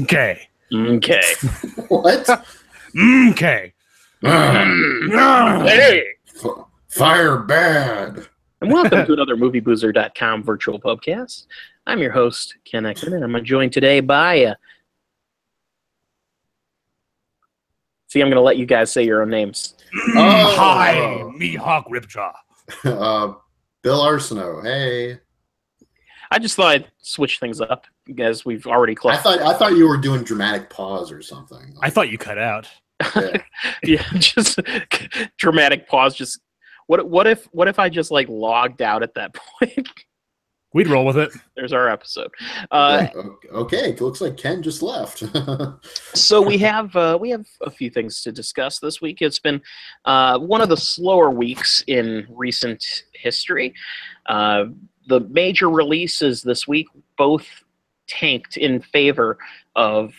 Okay. Okay. What? Okay. Hey. Fire bad. And welcome to another MovieBoozer.com virtual pubcast. I'm your host, Ken Eckman, and I'm joined today by... See, I'm going to let you guys say your own names. Hi, me Hawk Ripjaw. Bill Arsenault. Hey. I just thought I'd switch things up, as we've already closed. I thought you were doing dramatic pause or something. I thought you cut out. Yeah. Yeah, just dramatic pause. Just what if I just like logged out at that point? We'd roll with it. There's our episode. Okay, it looks like Ken just left. So we have a few things to discuss this week. It's been one of the slower weeks in recent history. The major releases this week both tanked in favor of,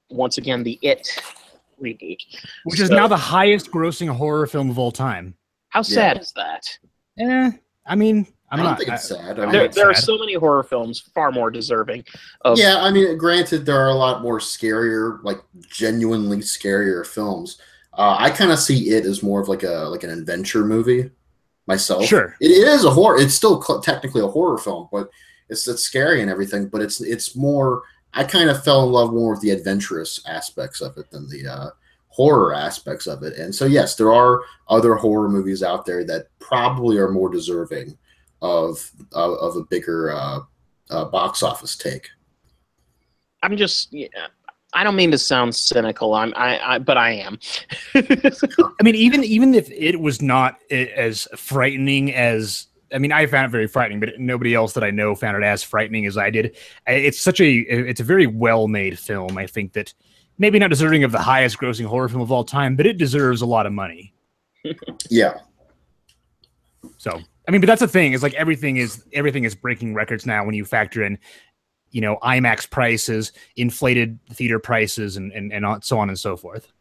once again, the It reboot. Which is now the highest grossing horror film of all time. How sad is that? I mean, I don't think it's sad. I mean, There are so many horror films far more deserving of... Yeah, I mean, granted, there are a lot more scarier, like genuinely scarier films. I kind of see it as more of like an adventure movie myself. Sure. It is a horror. It's still technically a horror film, but it's scary and everything. But it's more. I kind of fell in love more with the adventurous aspects of it than the horror aspects of it. And so, yes, there are other horror movies out there that probably are more deserving of a bigger box office take. I'm just, I don't mean to sound cynical. But I am. I mean, even if it was not as frightening as, I mean, I found it very frightening, but nobody else that I know found it as frightening as I did. It's a very well-made film. I think that maybe not deserving of the highest grossing horror film of all time, but it deserves a lot of money. Yeah. So, I mean, but that's the thing, is like everything is breaking records now when you factor in, IMAX prices, inflated theater prices, and so on and so forth.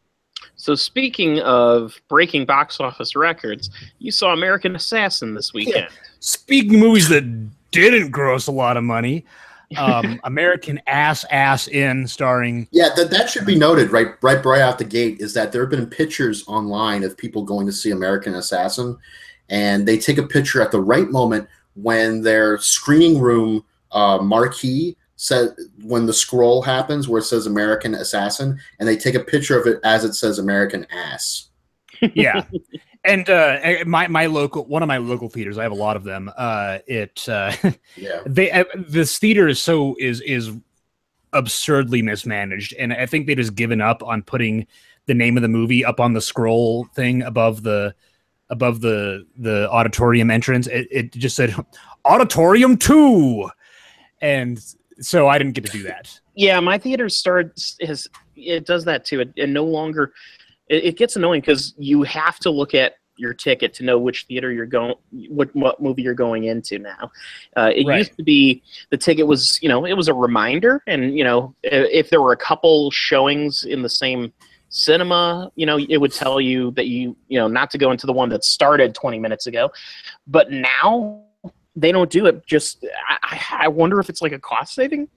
So speaking of breaking box office records, you saw American Assassin this weekend. Yeah. Speaking of movies that didn't gross a lot of money, American Ass In, starring... Yeah, that should be noted right out the gate, is that there have been pictures online of people going to see American Assassin, and they take a picture at the right moment when their screening room marquee says, when the scroll happens where it says American Assassin, and they take a picture of it as it says American Ass. Yeah. And one of my local theaters, I have a lot of them. This theater is absurdly mismanaged, and I think they just given up on putting the name of the movie up on the scroll thing above the auditorium entrance. It just said Auditorium 2, and so I didn't get to do that. Yeah, my theater it does that too. It no longer. It gets annoying because you have to look at your ticket to know which theater you're going, what movie you're going into now. It used to be the ticket was, it was a reminder, and if there were a couple showings in the same cinema, it would tell you that not to go into the one that started 20 minutes ago. But now they don't do it. Just I wonder if it's like a cost saving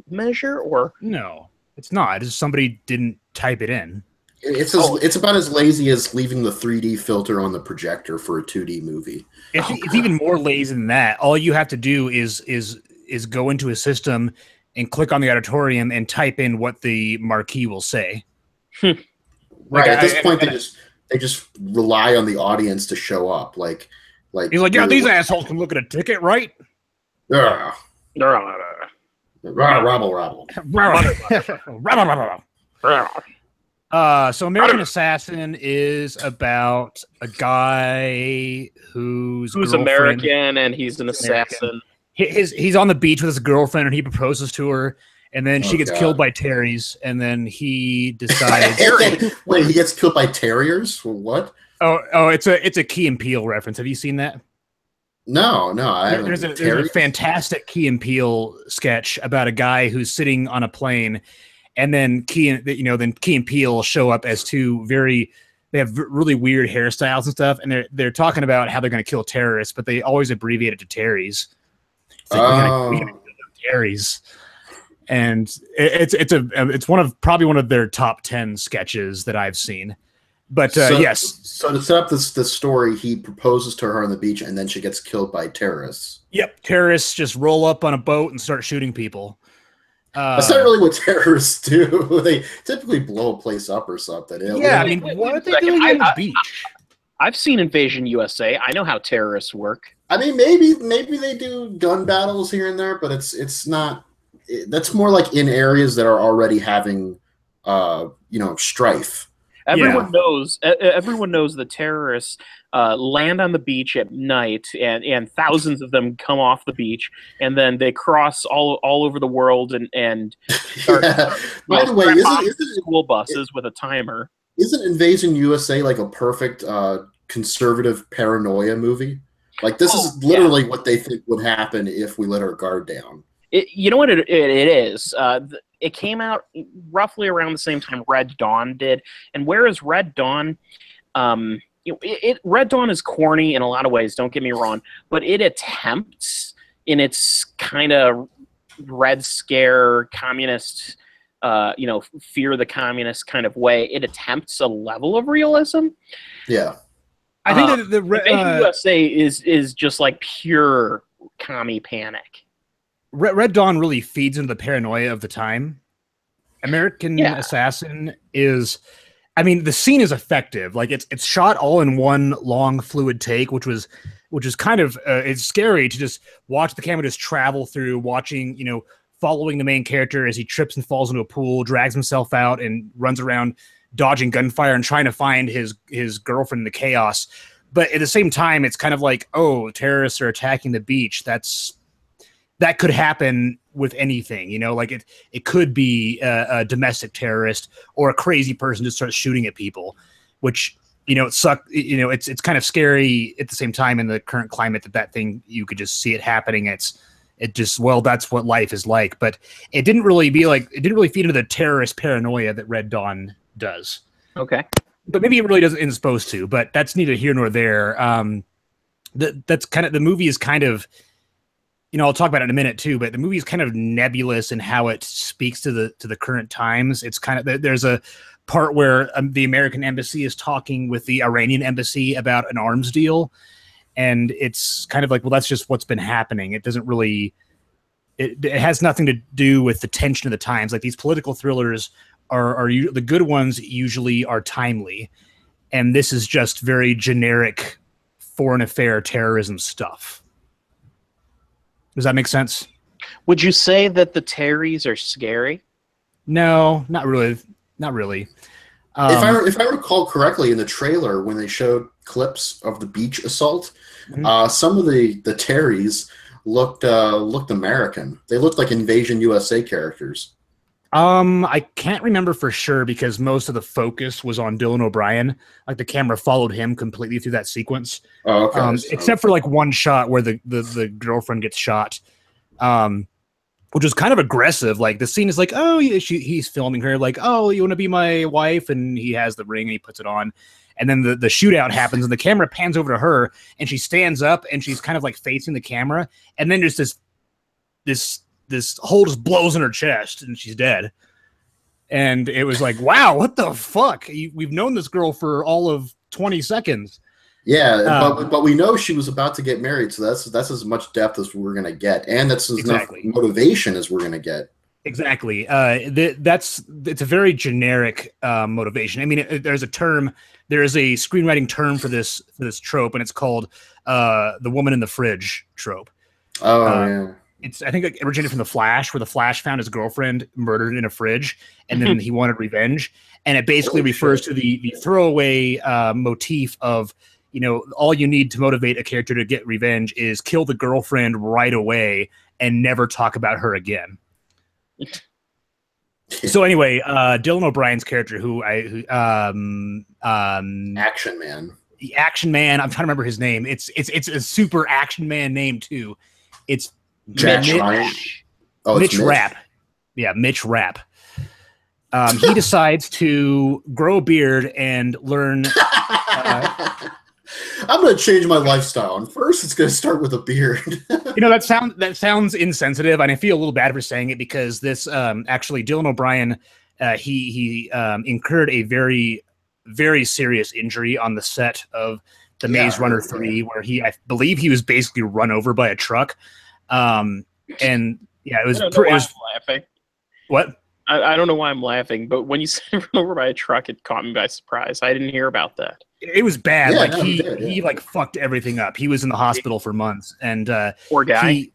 measure or no, it's not. It's just somebody didn't type it in. It's about as lazy as leaving the 3D filter on the projector for a 2D movie. It's even more lazy than that. All you have to do is go into a system and click on the auditorium and type in what the marquee will say. Right. At this point, they just rely on the audience to show up. Like he's like, yeah, these assholes can look at a ticket, right? Yeah. Rabble. So American Assassin is about a guy who's American and he's an assassin. He's on the beach with his girlfriend and he proposes to her, and then she gets killed by terriers, and then he decides. Wait, he gets killed by terriers? What? Oh, it's a Key and Peele reference. Have you seen that? No, I haven't. There's a fantastic Key and Peele sketch about a guy who's sitting on a plane. And then Key and Peele show up as two they have really weird hairstyles and stuff, and they're talking about how they're going to kill terrorists, but they always abbreviate it to Terry's. It's like, we're gonna kill Terry's. And it's probably one of their top 10 sketches that I've seen. But yes. So to set up this story, he proposes to her on the beach, and then she gets killed by terrorists. Yep, terrorists just roll up on a boat and start shooting people. That's not really what terrorists do. They typically blow a place up or something. Yeah, I mean, what are they doing on the beach? I've seen Invasion USA. I know how terrorists work. I mean, maybe they do gun battles here and there, but it's not. That's more like in areas that are already having, strife. Everyone knows the terrorists land on the beach at night, and thousands of them come off the beach, and then they cross all over the world and start, By the way, isn't school buses with a timer? Isn't Invasion USA like a perfect conservative paranoia movie? Like this is literally what they think would happen if we let our guard down. You know what it is? It came out roughly around the same time Red Dawn did, and whereas Red Dawn, Red Dawn is corny in a lot of ways. Don't get me wrong, but it attempts in its kind of Red Scare communist, fear the communist kind of way. It attempts a level of realism. Yeah, I think that the Invasion USA is just like pure commie panic. Red Dawn really feeds into the paranoia of the time. American Assassin is, I mean, the scene is effective. Like it's shot all in one long fluid take, which is kind of it's scary to just watch the camera just travel through, watching, following the main character as he trips and falls into a pool, drags himself out, and runs around dodging gunfire and trying to find his girlfriend in the chaos. But at the same time, it's kind of like, oh, terrorists are attacking the beach. That could happen with anything, like it could be a domestic terrorist or a crazy person just starts shooting at people, which, it sucks. It's kind of scary at the same time in the current climate that thing, you could just see it happening. That's what life is like, but it didn't really feed into the terrorist paranoia that Red Dawn does. Okay. But maybe it really isn't supposed to, but that's neither here nor there. That's kind of, the movie is kind of, I'll talk about it in a minute too, but the movie is kind of nebulous in how it speaks to the current times. It's kind of, there's a part where the American embassy is talking with the Iranian embassy about an arms deal. And it's kind of like, well, that's just what's been happening. It doesn't really, it has nothing to do with the tension of the times. Like these political thrillers are the good ones usually are timely. And this is just very generic foreign affair terrorism stuff. Does that make sense? Would you say that the Terrys are scary? No, not really. Not really. If I recall correctly, in the trailer when they showed clips of the beach assault, some of the Terrys looked American. They looked like Invasion USA characters. I can't remember for sure because most of the focus was on Dylan O'Brien. Like the camera followed him completely through that sequence. Oh, okay. Except for like one shot where the girlfriend gets shot, which was kind of aggressive. Like the scene is like, oh, he's filming her like, oh, you want to be my wife? And he has the ring and he puts it on. And then the shootout happens and the camera pans over to her and she stands up and she's kind of like facing the camera. And then there's this hole just blows in her chest and she's dead. And it was like, wow, what the fuck? We've known this girl for all of 20 seconds. Yeah, but we know she was about to get married, so that's as much depth as we're going to get. And that's as enough motivation as we're going to get. Exactly. It's a very generic motivation. I mean, there's a screenwriting term for this trope, and it's called the woman in the fridge trope. Oh, yeah. I think it originated from The Flash, where the Flash found his girlfriend murdered in a fridge, and then he wanted revenge. And it basically refers to the throwaway motif of, all you need to motivate a character to get revenge is kill the girlfriend right away and never talk about her again. So anyway, Dylan O'Brien's character, Action Man. The Action Man. I'm trying to remember his name. It's a super Action Man name too. It's Mitch Rapp. Yeah, Mitch Rapp. He decides to grow a beard and learn I'm going to change my lifestyle, and first it's going to start with a beard. That sounds insensitive, and I feel a little bad for saying it because this actually Dylan O'Brien, he incurred a very, very serious injury on the set of the Maze Runner 3, where I believe he was basically run over by a truck. And yeah, it was. I don't know why I'm laughing. What? I don't know why I'm laughing, but when you said run over by a truck, it caught me by surprise. I didn't hear about that. It was bad. He like fucked everything up. He was in the hospital for months, and poor guy.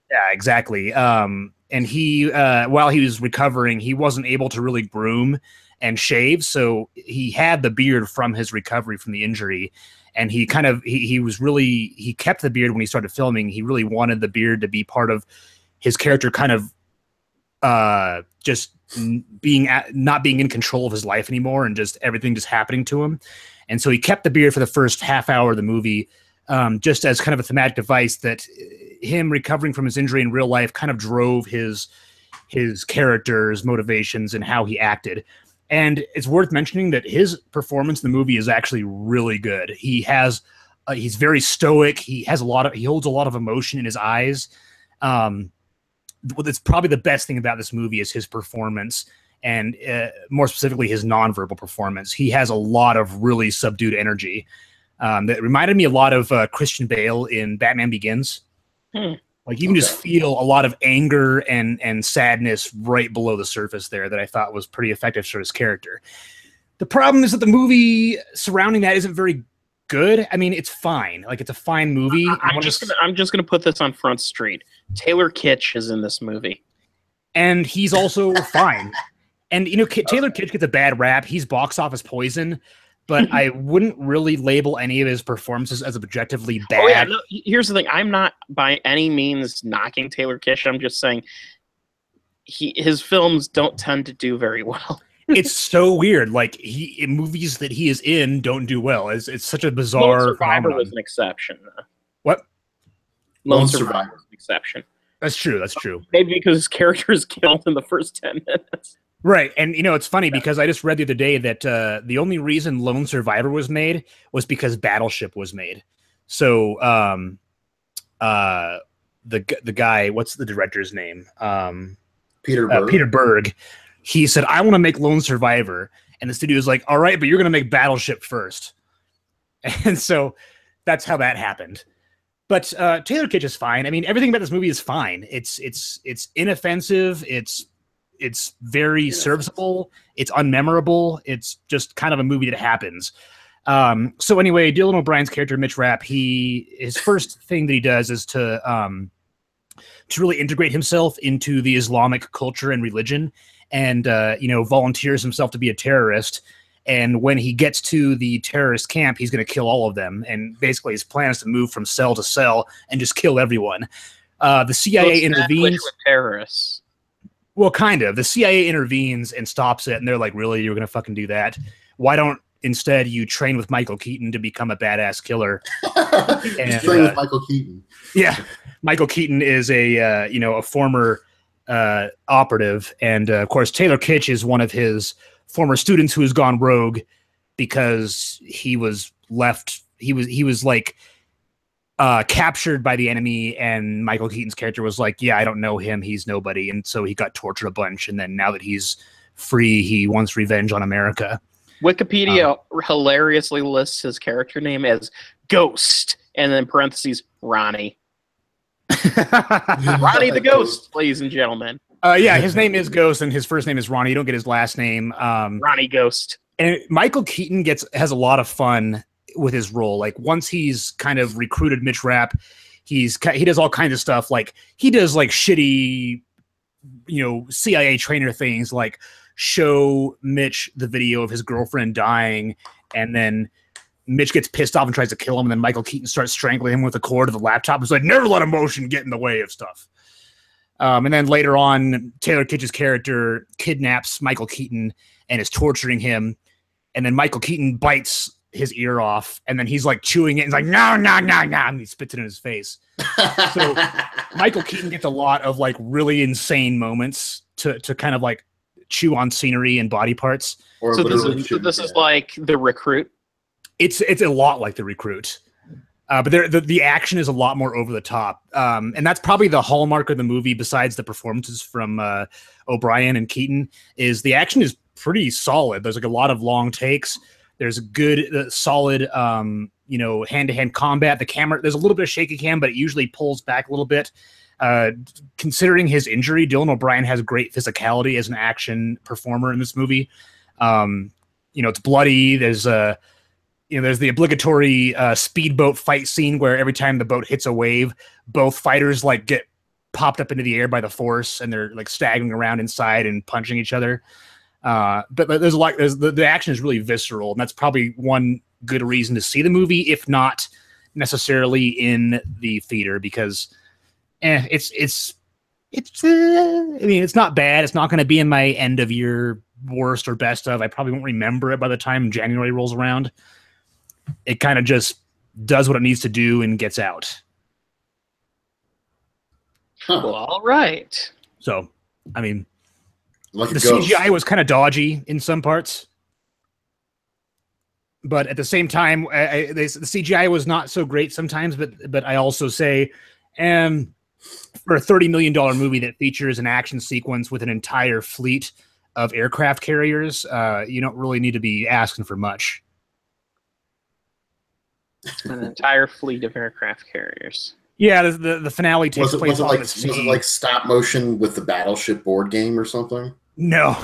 Yeah, exactly. And he, while he was recovering, he wasn't able to really groom and shave, so he had the beard from his recovery from the injury. And he kind of he kept the beard when he started filming. He really wanted the beard to be part of his character, kind of just not being in control of his life anymore, and just everything just happening to him. And so he kept the beard for the first half hour of the movie, just as kind of a thematic device that him recovering from his injury in real life kind of drove his character's motivations and how he acted. And it's worth mentioning that his performance in the movie is actually really good. He's very stoic. He holds a lot of emotion in his eyes. It's probably the best thing about this movie is his performance, and more specifically his nonverbal performance. He has a lot of really subdued energy that reminded me a lot of Christian Bale in Batman Begins. Like you can just feel a lot of anger and sadness right below the surface there that I thought was pretty effective for his character. The problem is that the movie surrounding that isn't very good. I mean, it's fine. Like, it's a fine movie. I'm just gonna put this on Front Street. Taylor Kitsch is in this movie, and he's also fine. And Taylor Kitsch gets a bad rap. He's box office poison, but I wouldn't really label any of his performances as objectively bad. Oh, yeah, no, here's the thing. I'm not by any means knocking Taylor Kitsch. I'm just saying his films don't tend to do very well. It's so weird. Like, movies that he is in don't do well. It's such a bizarre. Lone Survivor phenomenon. was an exception. What? Lone Survivor was an exception. That's true. Maybe because his character is killed in the first 10 minutes. Right, and it's funny because I just read the other day that the only reason Lone Survivor was made was because Battleship was made. So, the guy, what's the director's name? Peter Berg. Peter Berg. He said, "I want to make Lone Survivor," and the studio was like, "All right, but you're going to make Battleship first." And so that's how that happened. But Taylor Kitsch is fine. I mean, everything about this movie is fine. It's inoffensive. It's very serviceable. It's unmemorable. It's just kind of a movie that happens. So anyway, Dylan O'Brien's character, Mitch Rapp, his first thing that he does is to really integrate himself into the Islamic culture and religion, and volunteers himself to be a terrorist. And when he gets to the terrorist camp, he's going to kill all of them. And basically, his plan is to move from cell to cell and just kill everyone. The CIA intervenes. With terrorists. Well, kind of. The CIA intervenes and stops it, and they're like, "Really, you're going to fucking do that? Why don't instead you train with Michael Keaton to become a badass killer?" And, train with Michael Keaton. Yeah, Michael Keaton is a former operative, and of course Taylor Kitsch is one of his former students who has gone rogue because he was left. He was like captured by the enemy, and Michael Keaton's character was like, "Yeah, I don't know him. He's nobody," and so he got tortured a bunch. And then now that he's free, he wants revenge on America. Wikipedia hilariously lists his character name as Ghost, and then parentheses Ronnie. Ronnie the Ghost, ladies and gentlemen. Yeah, his name is Ghost, and his first name is Ronnie. You don't get his last name. Ronnie Ghost. And Michael Keaton has a lot of fun with his role. Like, once he's kind of recruited Mitch Rapp, he does all kinds of stuff. Like, he does like shitty, CIA trainer things, like show Mitch the video of his girlfriend dying, and then Mitch gets pissed off and tries to kill him, and then Michael Keaton starts strangling him with a cord of the laptop. It's like, never let emotion get in the way of stuff. And then later on, Taylor Kitsch's character kidnaps Michael Keaton and is torturing him, and then Michael Keaton bites his ear off, and then he's like chewing it, and he's like, no, and he spits it in his face. So Michael Keaton gets a lot of like really insane moments to kind of like chew on scenery and body parts. So this is like The Recruit. It's a lot like The Recruit. But the action is a lot more over the top. And that's probably the hallmark of the movie, besides the performances from O'Brien and Keaton, is the action is pretty solid. There's like a lot of long takes. There's a good, solid, hand-to-hand combat. The camera, there's a little bit of shaky cam, but it usually pulls back a little bit. Considering his injury, Dylan O'Brien has great physicality as an action performer in this movie. It's bloody. There's there's the obligatory speedboat fight scene where every time the boat hits a wave, both fighters like get popped up into the air by the force, and they're like staggering around inside and punching each other. But there's the action is really visceral, and that's probably one good reason to see the movie, if not necessarily in the theater, because it's not bad. It's not going to be in my end of year worst or best of. I probably won't remember it by the time January rolls around. It kind of just does what it needs to do and gets out. Well, all right. So, I mean, Like the CGI was kind of dodgy in some parts, but at the same time, the CGI was not so great sometimes. But I also say, for a $30 million movie that features an action sequence with an entire fleet of aircraft carriers, you don't really need to be asking for much. An entire fleet of aircraft carriers. Yeah, the finale takes place on the sea. Was it like stop motion with the Battleship board game or something? No.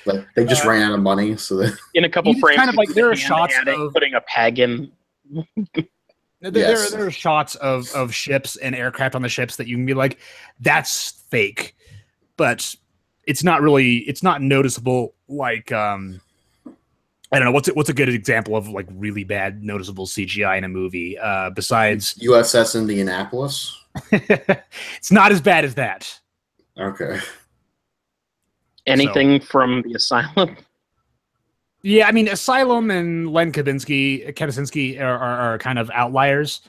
Like they just ran out of money, so that In a couple frames, kind of like there are shots of putting a peg in. There are shots of ships and aircraft on the ships that you can be like, that's fake, but it's not noticeable. Like I don't know what's a good example of like really bad noticeable CGI in a movie besides USS Indianapolis. It's not as bad as that. Okay. Anything from The Asylum? Yeah, I mean, Asylum and Len Kaczynski are kind of outliers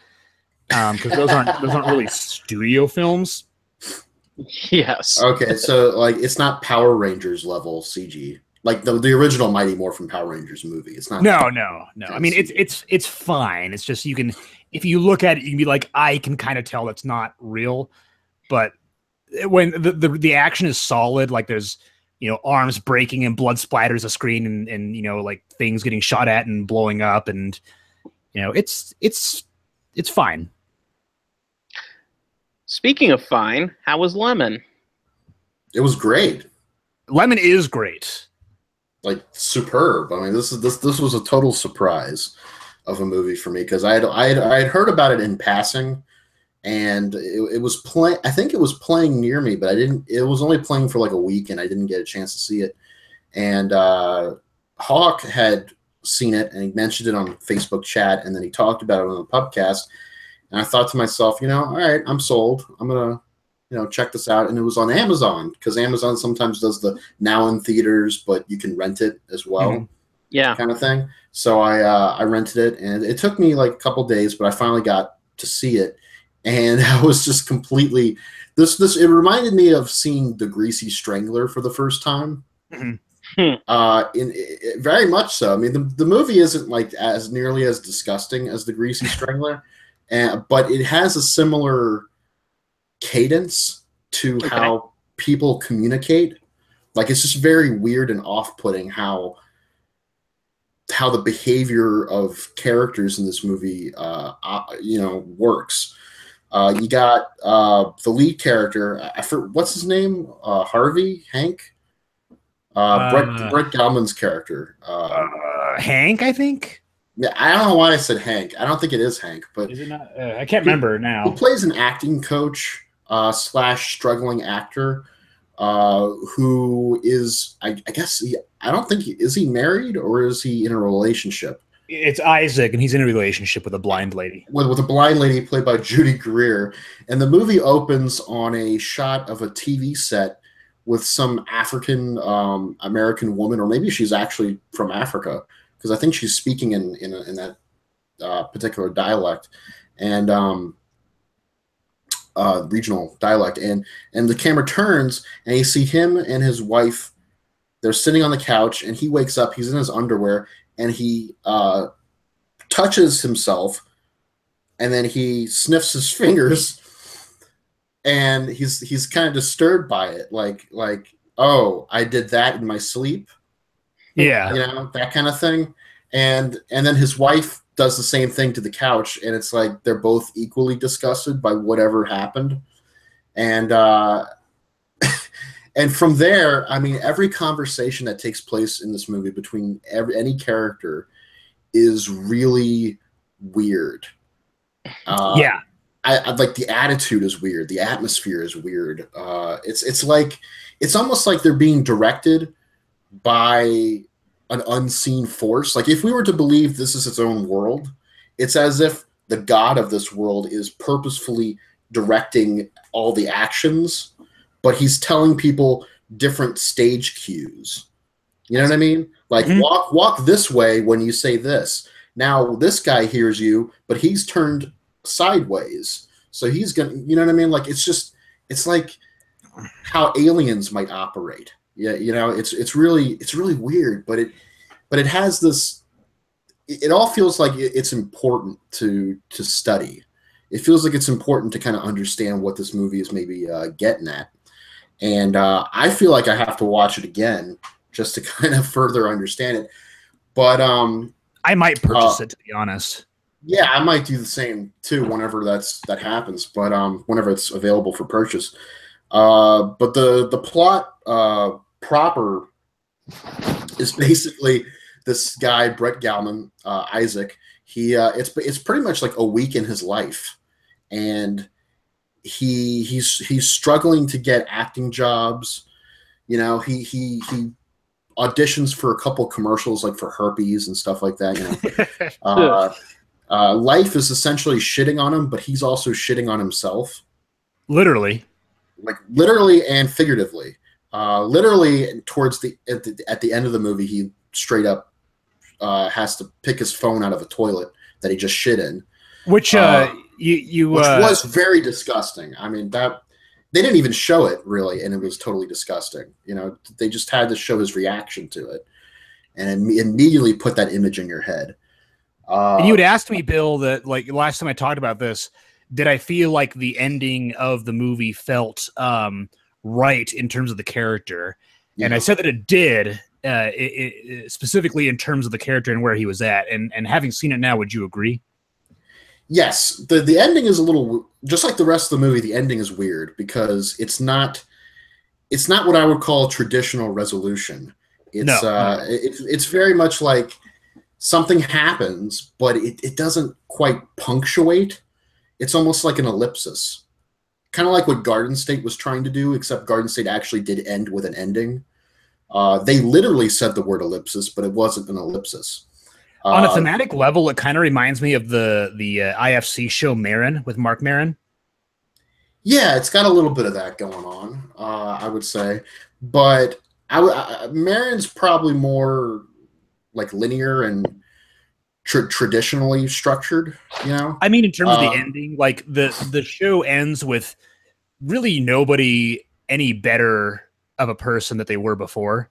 because those aren't really studio films. Yes. Okay, so like it's not Power Rangers level CG. Like the original Mighty Morphin Power Rangers movie. It's not. No. I mean, it's fine. It's just if you look at it, you can be like, I can kind of tell that's not real. But when the action is solid, like there's arms breaking and blood splatters the screen and like things getting shot at and blowing up, and it's fine. Speaking of fine, how was Lemon? It was great. Lemon is great. Like superb. I mean, this was a total surprise of a movie for me because I had heard about it in passing, and it was playing. I think it was playing near me, but I didn't. It was only playing for like a week, and I didn't get a chance to see it. And Hawk had seen it, and he mentioned it on Facebook chat, and then he talked about it on the Pubcast. And I thought to myself, all right, I'm sold. I'm gonna check this out. And it was on Amazon because Amazon sometimes does the now in theaters, but you can rent it as well. Mm-hmm. Yeah. Kind of thing. So I rented it, and it took me like a couple days, but I finally got to see it. And I was just completely, it reminded me of seeing The Greasy Strangler for the first time. Mm-hmm. Very much so. I mean, the movie isn't like as nearly as disgusting as The Greasy Strangler, but it has a similar cadence to how people communicate. Like it's just very weird and off-putting how the behavior of characters in this movie works. You got the lead character, what's his name? Hank? Brett Gelman's character. Hank, I think. Yeah, I don't know why I said Hank. I don't think it is Hank, but is it not? I can't remember now. Who plays an acting coach / struggling actor who is, I guess, I don't think, is he married or is he in a relationship? It's Isaac, and he's in a relationship with a blind lady. With a blind lady played by Judy Greer. And the movie opens on a shot of a TV set with some African American woman, or maybe she's actually from Africa, because I think she's speaking in that particular dialect and regional dialect. And the camera turns, and you see him and his wife. They're sitting on the couch, and he wakes up. He's in his underwear, and he touches himself, and then he sniffs his fingers, and he's kind of disturbed by it, like oh, I did that in my sleep, Yeah. you know, that kind of thing. And then his wife does the same thing to the couch, and it's like they're both equally disgusted by whatever happened. And and from there, I mean, every conversation that takes place in this movie between any character is really weird. Yeah. I like the attitude is weird. The atmosphere is weird. It's like it's almost like they're being directed by an unseen force. Like if we were to believe this is its own world, it's as if the god of this world is purposefully directing all the actions, but he's telling people different stage cues. You know what I mean? Like walk this way when you say this. Now this guy hears you, but he's turned sideways, so he's gonna, you know what I mean? Like it's like how aliens might operate. Yeah, you know, it's really weird, but it has this. It all feels like it's important to study. It feels like it's important to kind of understand what this movie is maybe getting at, and I feel like I have to watch it again just to kind of further understand it. But I might purchase it, to be honest. Yeah, I might do the same too whenever that happens, but whenever it's available for purchase. But the plot proper is basically this guy Brett Galman, Isaac. He it's pretty much like a week in his life, and he's struggling to get acting jobs. You know, he auditions for a couple commercials, like for herpes and stuff like that. You know, life is essentially shitting on him, but he's also shitting on himself. Literally. Like literally and figuratively. Literally towards at the end of the movie, he straight up has to pick his phone out of a toilet that he just shit in. Which which was very disgusting. I mean, that they didn't even show it really, and it was totally disgusting. You know, they just had to show his reaction to it, and immediately put that image in your head. And you had asked me, Bill, that like last time I talked about this, did I feel like the ending of the movie felt right in terms of the character? Yeah. And I said that it did, specifically in terms of the character and where he was at. And having seen it now, would you agree? Yes, the ending is a little, just like the rest of the movie. The ending is weird because it's not what I would call a traditional resolution. It's very much like something happens, but it doesn't quite punctuate. It's almost like an ellipsis, kind of like what Garden State was trying to do, except Garden State actually did end with an ending. They literally said the word ellipsis, but it wasn't an ellipsis. On a thematic level, it kind of reminds me of the IFC show Maron with Mark Maron. Yeah, it's got a little bit of that going on, I would say. But Maron's probably more like linear and traditionally structured, you know? I mean, in terms of the ending, like the show ends with really nobody any better of a person that they were before.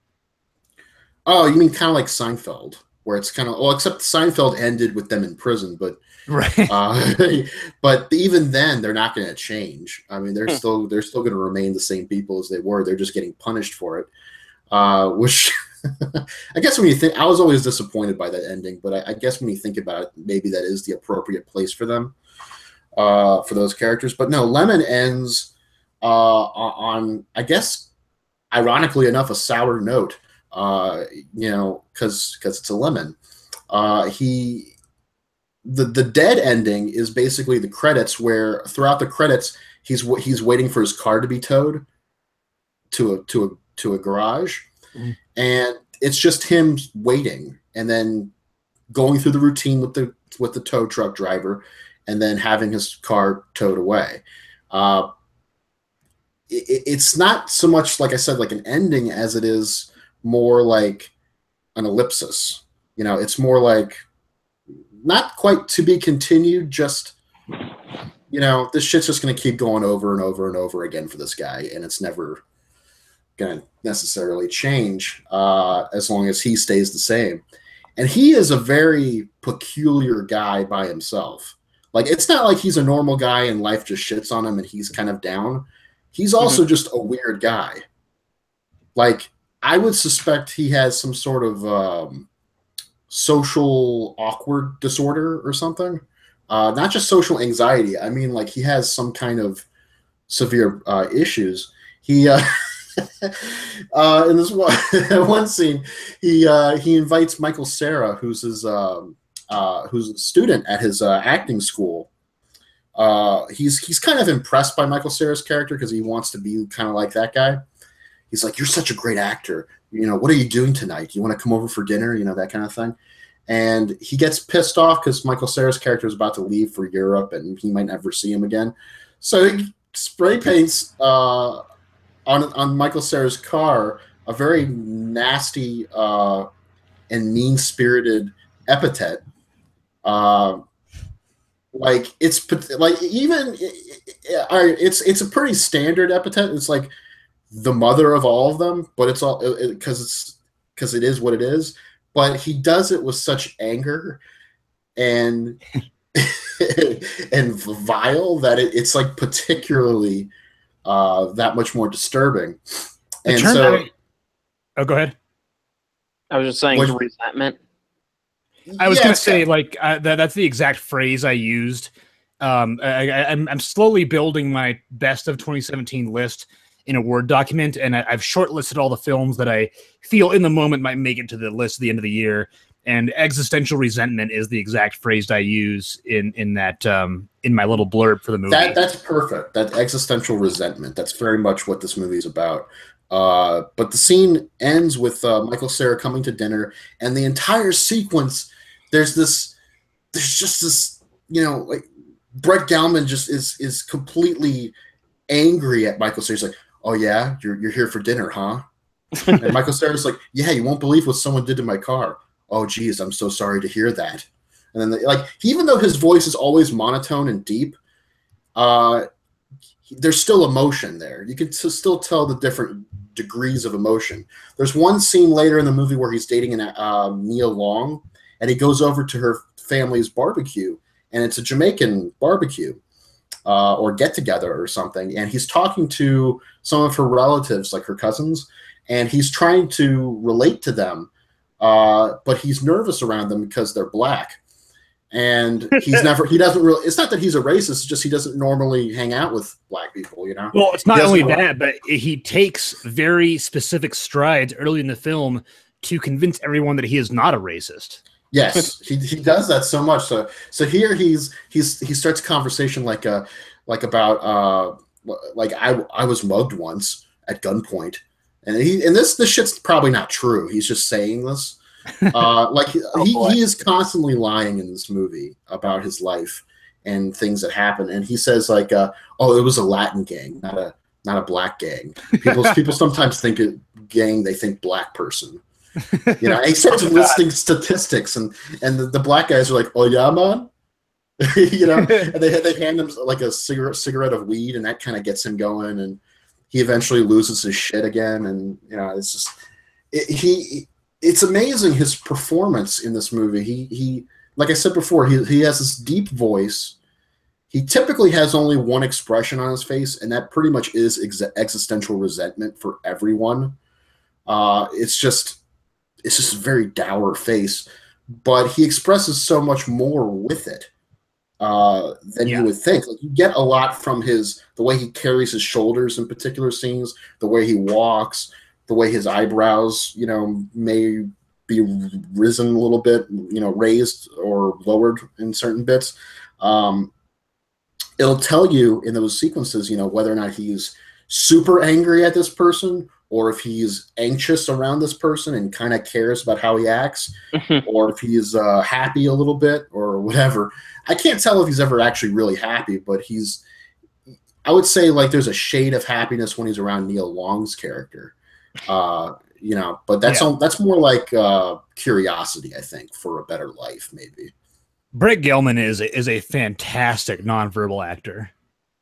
Oh, you mean kind of like Seinfeld, where it's kind of, well, except Seinfeld ended with them in prison, but right. But even then, they're not going to change. I mean, they're still going to remain the same people as they were. They're just getting punished for it, which I guess when you think, I was always disappointed by that ending, but I guess when you think about it, maybe that is the appropriate place for them, for those characters. But no, Lemon ends on, I guess, ironically enough, a sour note. You know, because it's a lemon. The dead ending is basically the credits, where throughout the credits he's waiting for his car to be towed to a garage, and it's just him waiting and then going through the routine with the tow truck driver, and then having his car towed away. It's not so much, like I said, like an ending as it is more like an ellipsis. You know, it's more like not quite to be continued, just, you know, this shit's just going to keep going over and over and over again for this guy, and it's never going to necessarily change as long as he stays the same. And he is a very peculiar guy by himself. Like, it's not like he's a normal guy and life just shits on him and he's kind of down. He's also just a weird guy. Like, I would suspect he has some sort of social awkward disorder or something. Not just social anxiety. I mean, like, he has some kind of severe issues. He in this one scene, he invites Michael Cera, who's a student at his acting school. He's kind of impressed by Michael Cera's character because he wants to be kind of like that guy. He's like, "You're such a great actor. You know, what are you doing tonight? You want to come over for dinner? You know, that kind of thing." And he gets pissed off because Michael Cera's character is about to leave for Europe and he might never see him again. So he spray paints on Michael Cera's car a very nasty and mean-spirited epithet. Like, it's like, even it's a pretty standard epithet. It's like the mother of all of them, but it's all because it is what it is. But he does it with such anger and and vile that it's like particularly that much more disturbing. And so, go ahead. I was just saying resentment. I was going to say, like, that's the exact phrase I used. I'm slowly building my best of 2017 list in a Word document, and I've shortlisted all the films that I feel in the moment might make it to the list at the end of the year. And existential resentment is the exact phrase I use in that in my little blurb for the movie. That's perfect. That existential resentment. That's very much what this movie is about. But the scene ends with Michael Cera coming to dinner, and the entire sequence, there's just this, you know, like, Brett Gelman just is completely angry at Michael Cera. He's like, "Oh yeah, you're here for dinner, huh?" And Michael Cera's like, "Yeah, you won't believe what someone did to my car." "Oh geez, I'm so sorry to hear that." And then, like, even though his voice is always monotone and deep, there's still emotion there. You can still tell the different degrees of emotion. There's one scene later in the movie where he's dating Nia Long, and he goes over to her family's barbecue, and it's a Jamaican barbecue or get together or something, and he's talking to some of her relatives, like her cousins, and he's trying to relate to them, but he's nervous around them because they're black. And he doesn't really, it's not that he's a racist, it's just he doesn't normally hang out with black people, you know? Well, it's not only that, but he takes very specific strides early in the film to convince everyone that he is not a racist. Yes, he does that so much. So here he starts a conversation like about I was mugged once at gunpoint, and this shit's probably not true. He's just saying this. He is constantly lying in this movie about his life and things that happen, and he says like, "Oh, it was a Latin gang, not a black gang." People sometimes think gang, they think black person. You know, and he starts listing statistics, and the black guys are like, "Oh yeah, man," you know, and they hand him like a cigarette of weed, and that kind of gets him going, and he eventually loses his shit again, and you know, it's just it's amazing his performance in this movie. He like I said before, he has this deep voice. He typically has only one expression on his face, and that pretty much is existential resentment for everyone. It's just a very dour face, but he expresses so much more with it than you would think. Like, you get a lot from the way he carries his shoulders in particular scenes, the way he walks, the way his eyebrows, you know, may be risen a little bit, you know, raised or lowered in certain bits. It'll tell you in those sequences, you know, whether or not he's super angry at this person, or if he's anxious around this person and kind of cares about how he acts, or if he's happy a little bit or whatever. I can't tell if he's ever actually really happy, but I would say like there's a shade of happiness when he's around Neil Long's character. You know, but that's more like curiosity, I think, for a better life, maybe. Brett Gelman is a fantastic nonverbal actor.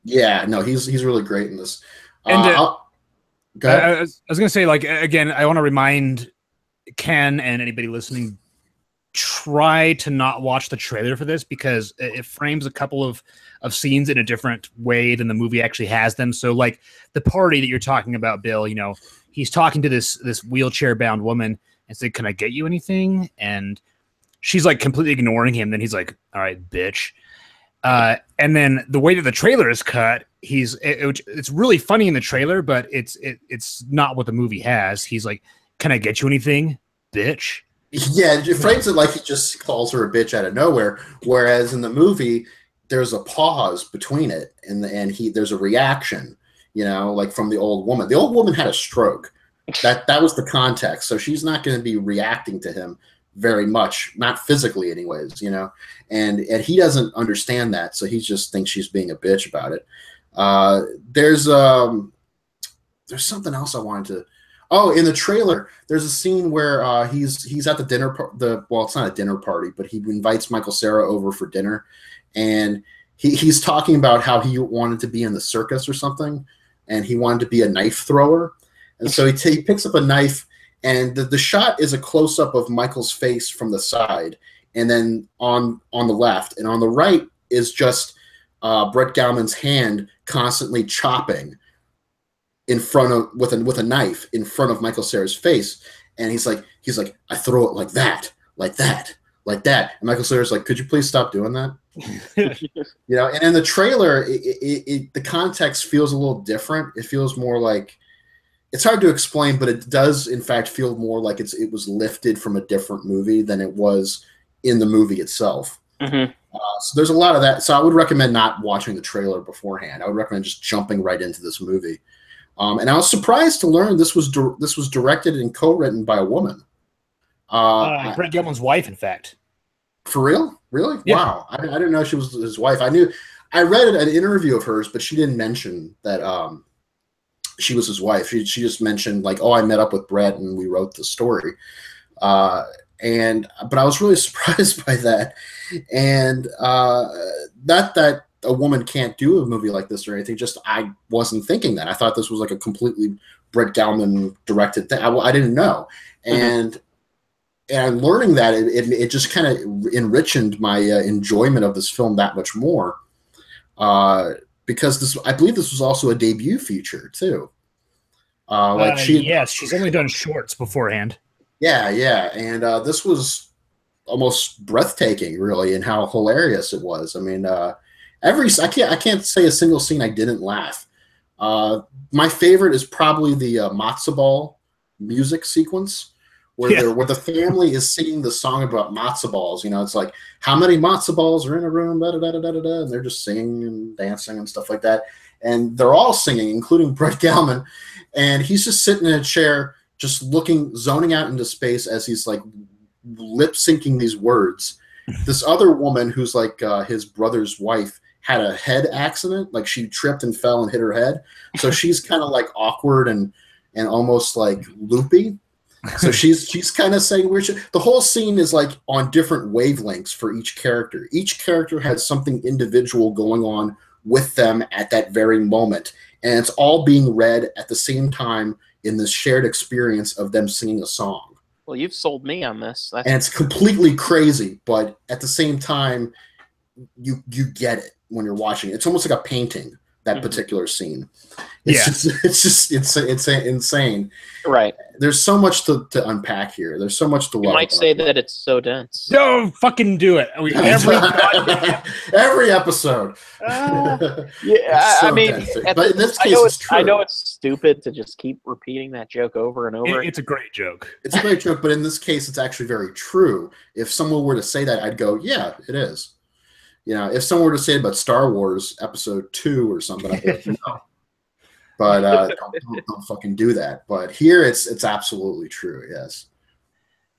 Yeah, no, he's really great in this. And I was going to say, like, again, I want to remind Ken and anybody listening, try to not watch the trailer for this because it frames a couple of scenes in a different way than the movie actually has them. So like the party that you're talking about, Bill, you know, he's talking to this wheelchair bound woman and said, "Can I get you anything?" And she's like completely ignoring him. Then he's like, "All right, bitch." And then the way that the trailer is cut, it's really funny in the trailer, but it's not what the movie has. He's like, "Can I get you anything, bitch?" Yeah, it frames it like he just calls her a bitch out of nowhere. Whereas in the movie, there's a pause between it, and there's a reaction, you know, like from the old woman. The old woman had a stroke. That was the context. So she's not going to be reacting to him very much, not physically, anyways, you know. And he doesn't understand that, so he just thinks she's being a bitch about it. There's something else I wanted to. Oh, in the trailer, there's a scene where he's at the dinner. Well, it's not a dinner party, but he invites Michael Cera over for dinner, and he's talking about how he wanted to be in the circus or something, and he wanted to be a knife thrower, and so he picks up a knife, and the shot is a close up of Michael's face from the side, and then on the left and on the right is just Brett Gowman's hand constantly chopping in front of with a knife in front of Michael Cera's face, and he's like, "I throw it like that, like that, like that." And Michael Cera's like, "Could you please stop doing that?" You know. And in the trailer, the context feels a little different. It feels more like, it's hard to explain, but it does in fact feel more like it was lifted from a different movie than it was in the movie itself. Mm-hmm. So there's a lot of that. So I would recommend not watching the trailer beforehand. I would recommend just jumping right into this movie. And I was surprised to learn this was directed and co-written by a woman. Brett Gelman's wife, in fact. For real? Really? Yeah. Wow. I didn't know she was his wife. I read an interview of hers, but she didn't mention that she was his wife. She just mentioned like, "Oh, I met up with Brett and we wrote the story." But I was really surprised by that. And not that a woman can't do a movie like this or anything. Just I wasn't thinking that. I thought this was like a completely Brett Gelman directed thing. I didn't know, and learning that it just kind of enriched my enjoyment of this film that much more. Because I believe this was also a debut feature too. Yes, she's only done shorts beforehand. Yeah, and this was almost breathtaking, really, in how hilarious it was. I mean, I can't say a single scene I didn't laugh. My favorite is probably the matzo ball music sequence where the family is singing the song about matzo balls. You know, it's like, how many matzo balls are in a room, da da da da da da, and they're just singing and dancing and stuff like that. And they're all singing, including Brett Gelman, and he's just sitting in a chair, just zoning out into space as he's like lip syncing these words. This other woman who's like his brother's wife had a head accident, like she tripped and fell and hit her head, so she's kind of like awkward and almost like loopy. So she's kind of saying weird shit. The whole scene is like on different wavelengths for each character. Each character has something individual going on with them at that very moment, and it's all being read at the same time in this shared experience of them singing a song. Well, you've sold me on this. And it's completely crazy, but at the same time, you get it when you're watching it. It's almost like a painting, that particular scene. It's just insane. Right. There's so much to unpack here. There's so much to love. You might say that it's so dense. No, fucking do it. Every episode. Yeah, so I mean, but in this case, it's true. I know it's stupid to just keep repeating that joke over and over. It's a great joke. It's a great joke, but in this case, it's actually very true. If someone were to say that, I'd go, yeah, it is. You know, if someone were to say it about Star Wars Episode 2 or something, I'd be like, no. But don't fucking do that. But here, it's absolutely true. Yes.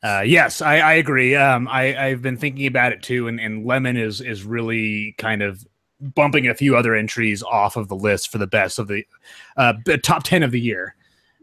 Yes, I agree. I've been thinking about it too, and Lemon is really kind of bumping a few other entries off of the list for the best of the top 10 of the year.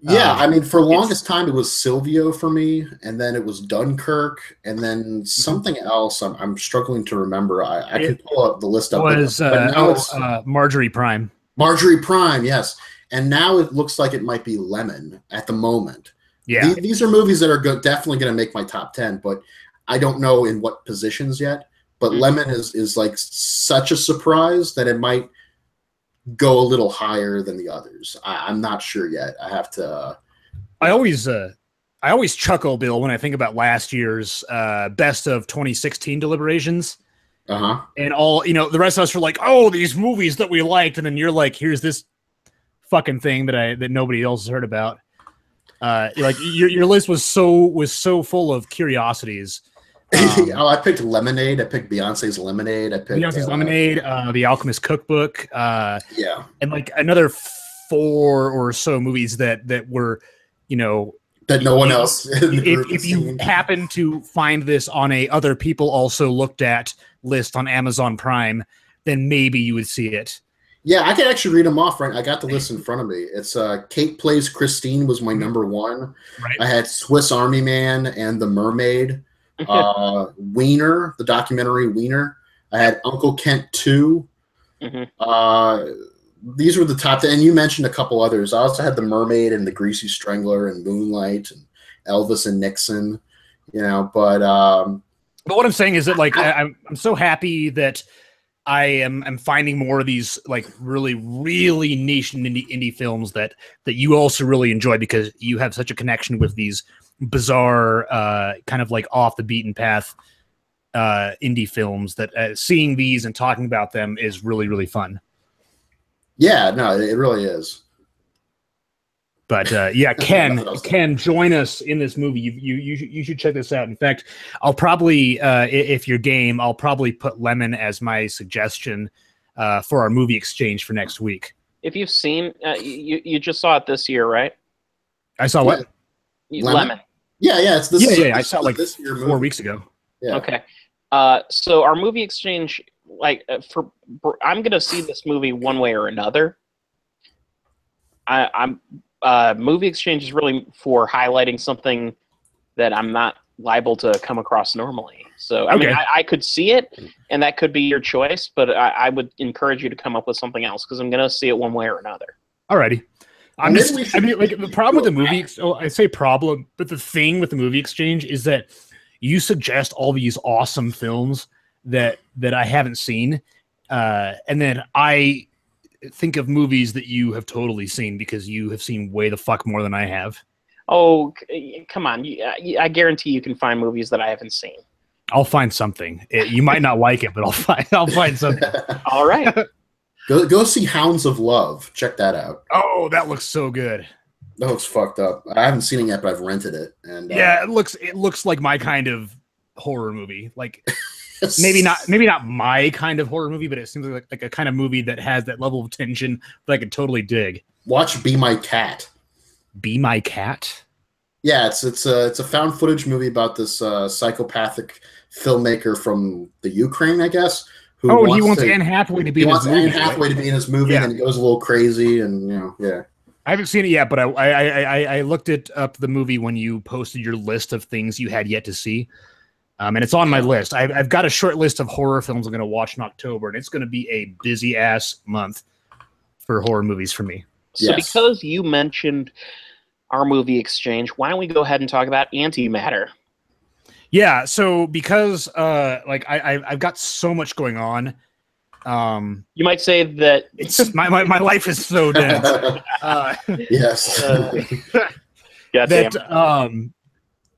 Yeah, I mean, for the longest time, it was Silvio for me, and then it was Dunkirk, and then something else I'm struggling to remember. I can pull up the list up. Was but now it's Marjorie Prime. Marjorie Prime, yes. And now it looks like it might be Lemon at the moment. Yeah. These are movies that are definitely going to make my top 10, but I don't know in what positions yet, but Lemon is like such a surprise that it might go a little higher than the others. I'm not sure yet. I have to. I always chuckle, Bill, when I think about last year's best of 2016 deliberations. And all, the rest of us were like, oh, these movies that we liked, and then you're like, here's this fucking thing that nobody else has heard about. Like your list was so full of curiosities. I picked Lemonade. I picked Beyonce's Lemonade. I picked Beyonce's Lemonade, The Alchemist Cookbook. Yeah, and like another 4 or so movies that were, that no one else. If you happen to find this on a other people also looked at list on Amazon Prime, then maybe you would see it. Yeah, I can actually read them off. Right, I got the list in front of me. It's Kate Plays Christine was my number 1. Right. I had Swiss Army Man and The Mermaid. Wiener, the documentary Wiener. I had Uncle Kent 2. These were the top 10, and you mentioned a couple others. I also had The Mermaid and The Greasy Strangler and Moonlight and Elvis and Nixon. But what I'm saying is that like I'm so happy that I am finding more of these like really, really niche indie films that you also really enjoy, because you have such a connection with these bizarre, kind of like off the beaten path indie films that seeing these and talking about them is really, really fun. Yeah, no, it really is. But yeah, Ken, join us in this movie. You should check this out. In fact, I'll probably, if you're game, I'll probably put Lemon as my suggestion for our movie exchange for next week. If you've seen, you just saw it this year, right? I saw what? Lemon. Yeah, it's this. Yeah, I saw it like this 4 weeks ago. Yeah. Okay. So our movie exchange, like I'm gonna see this movie one way or another. Movie exchange is really for highlighting something that I'm not liable to come across normally. So, I mean, I could see it, and that could be your choice, but I would encourage you to come up with something else, because I'm going to see it one way or another. Alrighty. Like the problem with the movie, I say problem, but the thing with the movie exchange is that you suggest all these awesome films that I haven't seen, and then I think of movies that you have totally seen because you have seen way the fuck more than I have. Oh, come on. I guarantee you can find movies that I haven't seen. I'll find something. You might not like it, but I'll find something. All right. Go see Hounds of Love. Check that out. Oh, that looks so good. That looks fucked up. I haven't seen it yet, but I've rented it. And yeah, it looks like my kind of horror movie. Like maybe not my kind of horror movie, but it seems like a kind of movie that has that level of tension that I could totally dig. Watch Be My Cat. Be My Cat? Yeah, it's a found footage movie about this psychopathic filmmaker from the Ukraine, I guess. He wants Anne Hathaway to be in his movie. Anne Hathaway to be in his movie, and he goes a little crazy, and yeah. I haven't seen it yet, but I looked it up, the movie, when you posted your list of things you had yet to see. And it's on my list. I've got a short list of horror films I'm going to watch in October, and it's going to be a busy-ass month for horror movies for me. So because you mentioned our movie exchange, why don't we go ahead and talk about Antimatter? Yeah, so because I've got so much going on. You might say that it's my life is so dense. Yes.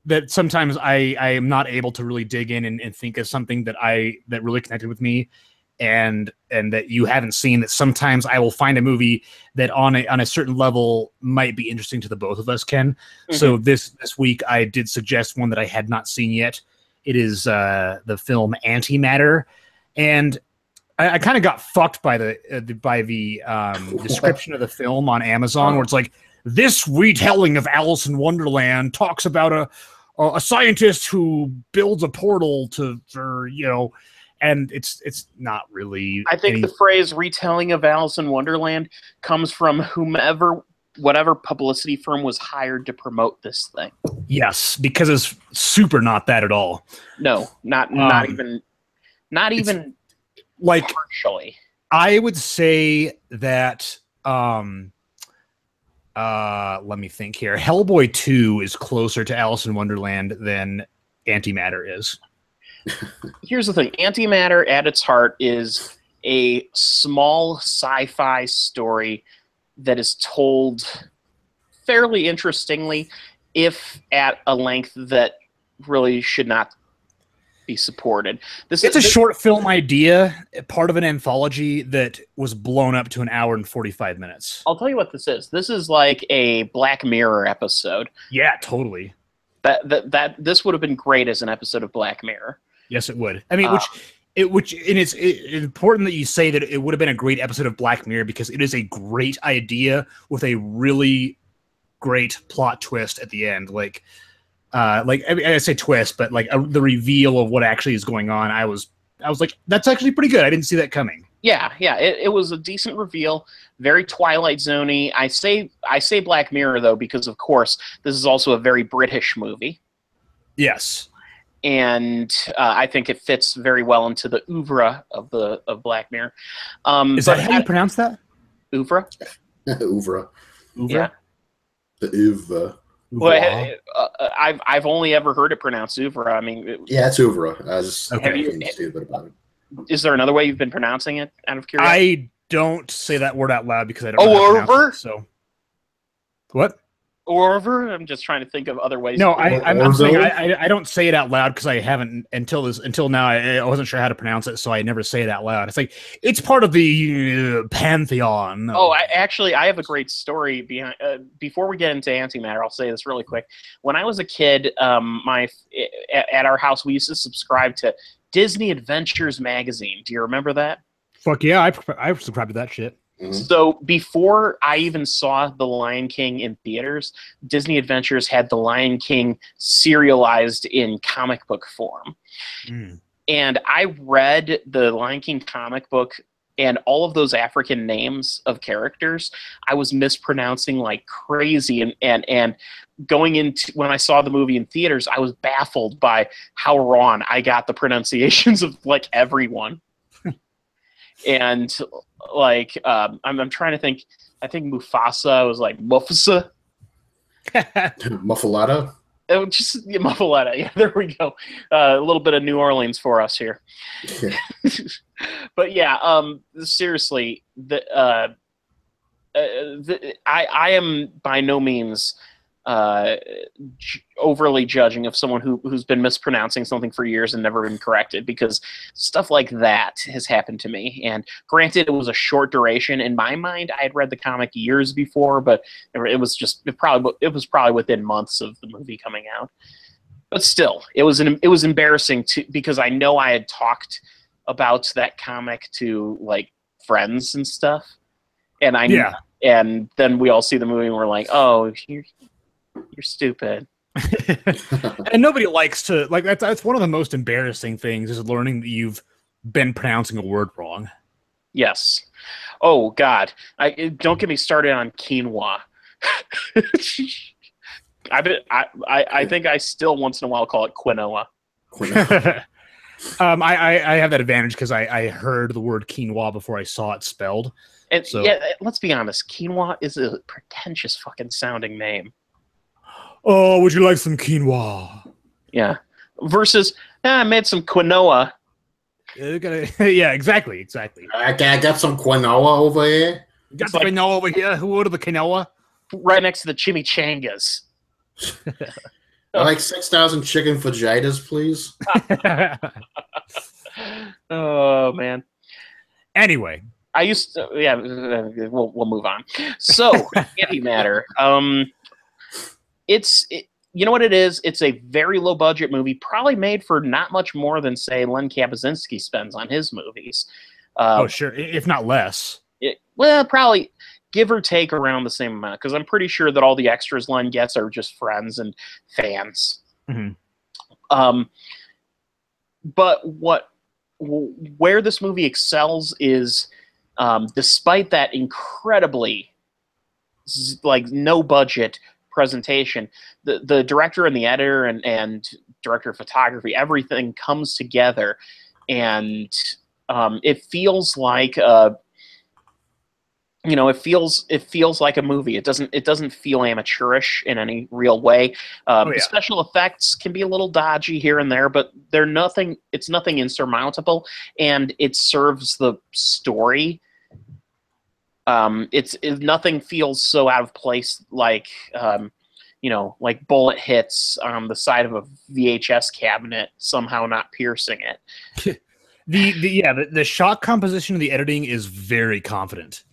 That sometimes I am not able to really dig in and think of something that really connected with me, and that you haven't seen. That sometimes I will find a movie that on a certain level might be interesting to the both of us, Ken. Mm-hmm. So this week I did suggest one that I had not seen yet. It is the film Antimatter, and I kind of got fucked by the description of the film on Amazon, where it's like, this retelling of Alice in Wonderland talks about a scientist who builds a portal and it's not really. I think the phrase retelling of Alice in Wonderland comes from whatever publicity firm was hired to promote this thing. Yes, because it's super not that at all. No, not even like partially. I would say that let me think here. Hellboy 2 is closer to Alice in Wonderland than antimatter is. Here's the thing. Antimatter at its heart is a small sci-fi story that is told fairly interestingly, if at a length that really should not be supported. It's a short film idea, part of an anthology that was blown up to an hour and 45 minutes. I'll tell you what this is. This is like a Black Mirror episode. Yeah, totally. This would have been great as an episode of Black Mirror. Yes, it would. I mean, it's important that you say that it would have been a great episode of Black Mirror because it is a great idea with a really great plot twist at the end. I mean, I say twist, but the reveal of what actually is going on. I was like, that's actually pretty good. I didn't see that coming. Yeah. It was a decent reveal, very Twilight Zoney. I say Black Mirror though because of course this is also a very British movie. Yes. And I think it fits very well into the oeuvre of Black Mirror. Is that how you pronounce that? Oeuvre? Oeuvre. Yeah. The oeuvre. Well, I've only ever heard it pronounced oeuvre. I mean, yeah, it's oeuvre. I just being stupid about it. Is there another way you've been pronouncing it? Out of curiosity, I don't say that word out loud because I don't know how to pronounce it. So what? Oeuvre? I'm just trying to think of other ways. No, I'm saying I don't say it out loud because I haven't until now. I wasn't sure how to pronounce it, so I never say it out loud. It's like it's part of the pantheon. Oh, I have a great story behind. Before we get into antimatter, I'll say this really quick. When I was a kid, at our house we used to subscribe to Disney Adventures magazine. Do you remember that? Fuck yeah, I subscribed to that shit. Mm-hmm. So before I even saw The Lion King in theaters, Disney Adventures had The Lion King serialized in comic book form. Mm. And I read the Lion King comic book and all of those African names of characters, I was mispronouncing like crazy. And going into when I saw the movie in theaters, I was baffled by how wrong I got the pronunciations of like everyone. And like I'm trying to think. I think Mufasa was like Mufasa. Muffaletta. Oh, just Muffaletta. Yeah, there we go. A little bit of New Orleans for us here. Yeah. But yeah, seriously, I am by no means overly judging of someone who's been mispronouncing something for years and never been corrected, because stuff like that has happened to me. And granted, it was a short duration. In my mind, I had read the comic years before, but it was probably within months of the movie coming out. But still, it was embarrassing because I know I had talked about that comic to like friends and stuff, and and then we all see the movie and we're like, oh, you're stupid. And nobody likes to like that's one of the most embarrassing things is learning that you've been pronouncing a word wrong. Yes. Oh God, don't get me started on quinoa. I think I still once in a while call it quinoa. I have that advantage because I heard the word quinoa before I saw it spelled. And yeah, let's be honest, quinoa is a pretentious fucking sounding name. Oh, would you like some quinoa? Yeah. Versus, I made some quinoa. Yeah, exactly. I got some quinoa over here. You got some quinoa over here? Who ordered the quinoa? Right next to the chimichangas. I like 6,000 chicken fajitas, please. Oh, man. Anyway. I used to, yeah, we'll move on. So, antimatter. You know what it is? It's a very low budget movie, probably made for not much more than, say, Len Kabaczynski spends on his movies. Oh, sure, if not less. Well, probably give or take around the same amount, because I'm pretty sure that all the extras Len gets are just friends and fans. Mm-hmm. But where this movie excels is, despite that incredibly no budget presentation, the director and the editor and director of photography, everything comes together, and it feels like you know, it feels like a movie. It doesn't feel amateurish in any real way. Oh The yeah. special effects can be a little dodgy here and there, but they're nothing. It's nothing insurmountable, and it serves the story. Nothing feels so out of place like you know, like bullet hits on the side of a VHS cabinet somehow not piercing it. The shot composition of the editing is very confident.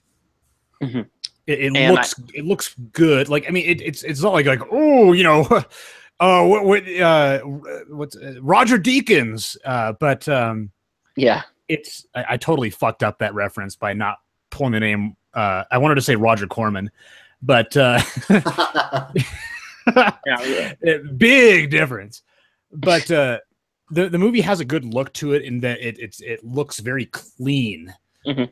Mm-hmm. It looks good. Like, I mean, it's not like oh, you know, what's Roger Deakins, but yeah, I totally fucked up that reference by not pulling the name. I wanted to say Roger Corman, but big difference. But the movie has a good look to it in that it looks very clean. Mm-hmm.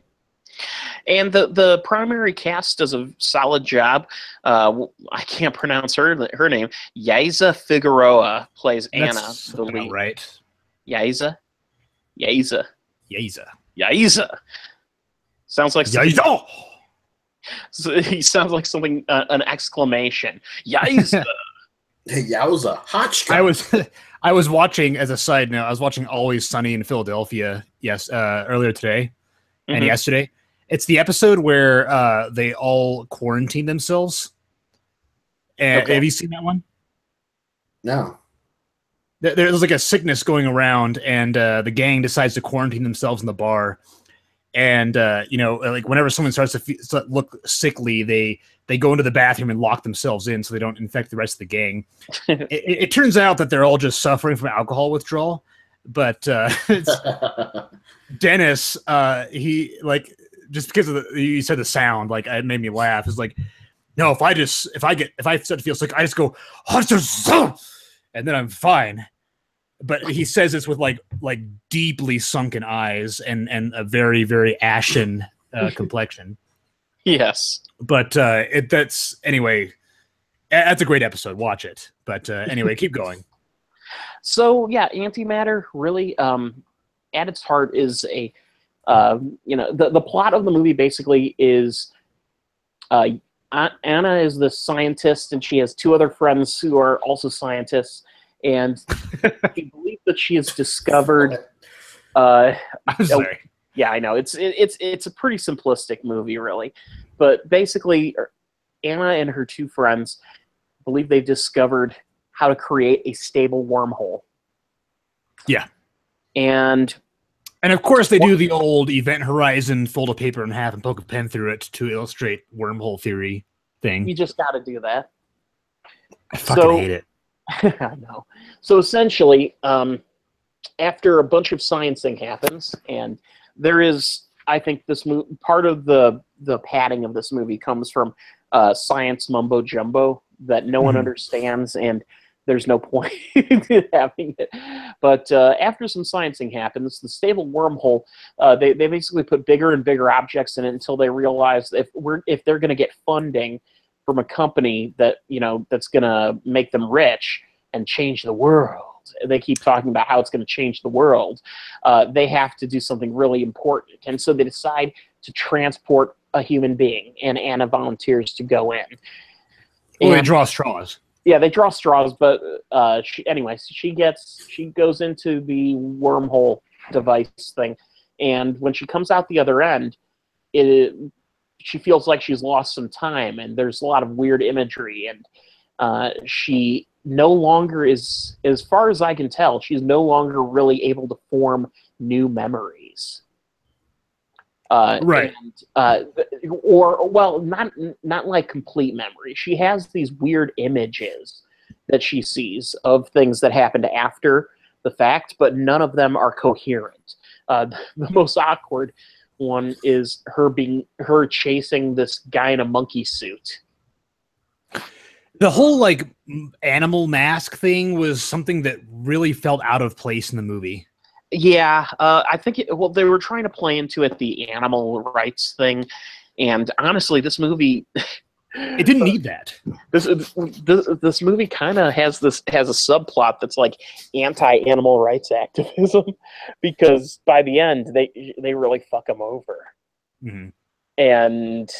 And the primary cast does a solid job. I can't pronounce her name. Yaisa Figueroa plays Anna, the lead. Right. Yaisa. Sounds like something. Yaisa. So he sounds like something, an exclamation. Yaisa. Yowza. Hotchka. I was watching, as a side note, I was watching Always Sunny in Philadelphia. Earlier today and yesterday. It's the episode where they all quarantine themselves. And Okay. Have you seen that one? No. There's like a sickness going around, and the gang decides to quarantine themselves in the bar. And you know, like whenever someone starts to look sickly, they go into the bathroom and lock themselves in so they don't infect the rest of the gang. It turns out that they're all just suffering from alcohol withdrawal. But Dennis, he like. Just because of you said the sound, like it made me laugh. It's like, no, if I start to feel sick, I just go, and then I'm fine. But he says this with like deeply sunken eyes and a very, very ashen complexion. Yes. But that's anyway. That's a great episode. Watch it. But anyway, keep going. So yeah, Antimatter really, at its heart, is a you know, the plot of the movie basically is Anna is the scientist, and she has two other friends who are also scientists, and she believes that she has discovered. I'm sorry. Yeah, I know it's a pretty simplistic movie, really, but basically, Anna and her two friends believe they've discovered how to create a stable wormhole. Yeah, and of course they do the old Event Horizon, fold a paper in half and poke a pen through it to illustrate wormhole theory thing. You just got to do that. I fucking hate it. I know. So essentially, after a bunch of sciencing happens, and there is, I think, part of the padding of this movie comes from science mumbo jumbo that no one understands, and there's no point in having it. But after some sciencing happens, the stable wormhole, they basically put bigger and bigger objects in it until they realize if they're going to get funding from a company that, you know, that's going to make them rich and change the world. They keep talking about how it's going to change the world. They have to do something really important. And so they decide to transport a human being, and Anna volunteers to go in. Well, they draw straws. Yeah, they draw straws, but she goes into the wormhole device thing, and when she comes out the other end, she feels like she's lost some time, and there's a lot of weird imagery, and she no longer is, as far as I can tell, she's no longer really able to form new memories. Right. And, not like complete memory. She has these weird images that she sees of things that happened after the fact, but none of them are coherent. The most awkward one is her chasing this guy in a monkey suit. The whole like animal mask thing was something that really felt out of place in the movie. Yeah, I think they were trying to play into it the animal rights thing, and honestly, this movie it didn't need that. This movie kind of has a subplot that's like anti-animal rights activism, because by the end they really fuck them over. Mm-hmm. And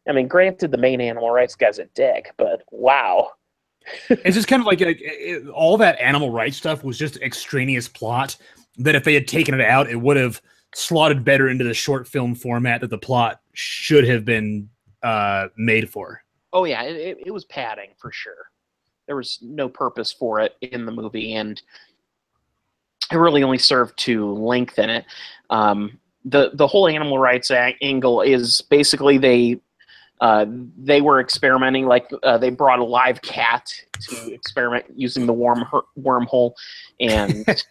I mean, granted, the main animal rights guy's a dick, but wow. It's just kind of like all that animal rights stuff was just extraneous plot that if they had taken it out, it would have slotted better into the short film format that the plot should have been made for. Oh yeah, it was padding for sure. There was no purpose for it in the movie, and it really only served to lengthen it. The whole animal rights angle is basically they were experimenting, like they brought a live cat to experiment using the wormhole, and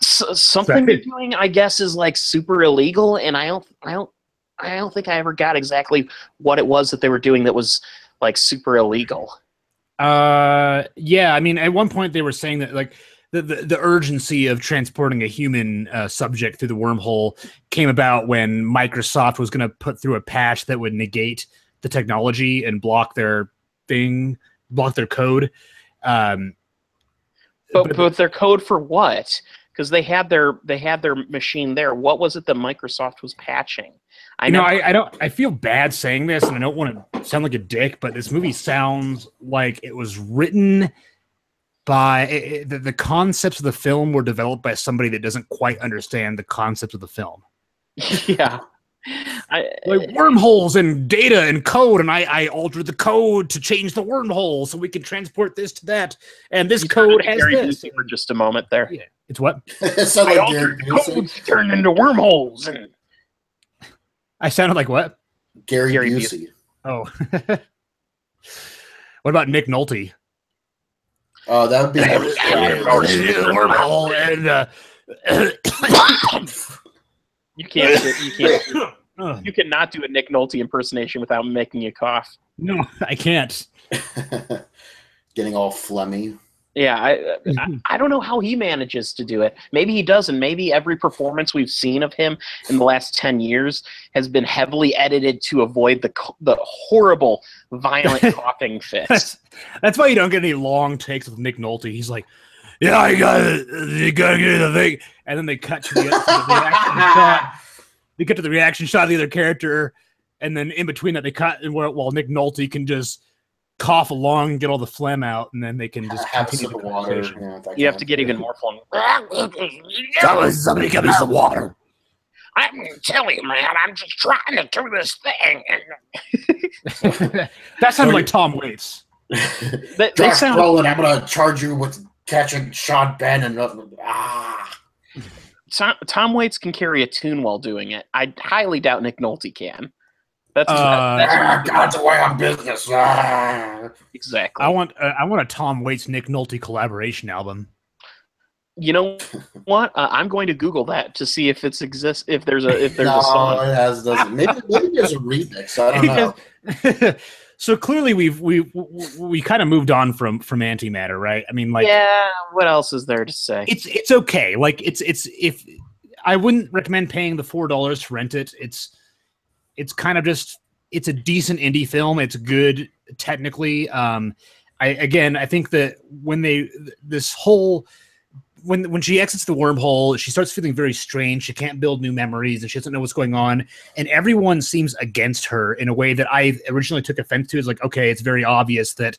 something they're doing, I guess, is like super illegal, and I don't think I ever got exactly what it was that they were doing that was like super illegal. Yeah, I mean, at one point they were saying that like the urgency of transporting a human subject through the wormhole came about when Microsoft was going to put through a patch that would negate the technology and block their code. But their code for what? Because they had their machine there. What was it that Microsoft was patching? I feel bad saying this, and I don't want to sound like a dick, but this movie sounds like it was written by the concepts of the film were developed by somebody that doesn't quite understand the concepts of the film. Yeah. Like wormholes and data and code, and I altered the code to change the wormhole so we can transport this to that, and this code has this. For just a moment there. Yeah, it's what? I altered the code to turn into wormholes. And I sounded like what? Gary Busey. Oh. What about Nick Nolte? Oh, that would be wormhole and you cannot do a Nick Nolte impersonation without making you cough. No, I can't. Getting all phlegmy. Yeah, I don't know how he manages to do it. Maybe he doesn't. Maybe every performance we've seen of him in the last 10 years has been heavily edited to avoid the horrible, violent coughing fits. That's why you don't get any long takes with Nick Nolte. He's like, yeah, you gotta get the thing. And then they cut to the reaction shot. They cut to the reaction shot of the other character. And then in between that, they cut while Nick Nolte can just cough along and get all the phlegm out, and then they can just continue the conversation. Yeah, you have to get even more phlegm. Somebody give me some water. I'm telling you, man, I'm just trying to do this thing. That sounded like Tom Waits. They sound. Brolin, I'm going to charge you with catching Sean Penn and Tom Waits can carry a tune while doing it. I highly doubt Nick Nolte can. That's God's away on business. Exactly. I want a Tom Waits Nick Nolte collaboration album. You know what? I'm going to Google that to see if it exists. If there's a song. It doesn't. Maybe there's a remix. I don't know. So clearly we kind of moved on from antimatter, right? I mean, like, yeah. What else is there to say? It's okay. Like it's if I wouldn't recommend paying the $4 to rent it. It's kind of just, it's a decent indie film. It's good technically. I think that when she exits the wormhole, she starts feeling very strange. She can't build new memories and she doesn't know what's going on. And everyone seems against her in a way that I originally took offense to. It's like, okay, it's very obvious that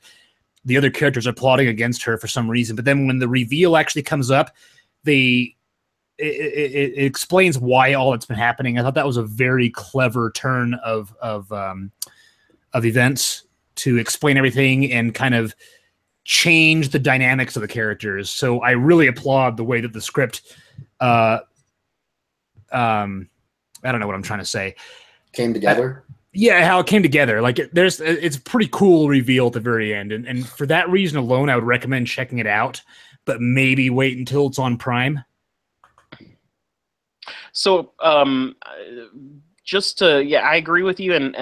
the other characters are plotting against her for some reason. But then when the reveal actually comes up, it explains why all that's been happening. I thought that was a very clever turn of events to explain everything and kind of change the dynamics of the characters. So I really applaud the way that the script, I don't know what I'm trying to say. Came together. How it came together. Like it's a pretty cool reveal at the very end. And for that reason alone, I would recommend checking it out, but maybe wait until it's on Prime. So, I agree with you. And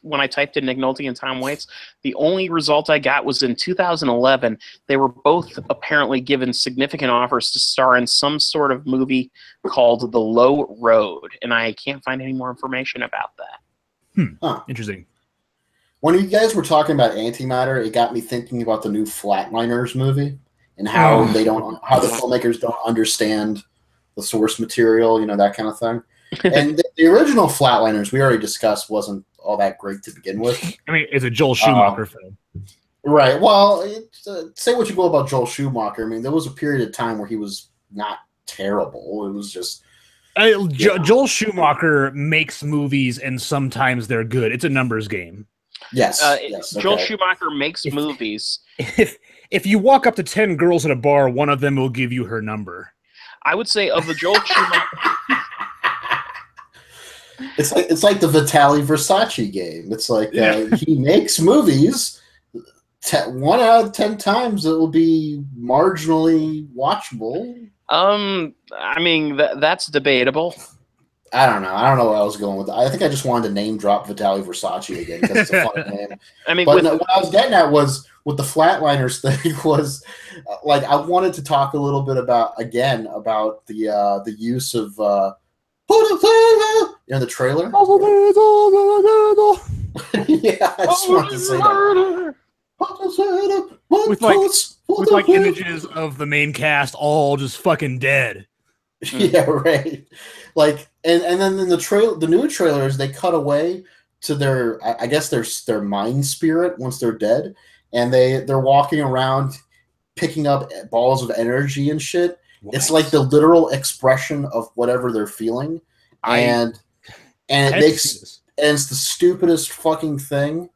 when I typed in Nick Nolte and Tom Waits, the only result I got was in 2011. They were both apparently given significant offers to star in some sort of movie called The Low Road. And I can't find any more information about that. Interesting. When you guys were talking about antimatter, it got me thinking about the new Flatliners movie and how the filmmakers don't understand the source material, that kind of thing. And the original Flatliners we already discussed wasn't all that great to begin with. I mean, it's a Joel Schumacher film. Right. Well, say what you will about Joel Schumacher. I mean, there was a period of time where he was not terrible. It was just Joel Schumacher makes movies, and sometimes they're good. It's a numbers game. Yes. Joel Schumacher makes movies. If you walk up to 10 girls at a bar, one of them will give you her number. I would say of the Joel Schumacher. It's like the Vitaly Versace game. It's like he makes movies. 1 out of 10 times it will be marginally watchable. I mean that's debatable. I don't know. I don't know where I was going with that. I think I just wanted to name drop Vitaly Versace again because it's a funny name. I mean, but what I was getting at was with the Flatliners thing was like I wanted to talk a little bit about the use of the trailer. Yeah, I just wanted to say that. With like images of the main cast all just fucking dead. Yeah, right. Like, and then in the new trailers, they cut away to their mind spirit once they're dead, and they're walking around picking up balls of energy and shit. What? It's like the literal expression of whatever they're feeling, and it's the stupidest fucking thing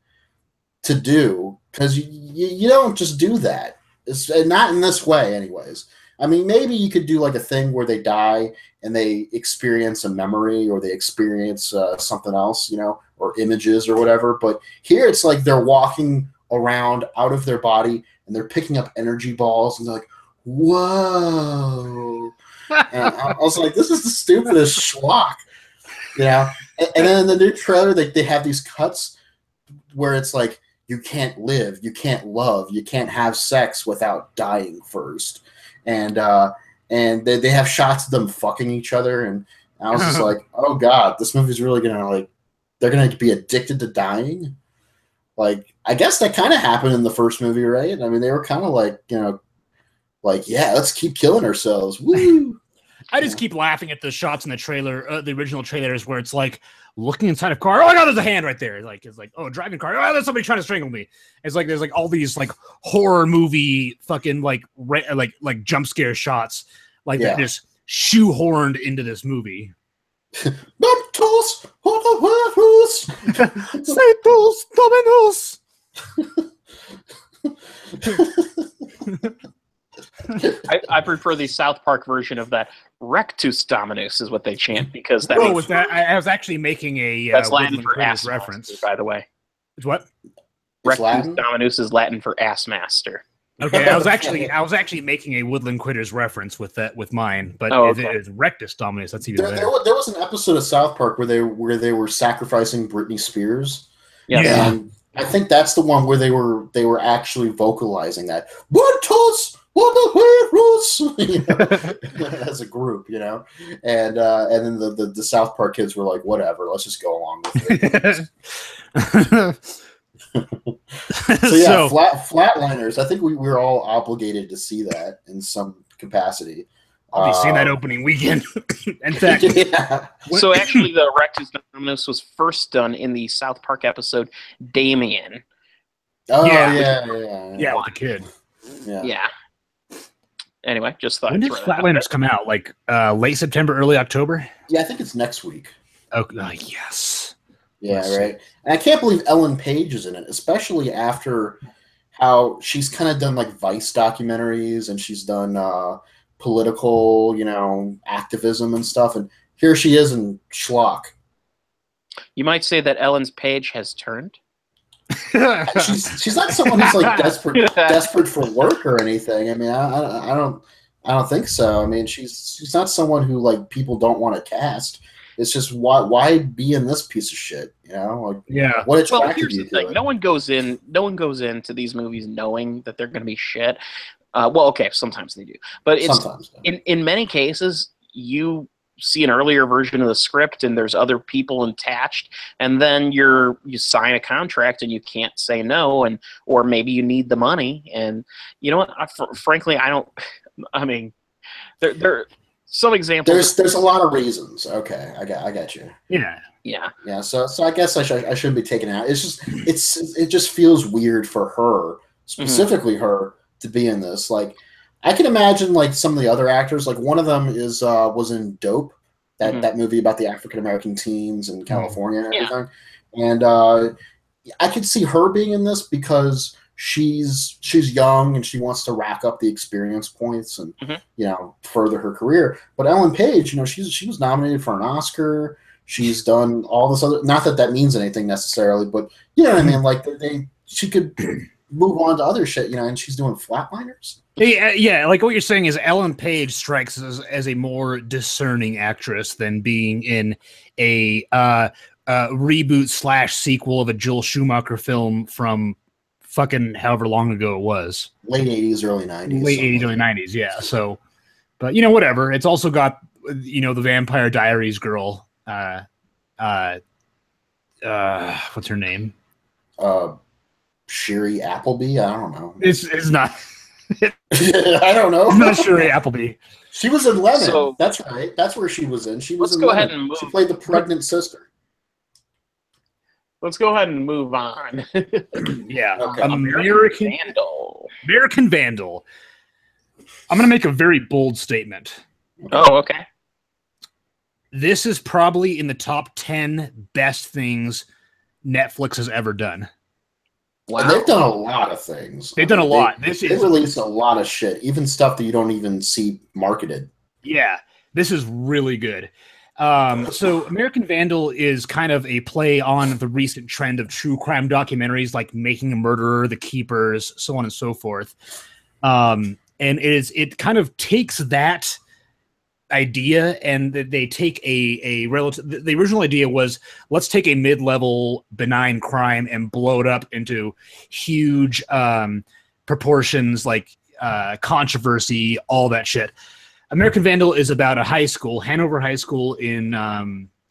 to do because you don't just do that. It's not in this way, anyways. I mean, maybe you could do like a thing where they die and they experience a memory or they experience something else, or images or whatever. But here it's like they're walking around out of their body and they're picking up energy balls and they're like, whoa. And I was like, this is the stupidest schlock, And then in the new trailer, they have these cuts where it's like, you can't live, you can't love, you can't have sex without dying first. And they have shots of them fucking each other, and I was just like, oh god, this movie's really they're gonna be addicted to dying. Like, I guess that kind of happened in the first movie, right? I mean, they were kind of like, yeah, let's keep killing ourselves. Woo! I just keep laughing at the shots in the trailer, the original trailers, where it's like looking inside a car. Oh my god, there's a hand right there. It's like oh, driving car. Oh, there's somebody trying to strangle me. It's like there's like all these like horror movie fucking like jump scare shots that just shoehorned into this movie. Mentos, Santos, Dominos. I prefer the South Park version of that. Rectus Dominus is what they chant because that. I was actually making a that's Latin for ass reference, master, by the way. It's what? Rectus Dominus is Latin for ass master. Okay, I was actually making a Woodland Critters reference with mine, but it's Rectus Dominus. That's even better. There was an episode of South Park where they were sacrificing Britney Spears. Yeah. And I think that's the one where they were actually vocalizing that. As a group, and then the South Park kids were like, whatever, let's just go along with it. So Flatliners, I think we're all obligated to see that in some capacity. I'll be seeing that opening weekend. In fact, So actually, the Rectus Dominus was first done in the South Park episode Damien. Oh yeah, with the kid. Yeah. Anyway, just thought. When does Flatliners come out? Like late September, early October? Yeah, I think it's next week. Oh, yes. Yeah, right. And I can't believe Ellen Page is in it, especially after how she's kind of done like Vice documentaries and she's done political, activism and stuff. And here she is in schlock. You might say that Ellen's page has turned. she's not someone who's like desperate for work or anything. I mean, I don't think so. I mean, she's not someone who like people don't want to cast. It's just why be in this piece of shit? What attracted you to it? No one goes into these movies knowing that they're going to be shit. Sometimes they do, but in many cases you see an earlier version of the script and there's other people attached, and then you sign a contract and you can't say no, or maybe you need the money, and you know what? Frankly, I don't. I mean, some examples. There's a lot of reasons. Okay, I got you. Yeah. Yeah. So I guess I shouldn't be taken out. It's just it just feels weird for her, specifically her, to be in this. Like, I can imagine like some of the other actors. Like one of them was in Dope, that movie about the African American teens in California and everything. And I could see her being in this because she's young and she wants to rack up the experience points and further her career. But Ellen Page, she was nominated for an Oscar. She's done all this other. Not that means anything necessarily, but you know what I mean. Like she could move on to other shit, and she's doing Flatliners. Yeah, like what you're saying is Ellen Page strikes as a more discerning actress than being in a reboot / sequel of a Joel Schumacher film from fucking however long ago it was. Late 80s, early 90s. Late 80s, early 90s, yeah. So, but whatever. It's also got the Vampire Diaries girl. What's her name? Shiri Appleby. I don't know. It's not. I don't know. It's not Shiri Appleby. She was in Lemon. So, that's right. That's where she was in. She was. Let's go ahead and move. She played the pregnant sister. Let's go ahead and move on. Yeah. Okay. American Vandal. American Vandal. I'm going to make a very bold statement. Oh, okay. This is probably in the top 10 best things Netflix has ever done. Wow. And they've done a lot of things. They've done a lot. They released a lot of shit, even stuff that you don't even see marketed. Yeah, this is really good. So American Vandal is kind of a play on the recent trend of true crime documentaries like Making a Murderer, The Keepers, so on and so forth. And it kind of takes that idea and they take a relative. The original idea was, let's take a mid-level benign crime and blow it up into huge proportions, like controversy, all that shit. American Vandal is about a high school, Hanover High School in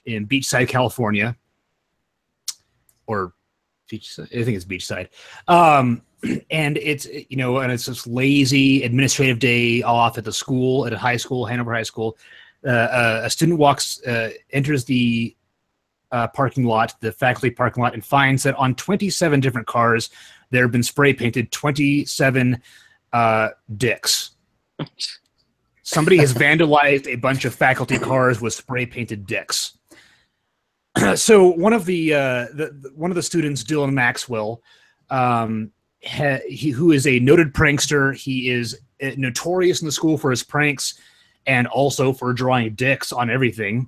Beachside, California, or Beachside. I think it's Beachside. And it's and it's this lazy administrative day off at the school, at a high school, Hanover High School. A student enters the parking lot, the faculty parking lot, and finds that on 27 different cars there have been spray painted 27 dicks. Somebody has vandalized a bunch of faculty cars with spray painted dicks. So one of the students, Dylan Maxwell, who is a noted prankster. He is notorious in the school for his pranks and also for drawing dicks on everything.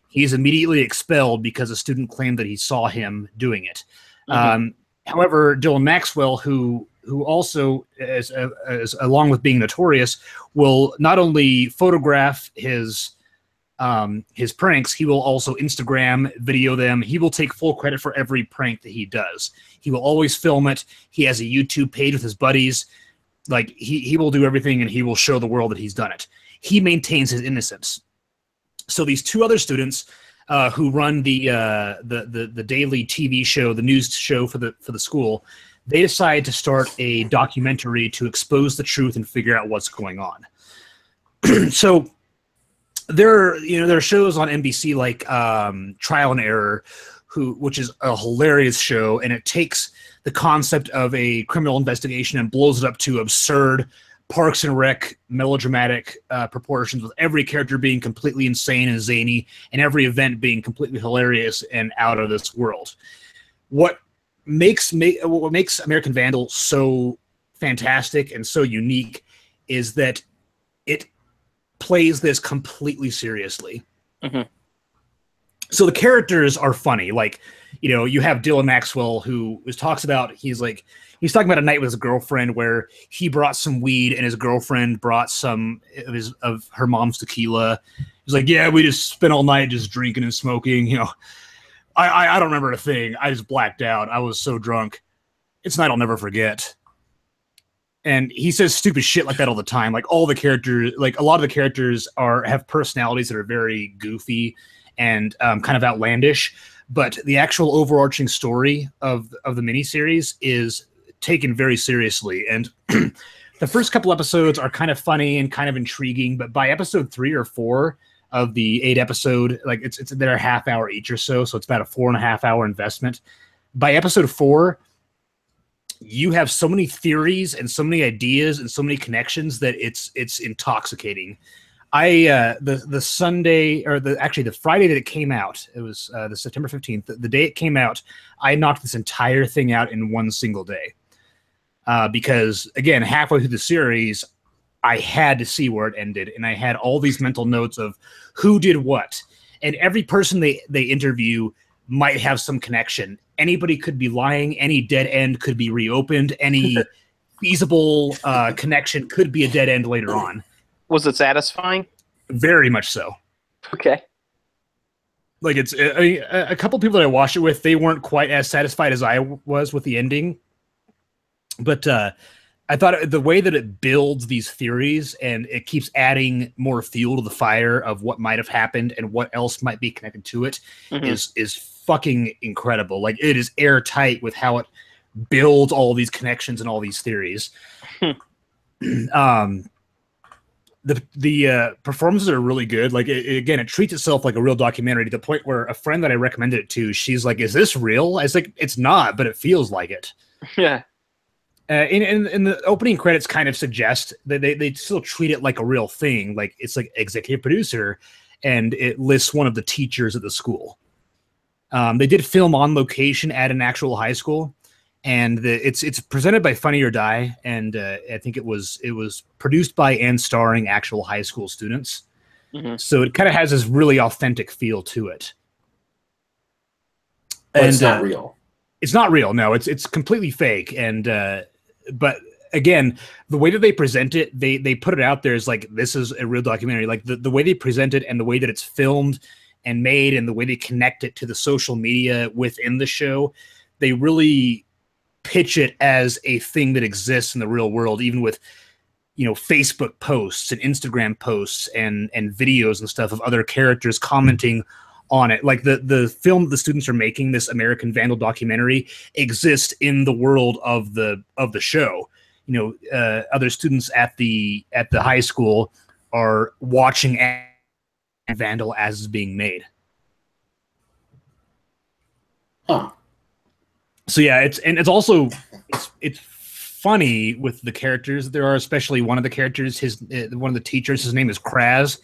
He's immediately expelled because a student claimed that he saw him doing it. However, Dylan Maxwell, who also, as along with being notorious, will not only photograph his pranks, he will also Instagram, video them. He will take full credit for every prank that he does. He will always film it. He has a YouTube page with his buddies. Like he will do everything, and he will show the world that he's done it. He maintains his innocence. So these two other students who run the daily TV show, the news show for the school, they decide to start a documentary to expose the truth and figure out what's going on. So there are shows on NBC like Trial and Error, which is a hilarious show, and it takes the concept of a criminal investigation and blows it up to absurd Parks and Rec melodramatic proportions, with every character being completely insane and zany, and every event being completely hilarious and out of this world. What makes American Vandal so fantastic and so unique is that it plays this completely seriously. So the characters are funny. Like, you have Dylan Maxwell, who talks about, he's talking about a night with his girlfriend where he brought some weed and his girlfriend brought some of her mom's tequila. He's like, yeah, we just spent all night just drinking and smoking. I don't remember a thing. I just blacked out. I was so drunk. It's a night I'll never forget. And he says stupid shit like that all the time. Like all the characters, like a lot of the characters have personalities that are very goofy and kind of outlandish. But the actual overarching story of the miniseries is taken very seriously. And the first couple episodes are kind of funny and kind of intriguing, but by episode 3 or 4 of the 8 episode, like it's they're a half hour each or so it's about a 4.5 hour investment. By episode 4, you have so many theories and so many ideas and so many connections that it's intoxicating. The Sunday, or the Friday that it came out, it was the September 15th, the day it came out, I knocked this entire thing out in one single day. Because again, halfway through the series, I had to see where it ended, and I had all these mental notes of who did what, and every person they interview might have some connection. Anybody could be lying. Any dead end could be reopened. Any feasible connection could be a dead end later on. Was it satisfying? Very much so. Okay. Like a couple people that I watched it with, they weren't quite as satisfied as I was with the ending. But I thought the way that it builds these theories and it keeps adding more fuel to the fire of what might have happened and what else might be connected to it is fucking incredible. Like, it is airtight with how it builds all these connections and all these theories. The performances are really good. Like, again, it treats itself like a real documentary, to the point where a friend that I recommended it to, she's like, "Is this real?" I was like, "It's not, but it feels like it." Yeah. In the opening credits kind of suggest that they still treat it like a real thing. Like, it's like executive producer, and it lists one of the teachers at the school. They did film on location at an actual high school, and it's presented by Funny or Die, and I think it was produced by and starring actual high school students. So it kind of has this really authentic feel to it. But it's not real. It's not real. No, it's completely fake. And but again, the way that they present it, they put it out there as like, this is a real documentary. Like the way they present it and the way that it's filmed and made and the way they connect it to the social media within the show, they really pitch it as a thing that exists in the real world, even with, you know, Facebook posts and Instagram posts and videos and stuff of other characters commenting on it. Like the film the students are making, this American Vandal documentary, exists in the world of the show. You know, other students at the high school are watching Vandal as is being made. Huh. So yeah, it's also funny with the characters there are, especially one of the characters, one of the teachers, his name is Kraz.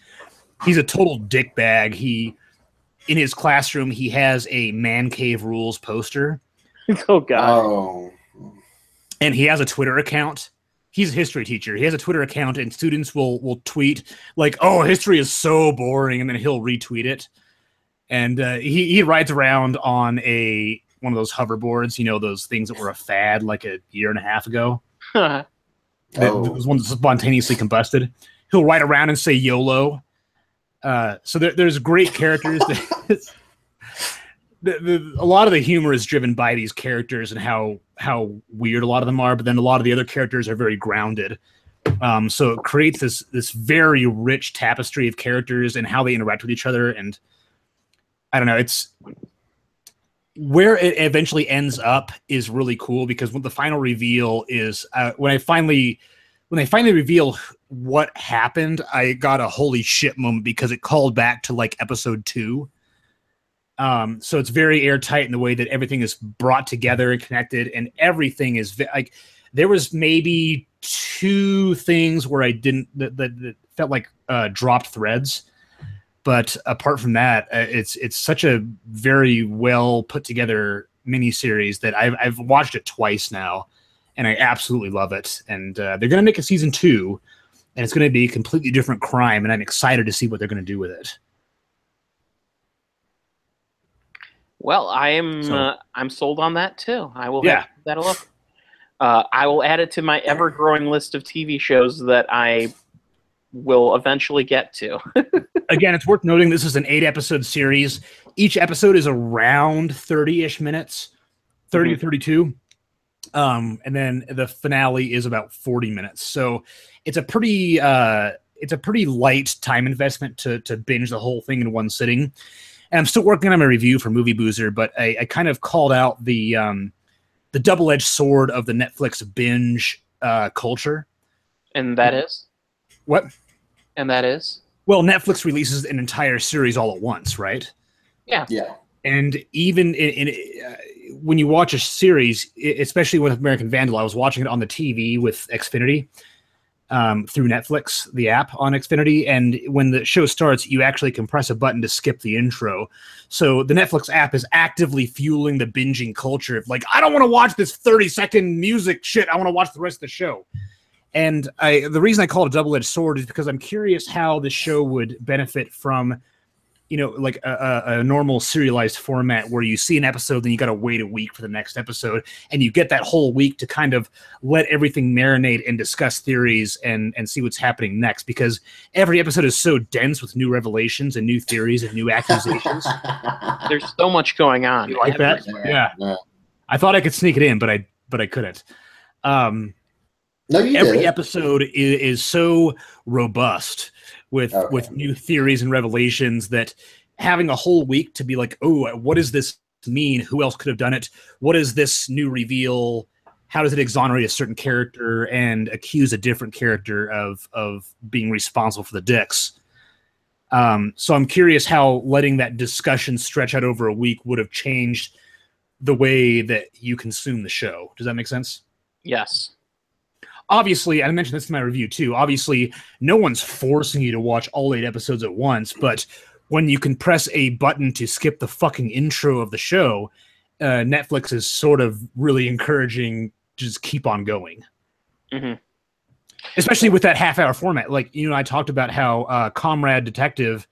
He's a total dickbag. In his classroom, he has a Man Cave Rules poster. Oh, God. Oh. And he has a Twitter account. He's a history teacher. He has a Twitter account, and students will tweet, like, "Oh, history is so boring," and then he'll retweet it. And he rides around on one of those hoverboards, you know, those things that were a fad like a year and a half ago. Those ones that spontaneously combusted. He'll ride around and say YOLO. So there's great characters. A lot of the humor is driven by these characters and how weird a lot of them are, but then a lot of the other characters are very grounded. So it creates this very rich tapestry of characters and how they interact with each other. And I don't know, it's where it eventually ends up is really cool, because what the final reveal is, when they finally reveal what happened, I got a holy shit moment, because it called back to like episode 2. So it's very airtight in the way that everything is brought together and connected, and everything is like, there was maybe 2 things where I didn't, that felt like dropped threads. But apart from that, it's such a very well put together miniseries that I've watched it twice now, and I absolutely love it. And they're going to make a season 2, and it's going to be a completely different crime, and I'm excited to see what they're going to do with it. Well, I'm sold on that too. I will have that a look. I will add it to my ever-growing list of TV shows that I will eventually get to. Again, it's worth noting this is an 8-episode series. Each episode is around 30-ish minutes, 30 to 32. And then the finale is about 40 minutes. So it's a pretty light time investment to binge the whole thing in one sitting. And I'm still working on my review for Movie Boozer, but I kind of called out the double-edged sword of the Netflix binge culture. And that is? What? And that is? Well, Netflix releases an entire series all at once, right? Yeah. Yeah. And even when you watch a series, especially with American Vandal, I was watching it on the TV with Xfinity through Netflix, the app on Xfinity. And when the show starts, you actually can press a button to skip the intro. So the Netflix app is actively fueling the binging culture of like, I don't want to watch this 30-second music shit. I want to watch the rest of the show. And the reason I call it a double-edged sword is because I'm curious how the show would benefit from, like a normal serialized format where you see an episode, then you got to wait a week for the next episode, and you get that whole week to kind of let everything marinate and discuss theories and see what's happening next, because every episode is so dense with new revelations and new theories and new accusations. There's so much going on. You like that? Yeah. I thought I could sneak it in, but I couldn't. No, you every did. episode is so robust with new theories and revelations that having a whole week to be like, oh, what does this mean? Who else could have done it? What is this new reveal? How does it exonerate a certain character and accuse a different character of being responsible for the dicks? So I'm curious how letting that discussion stretch out over a week would have changed the way that you consume the show. Does that make sense? Yes. Obviously, I mentioned this in my review too, obviously no one's forcing you to watch all 8 episodes at once, but when you can press a button to skip the fucking intro of the show, Netflix is sort of really encouraging just keep on going. Mm-hmm. Especially with that half-hour format. Like, I talked about how Comrade Detective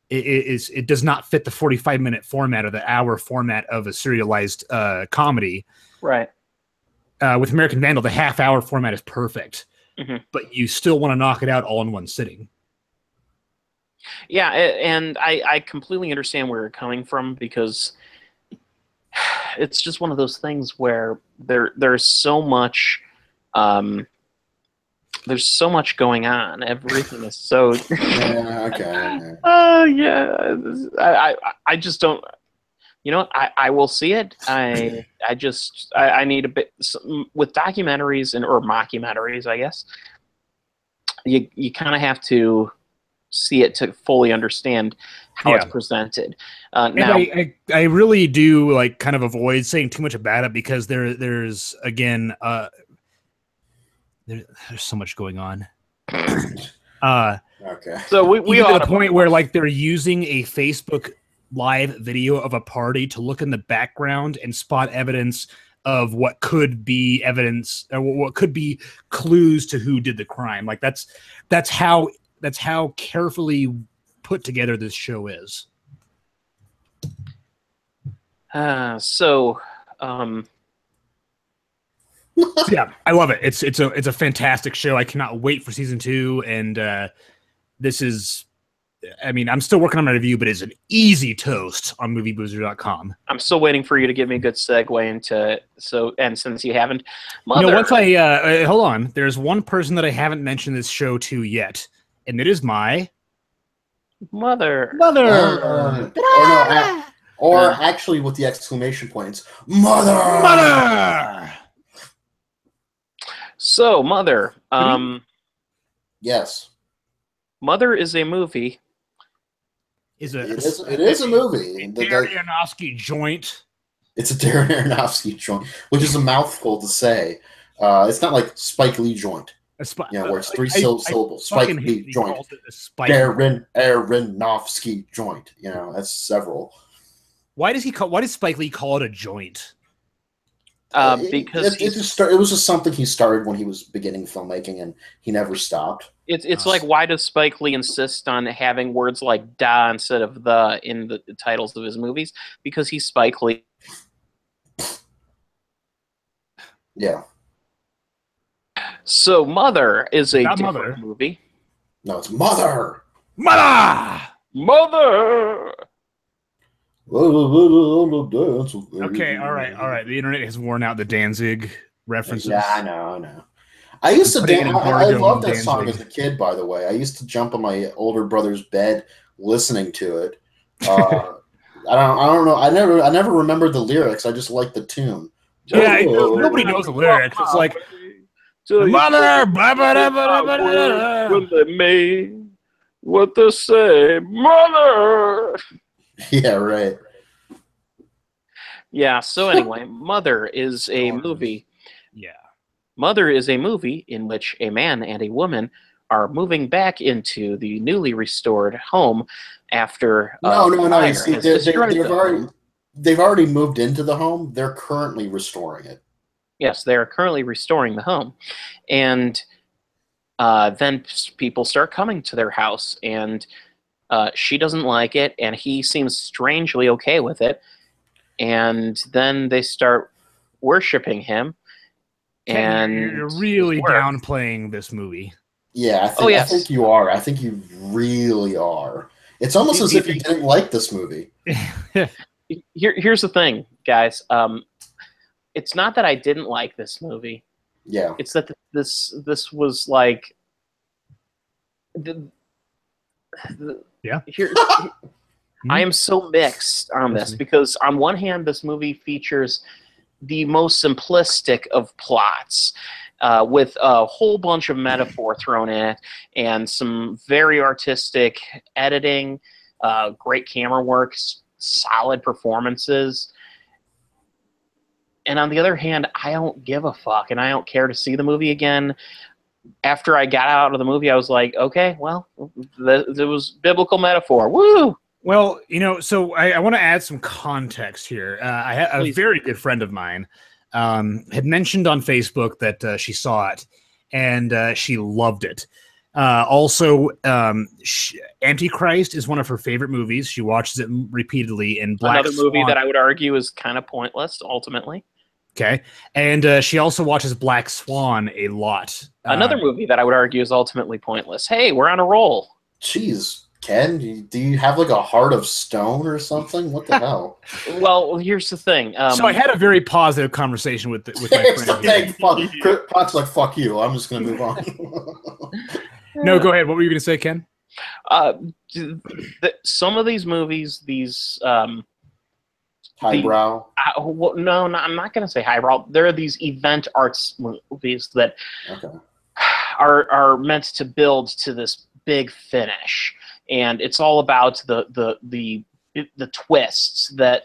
it does not fit the 45-minute format or the hour format of a serialized comedy. Right. With American Vandal, the half-hour format is perfect, but you still want to knock it out all in one sitting. Yeah, and I completely understand where you're coming from, because it's just one of those things where there's so much going on. Everything is so Yeah, okay. I just don't. I will see it. I need a bit with documentaries or mockumentaries, I guess. You kind of have to see it to fully understand how it's presented. Now, I really do like kind of avoid saying too much about it, because there's again there's so much going on. Okay. So we to the point where like they're using a Facebook live video of a party to look in the background and spot evidence of what could be evidence or what could be clues to who did the crime. Like that's how carefully put together this show is. Yeah, I love it. It's a fantastic show. I cannot wait for season 2, and this is, I mean, I'm still working on my review, but it's an easy toast on movieboozer.com. I'm still waiting for you to give me a good segue into and since you haven't, Mother. once I hold on, there's one person that I haven't mentioned this show to yet, and it is my Mother. Or actually with the exclamation points, Mother. So, Mother. Yes. Mother is a movie. It is a movie. A Darren Aronofsky joint. It's a Darren Aronofsky joint, which is a mouthful to say. It's not like Spike Lee joint. Where it's 3 syllables. Spike Lee joint. Darren Aronofsky joint. That's several. Why does Spike Lee call it a joint? Because it was just something he started when he was beginning filmmaking, and he never stopped. It's like, why does Spike Lee insist on having words like "da" instead of "the" in the titles of his movies? Because he's Spike Lee. Yeah. So, Mother is a different movie. No, it's Mother. Mother. Okay, all right. The internet has worn out the Danzig references. Yeah, I know. I used to I loved that song as a kid, by the way. I used to jump on my older brother's bed listening to it. I don't know. I never remembered the lyrics. I just liked the tune. Yeah, nobody knows the lyrics. It's like Mother! When they made what they say, mother. Yeah, right. Yeah. So anyway, Mother is a movie. Yeah. Mother is a movie in which a man and a woman are moving back into the newly restored home after No. fire You see, has destroyed the home. they've already moved into the home. They're currently restoring it. Yes, they are currently restoring the home, and then people start coming to their house, and she doesn't like it, and he seems strangely okay with it, and then they start worshiping him. And you're really downplaying this movie. Yeah, I think you are. I think you really are. It's almost as if you didn't like this movie. Here's the thing, guys. It's not that I didn't like this movie. Yeah. It's that this was like I am so mixed on this because on one hand, this movie features the most simplistic of plots with a whole bunch of metaphor thrown in it and some very artistic editing, great camera work, solid performances. And on the other hand, I don't give a fuck, and I don't care to see the movie again. After I got out of the movie, I was like, okay, well, there was biblical metaphor. Woo! Well, so I want to add some context here. A very good friend of mine had mentioned on Facebook that she saw it, and she loved it. Also, Antichrist is one of her favorite movies. She watches it repeatedly. In Another movie that I would argue is kind of pointless, ultimately. Okay. And she also watches Black Swan a lot. Another movie that I would argue is ultimately pointless. Hey, we're on a roll. Jeez, Ken, do you have like a heart of stone or something? What the hell? Well, here's the thing. So I had a very positive conversation with my friend. Pot's like, fuck you. I'm just going to move on. No, go ahead. What were you going to say, Ken? Some of these movies, these... highbrow? No, I'm not going to say highbrow. There are these event arts movies that are meant to build to this big finish, and it's all about the twists that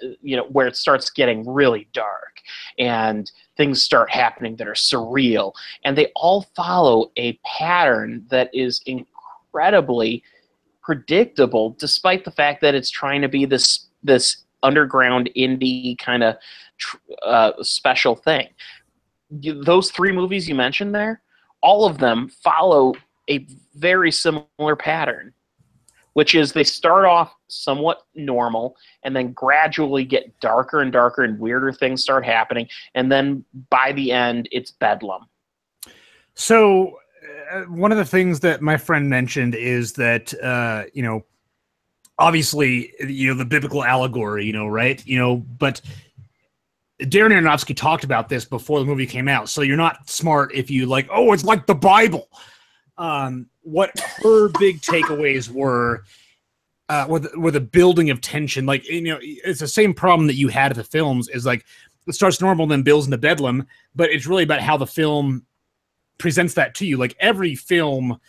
where it starts getting really dark and things start happening that are surreal, and they all follow a pattern that is incredibly predictable, despite the fact that it's trying to be this underground indie kind of special thing. Those three movies you mentioned there, all of them follow a very similar pattern, which is they start off somewhat normal and then gradually get darker and darker and weirder things start happening, and then by the end it's bedlam. So one of the things that my friend mentioned is that obviously, the biblical allegory, right? But Darren Aronofsky talked about this before the movie came out. So you're not smart if you it's like the Bible. What her big takeaways were the building of tension. It's the same problem that you had at the films is it starts normal, then builds into bedlam. But it's really about how the film presents that to you. Every film...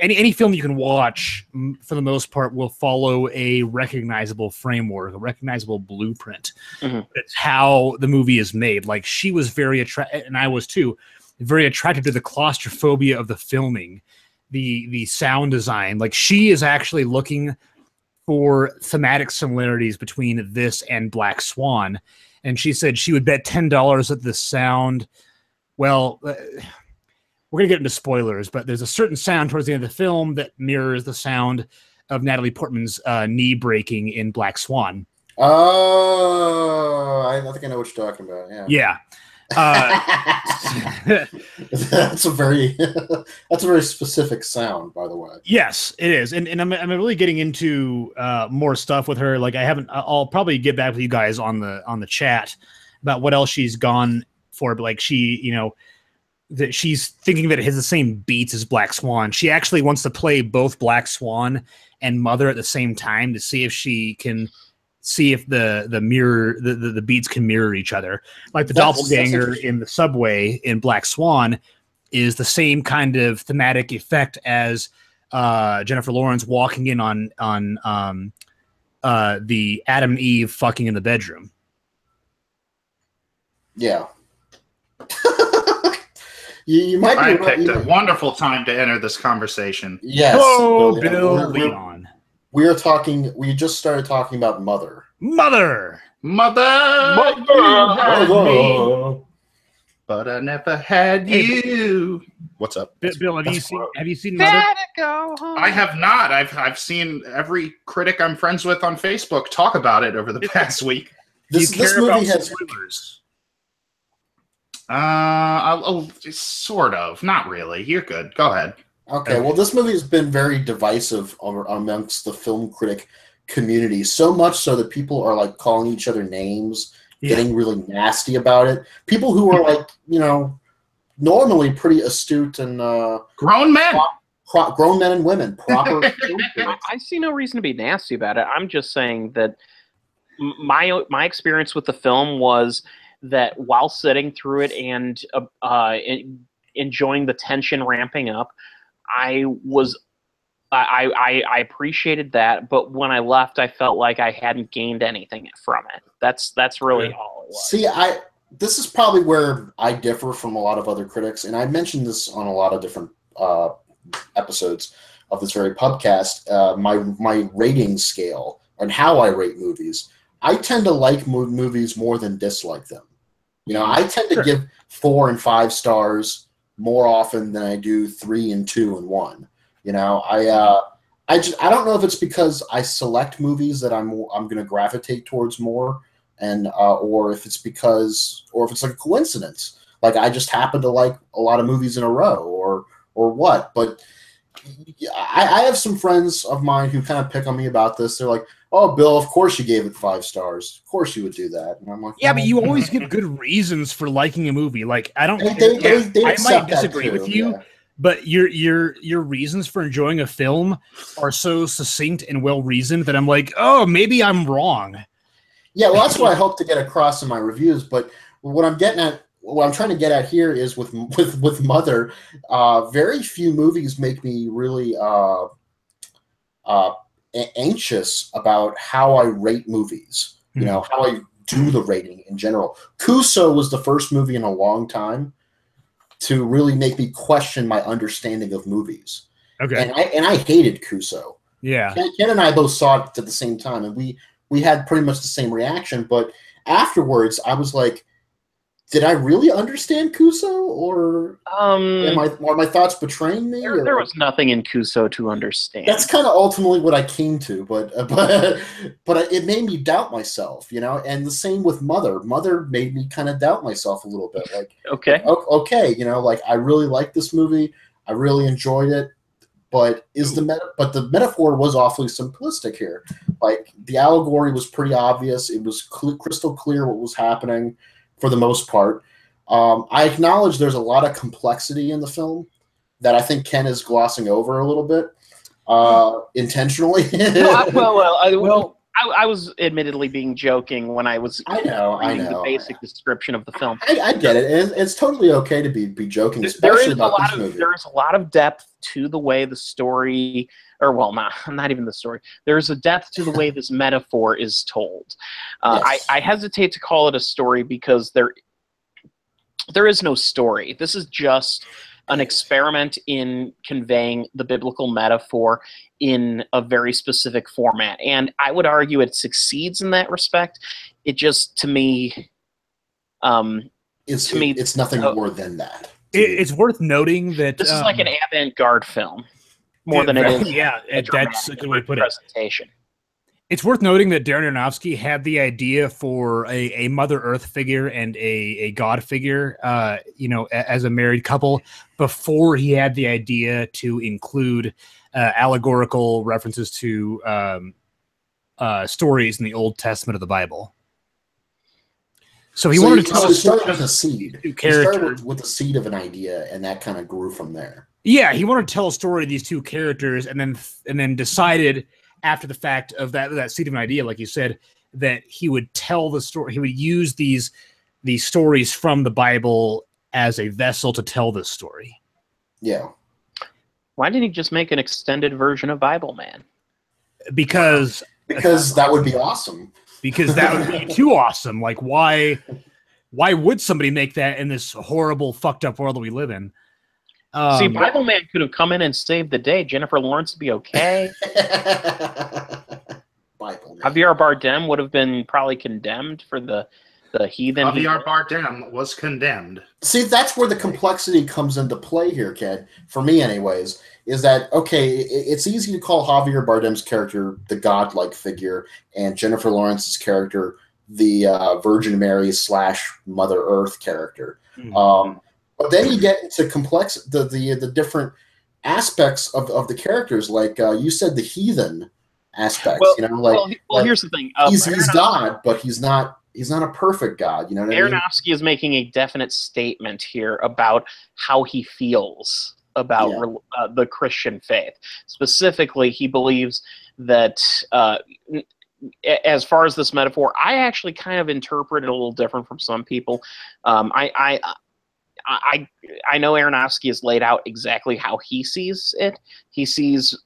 any film you can watch, for the most part, will follow a recognizable framework, a recognizable blueprint. Mm-hmm. It's how the movie is made. She was very attracted, and I was too, very attracted to the claustrophobia of the filming, the sound design. She is actually looking for thematic similarities between this and Black Swan, and she said she would bet $10 that the sound, we're going to get into spoilers, but there's a certain sound towards the end of the film that mirrors the sound of Natalie Portman's knee breaking in Black Swan. Oh, I think I know what you're talking about. Yeah. That's a very specific sound, by the way. Yes, it is, and I'm really getting into more stuff with her. I'll probably get back with you guys on the chat about what else she's gone for. But that she's thinking that it has the same beats as Black Swan. She actually wants to play both Black Swan and Mother at the same time to see if she can see if the beats can mirror each other. The doppelganger in the subway in Black Swan is the same kind of thematic effect as Jennifer Lawrence walking in on the Adam and Eve fucking in the bedroom. Yeah. you might be I right. picked a wonderful time to enter this conversation. Yes. Hello, Bill Bill Leon. We just started talking about Mother. Mother, You had me, but I never had you. What's up? Bill, have you seen Mother? I have not. I've seen every critic I'm friends with on Facebook talk about it over the past week. This movie has spoilers. Sort of. Not really. You're good. Go ahead. Okay, well, this movie has been very divisive amongst the film critic community, so much so that people are like calling each other names, getting really nasty about it. People who are like, normally pretty astute and grown men. Grown men and women, proper. I see no reason to be nasty about it. I'm just saying that my experience with the film was that while sitting through it and enjoying the tension ramping up, I appreciated that, but when I left, I felt like I hadn't gained anything from it. That's really all it was. See, this is probably where I differ from a lot of other critics, and I mentioned this on a lot of different episodes of this very Pubcast. My rating scale and how I rate movies. I tend to like movies more than dislike them. I tend to give 4 and 5 stars more often than I do 3 and 2 and 1. I don't know if it's because I select movies that I'm going to gravitate towards more, and or if it's like a coincidence, like I just happen to like a lot of movies in a row, or what. But I have some friends of mine who kind of pick on me about this. They're like, "Oh, Bill, of course you gave it 5 stars. Of course you would do that." And I'm like, "Yeah, but you always give good reasons for liking a movie. Like, I don't. They I might disagree with you, but your reasons for enjoying a film are so succinct and well reasoned that I'm like, oh, maybe I'm wrong." Yeah, well, that's what I hope to get across in my reviews. But what I'm trying to get at here is with Mother, very few movies make me really anxious about how I rate movies. How I do the rating in general. Kuso was the first movie in a long time to really make me question my understanding of movies. Okay. And I hated Kuso. Yeah. Ken and I both saw it at the same time, and we had pretty much the same reaction. But afterwards, I was like, did I really understand Kuso, or are my thoughts betraying me? There was nothing in Kuso to understand. That's kind of ultimately what I came to, but it made me doubt myself, And the same with Mother. Mother made me kind of doubt myself a little bit. Like, okay, like I really liked this movie, I really enjoyed it, but the metaphor was awfully simplistic here. Like, the allegory was pretty obvious. It was crystal clear what was happening. For the most part, I acknowledge there's a lot of complexity in the film that I think Ken is glossing over a little bit, intentionally. I was admittedly being joking when I was reading the basic description of the film. I get it. It's totally okay to be joking, especially about this movie. There's a lot of depth to the way the story, not even the story. There's a depth to the way this metaphor is told. Yes. I hesitate to call it a story because there is no story. This is just an experiment in conveying the biblical metaphor in a very specific format. And I would argue it succeeds in that respect. It just, to me... it's nothing more than that. It's worth noting that... This is like an avant-garde film, more than it is that's a good way to put presentation. It's worth noting that Darren Aronofsky had the idea for a Mother Earth figure and a God figure, as a married couple, before he had the idea to include allegorical references to stories in the Old Testament of the Bible. So he wanted to tell us. Started with a seed. He started with the seed of an idea, and that kind of grew from there. Yeah, he wanted to tell a story of these two characters, and then decided after the fact of that seed of an idea, like you said, that he would tell the story. He would use these stories from the Bible as a vessel to tell this story. Yeah. Why didn't he just make an extended version of Bible Man? Because that would be awesome. Because that would be too awesome. Like, why would somebody make that in this horrible, fucked up world that we live in? See, Bible Man could have come in and saved the day. Jennifer Lawrence would be okay. Bible Man. Javier Bardem would have been probably condemned for the heathen. Javier Bardem was condemned. See, that's where the complexity comes into play here, Ked. For me, anyways, is that okay? It's easy to call Javier Bardem's character the godlike figure, and Jennifer Lawrence's character the Virgin Mary / Mother Earth character. Mm-hmm. But then you get into the different aspects of the characters, like you said, the heathen aspects. Well, here's the thing: he's God, but he's not a perfect God. You know what I mean? Aronofsky is making a definite statement here about how he feels about the Christian faith. Specifically, he believes that, as far as this metaphor, I actually kind of interpret it a little different from some people. I know Aronofsky has laid out exactly how he sees it. He sees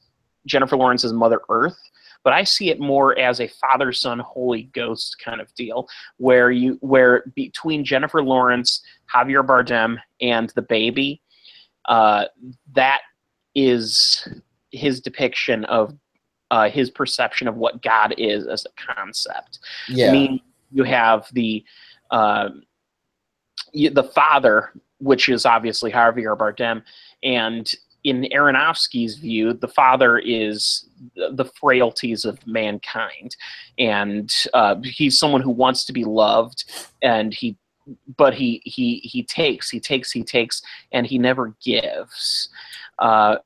Jennifer Lawrence as Mother Earth, but I see it more as a Father, Son, Holy Ghost kind of deal, where between Jennifer Lawrence, Javier Bardem, and the baby, that is his depiction of his perception of what God is as a concept. Yeah. I mean, you have the father, which is obviously Javier Bardem, and in Aronofsky's view, the father is the frailties of mankind, and he's someone who wants to be loved, and he takes, and he never gives. The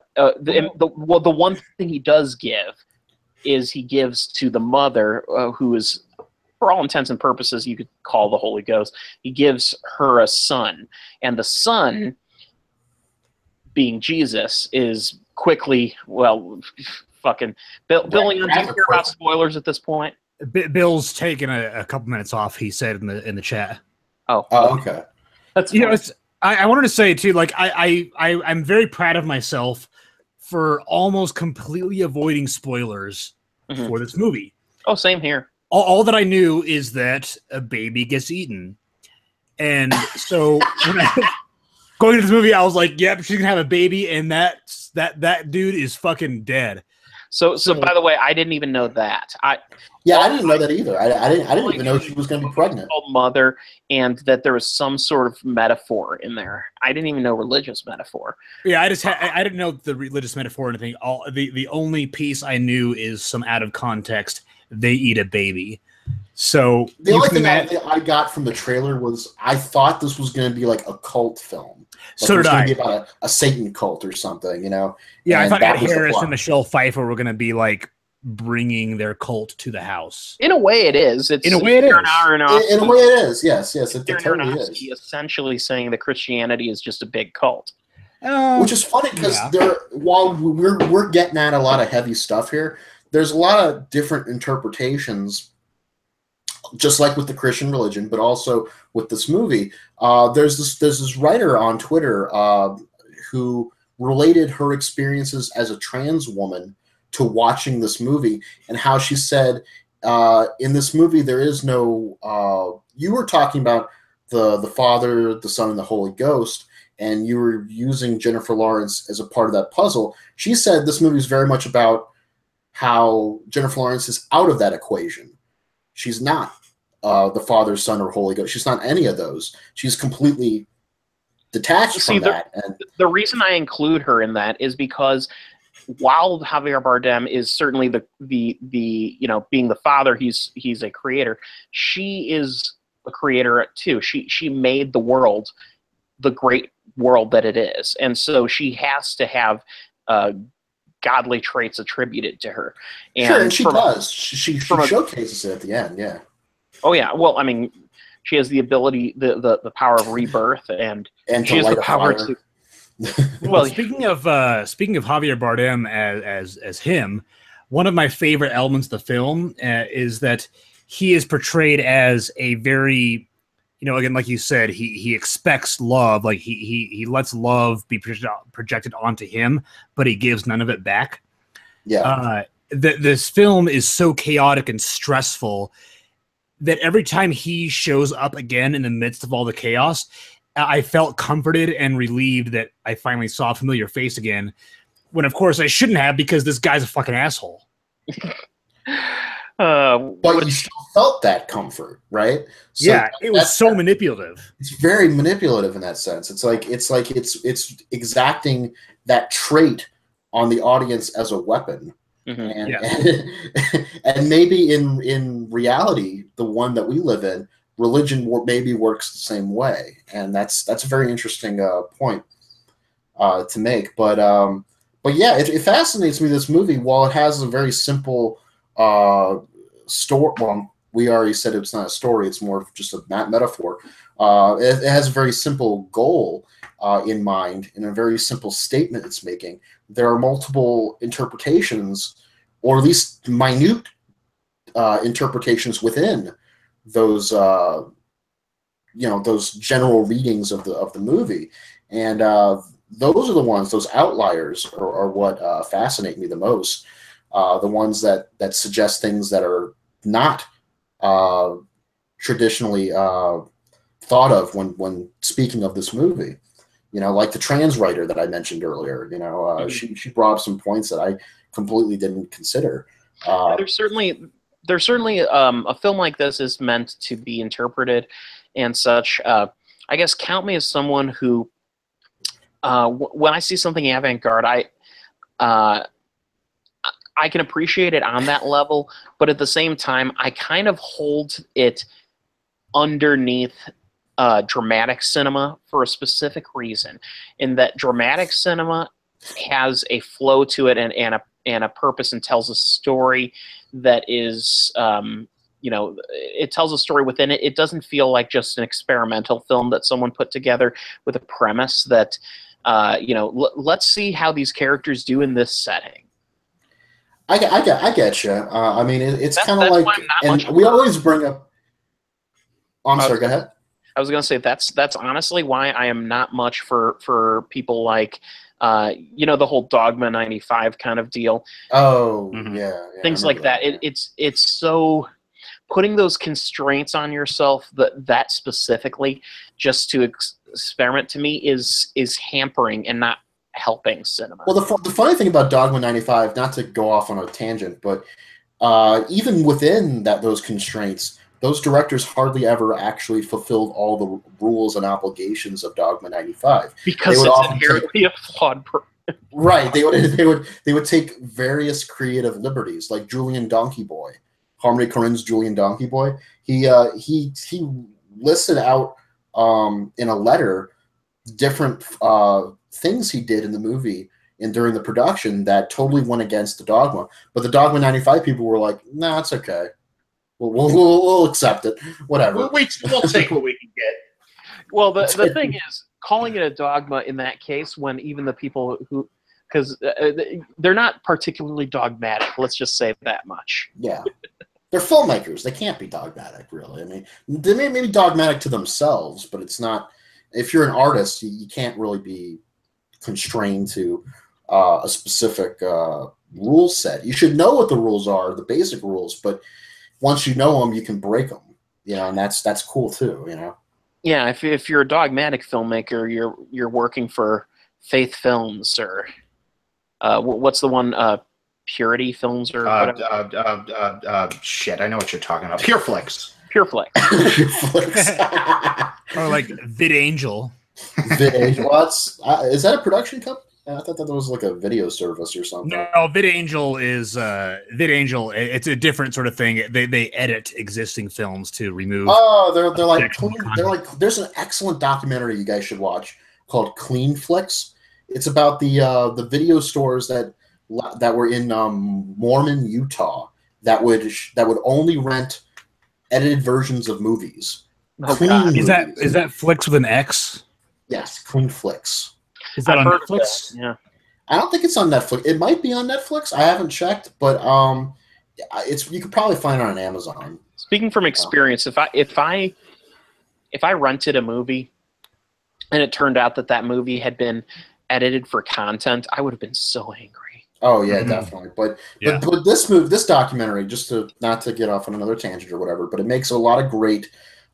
one thing he does give is he gives to the mother, who is, for all intents and purposes, you could call the Holy Ghost. He gives her a son, and the son, being Jesus, is quickly, fucking Bill, do you care about spoilers at this point? Bill's taking a couple minutes off, he said in the chat. Oh, okay. That's I wanted to say too, like I'm very proud of myself for almost completely avoiding spoilers for this movie. Oh, same here. All that I knew is that a baby gets eaten, and so when going into this movie, I was like, "Yep, she's gonna have a baby," and that dude is fucking dead. So by the way, I didn't even know that. I didn't know that either. I didn't even know she was going to be pregnant. Called mother, and that there was some sort of metaphor in there. I didn't even know religious metaphor. Yeah, I didn't know the religious metaphor or anything. The only piece I knew is some out of context. They eat a baby. So the only thing I got from the trailer was I thought this was going to be like a cult film. Like so did I. Be about a Satan cult or something, you know? Yeah, and I thought Ed Harris and Michelle Pfeiffer were going to be like bringing their cult to the house. In a way, it is. In a way, it is. In a way, it is. Yes, it totally is. Essentially saying that Christianity is just a big cult. Which is funny because while we're getting at a lot of heavy stuff here, there's a lot of different interpretations, just like with the Christian religion, but also with this movie. There's this writer on Twitter who related her experiences as a trans woman to watching this movie, and how she said in this movie there is no. You were talking about the Father, the Son, and the Holy Ghost, and you were using Jennifer Lawrence as a part of that puzzle. She said this movie is very much about how Jennifer Lawrence is out of that equation. She's not the Father, Son, or Holy Ghost. She's not any of those. She's completely detached from that. And the reason I include her in that is because while Javier Bardem is certainly the being the father, he's a creator. She is a creator too. She made the world, the great world that it is, and so she has to have godly traits attributed to her. And sure, and she does. She showcases it at the end. Yeah. Oh yeah. Well, I mean, she has the ability, the power of rebirth, and she has the power to. Well, speaking of Javier Bardem as him, one of my favorite elements of the film is that he is portrayed as a very again, like you said, he expects love, like he lets love be projected onto him, but he gives none of it back. Yeah. This film is so chaotic and stressful that every time he shows up again in the midst of all the chaos, I felt comforted and relieved that I finally saw a familiar face again, when of course I shouldn't have, because this guy's a fucking asshole. But you still felt that comfort, right? So yeah, it was so manipulative. It's very manipulative in that sense. It's exacting that trait on the audience as a weapon. And maybe in reality, the one that we live in, religion maybe works the same way, and that's a very interesting point to make. But yeah, it fascinates me, this movie. While it has a very simple story, well, we already said it's not a story; it's more of just a metaphor. It has a very simple goal in mind, and a very simple statement it's making. There are multiple interpretations, or at least minute interpretations within those those general readings of the movie, and those are the ones, those outliers are what fascinate me the most. The ones that suggest things that are not traditionally thought of when speaking of this movie. Like the trans writer that I mentioned earlier. She brought up some points that I completely didn't consider. There's certainly a film like this is meant to be interpreted and such. I guess count me as someone who, when I see something avant-garde, I can appreciate it on that level, but at the same time, I kind of hold it underneath dramatic cinema for a specific reason, in that dramatic cinema has a flow to it and a purpose, and tells a story that is, it tells a story within it. It doesn't feel like just an experimental film that someone put together with a premise that, let's see how these characters do in this setting. I get you. I mean, it's kind of like, and we always bring up. Oh, I'm sorry. Go ahead. I was going to say that's honestly why I am not much for people like, the whole Dogma 95 kind of deal. Oh, yeah. Things like that. It's so putting those constraints on yourself that specifically just to experiment, to me is hampering and not helping cinema. Well, the funny thing about Dogma 95, not to go off on a tangent, but even within those constraints, those directors hardly ever actually fulfilled all the rules and obligations of Dogma 95, because it's inherently a flawed. Right, they would take various creative liberties, like Julian Donkey Boy, Harmony Korine's Julian Donkey Boy. He listed out in a letter different things he did in the movie and during the production that totally went against the Dogma. But the Dogma 95 people were like, "Nah, it's okay. We'll accept it. Whatever. We'll take what we can get." Well, the thing is, calling it a dogma in that case, when even the people who, because they're not particularly dogmatic, let's just say that much. Yeah. They're filmmakers. They can't be dogmatic, really. I mean, they may be dogmatic to themselves, but it's not. If you're an artist, you can't really be constrained to a specific rule set. You should know what the rules are, the basic rules, but once you know them, you can break them. And that's cool too. Yeah, if you're a dogmatic filmmaker, you're working for Faith Films, or what's the one, Purity Films, or whatever. Shit, I know what you're talking about. Pureflix. Or like VidAngel. VidAngel. Is that a production company? I thought that was like a video service or something. No, VidAngel is VidAngel. It's a different sort of thing. They edit existing films to remove. Oh, they're like there's an excellent documentary you guys should watch called Clean Flicks. It's about the video stores that were in Mormon, Utah, that would only rent edited versions of movies. Oh, God. Is that Flicks with an X? Yes, Clean Flicks. Is that on Netflix? Yeah. I don't think it's on Netflix. It might be on Netflix. I haven't checked, but you could probably find it on Amazon. Speaking from experience, if I if I rented a movie and it turned out that that movie had been edited for content, I would have been so angry. Oh yeah, definitely. But this documentary, just to not to get off on another tangent or whatever, but it makes a lot of great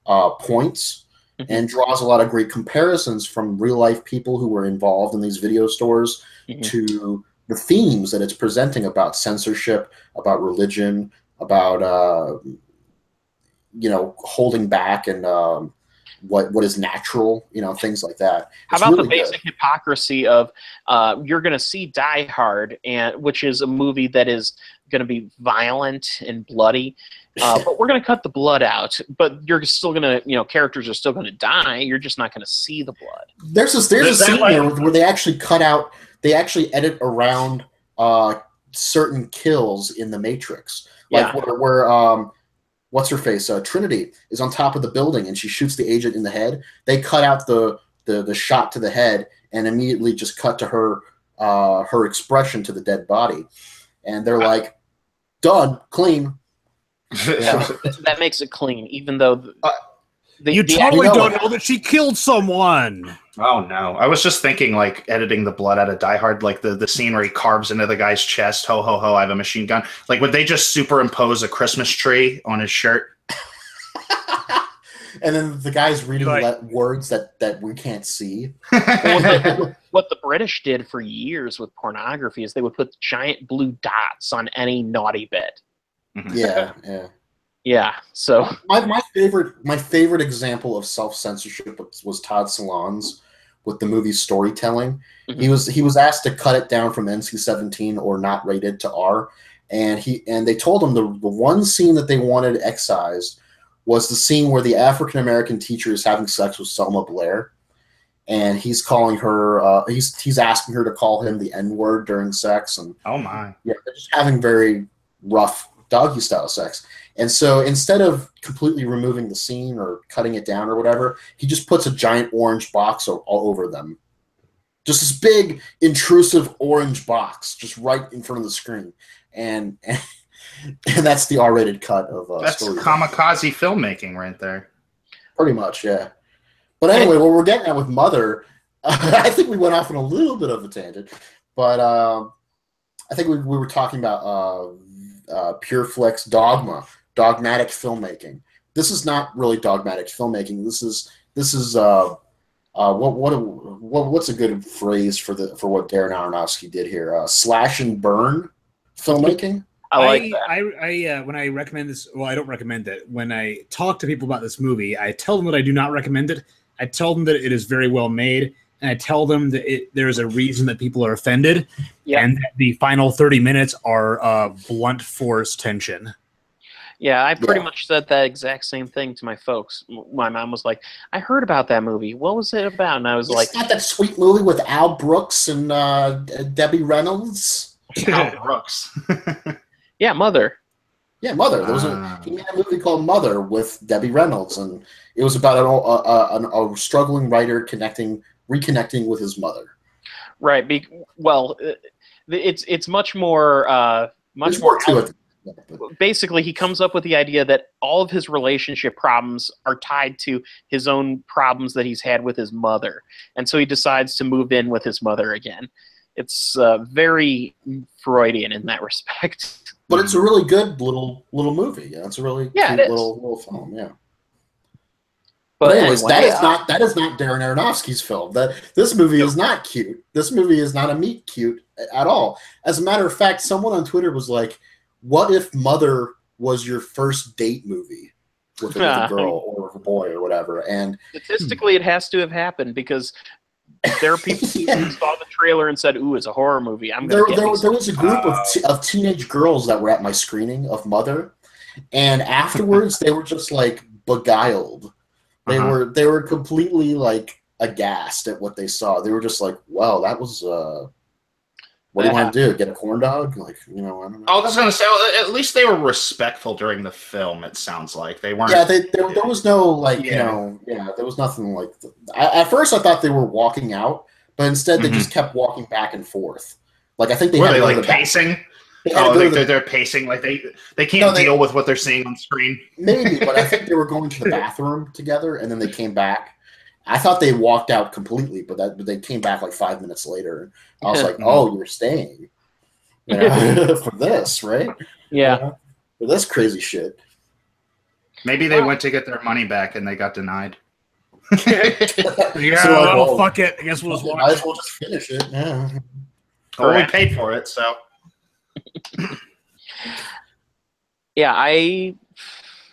points and draws a lot of great comparisons from real life people who were involved in these video stores to the themes that it's presenting about censorship, about religion, about holding back and what is natural, things like that. How about the basic hypocrisy of you're going to see Die Hard, which is a movie that is going to be violent and bloody, but we're going to cut the blood out. But you're still going to, characters are still going to die. You're just not going to see the blood. There's a scene there where they actually cut out. They actually edit around certain kills in the Matrix, like where what's her face? Trinity is on top of the building and she shoots the agent in the head. They cut out the shot to the head and immediately just cut to her expression to the dead body, and they're like, "Done, clean." Yeah, that makes it clean, even though you totally don't know that she killed someone. Oh no! I was just thinking, like, editing the blood out of Die Hard, like the scene where he carves into the guy's chest. Ho ho ho! I have a machine gun. Like, would they just superimpose a Christmas tree on his shirt? And then the guy's reading words that we can't see. What the British did for years with pornography is they would put giant blue dots on any naughty bit. Yeah. Yeah. So my favorite example of self-censorship was Todd Solondz with the movie Storytelling. He was asked to cut it down from NC-17 or not rated to R, and they told him the one scene that they wanted excised was the scene where the African American teacher is having sex with Selma Blair, and he's calling her he's asking her to call him the N-word during sex, and oh my, yeah, they're just having very rough doggy style sex. And so instead of completely removing the scene or cutting it down or whatever, he just puts a giant orange box all over them. Just this big, intrusive orange box just right in front of the screen. And that's the R-rated cut of that's kamikaze filmmaking right there. Pretty much, yeah. But anyway, what we're getting at with Mother, I think we went off on a little bit of a tangent, but I think we were talking about Pure Flex dogmatic filmmaking. This is not really dogmatic filmmaking. This is what's a good phrase for what Darren Aronofsky did here? Slash and burn filmmaking. I like that. I when I recommend this, well, I don't recommend it. When I talk to people about this movie, I tell them that I do not recommend it. I tell them that it is very well made, and I tell them that there's a reason that people are offended, and that the final 30 minutes are blunt force tension. Yeah, I pretty much said that exact same thing to my folks. My mom was like, I heard about that movie. What was it about? And I was like... It's not that sweet movie with Al Brooks and Debbie Reynolds? Al Brooks. Yeah, Mother. Yeah, Mother. There was he made a movie called Mother with Debbie Reynolds, and it was about a struggling writer reconnecting with his mother. Right. Well, it's much more... much more to it. Basically, he comes up with the idea that all of his relationship problems are tied to his own problems that he's had with his mother. And so he decides to move in with his mother again. It's very Freudian in that respect. But it's a really good little movie. Yeah, it's a really cute little film. Yeah. But anyways, that is not Darren Aronofsky's film. This movie is not cute. This movie is not a meet cute at all. As a matter of fact, someone on Twitter was like, what if Mother was your first date movie with a girl or a boy or whatever? And statistically, it has to have happened because there are people who saw the trailer and said, "Ooh, it's a horror movie." There was a group of teenage girls that were at my screening of Mother, and afterwards they were just like beguiled. They were completely like aghast at what they saw. They were just like, "Wow, that was." What do you want to do? Get a corn dog? Like, I don't know. I was going to say, well, at least they were respectful during the film, it sounds like. They weren't... Yeah, there was no, there was nothing like... At first, I thought they were walking out, but instead they just kept walking back and forth. Like, I think they were they, like, pacing? They're pacing like they can't deal with what they're seeing on screen. Maybe, but I think they were going to the bathroom together, and then they came back. I thought they walked out completely, but they came back like 5 minutes later. I was like, "Oh, you're staying for this, right? Yeah, for this crazy shit." Maybe they went to get their money back and they got denied. Fuck it. I guess we'll just watch. Might as well just finish it. Yeah. Well, we paid for it, so. Yeah, I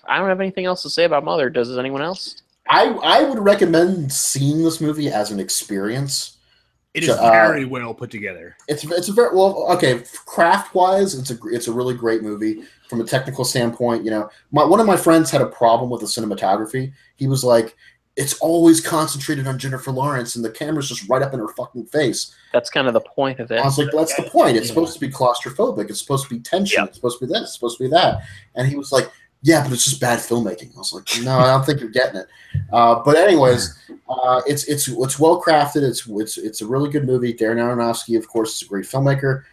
don't have anything else to say about Mother. Does anyone else? I would recommend seeing this movie as an experience. It is very well put together. It's a very well, okay. Craft wise, it's a really great movie from a technical standpoint. You know, one of my friends had a problem with the cinematography. He was like, "It's always concentrated on Jennifer Lawrence, and the camera's just right up in her fucking face." That's kind of the point of it. I was like, "That's the point. It's supposed to be claustrophobic. It's supposed to be tension. Yep. It's supposed to be this. It's supposed to be that." And he was like, "Yeah, but it's just bad filmmaking." I was like, "No, I don't think you're getting it." But anyways, it's well crafted. It's a really good movie. Darren Aronofsky, of course, is a great filmmaker.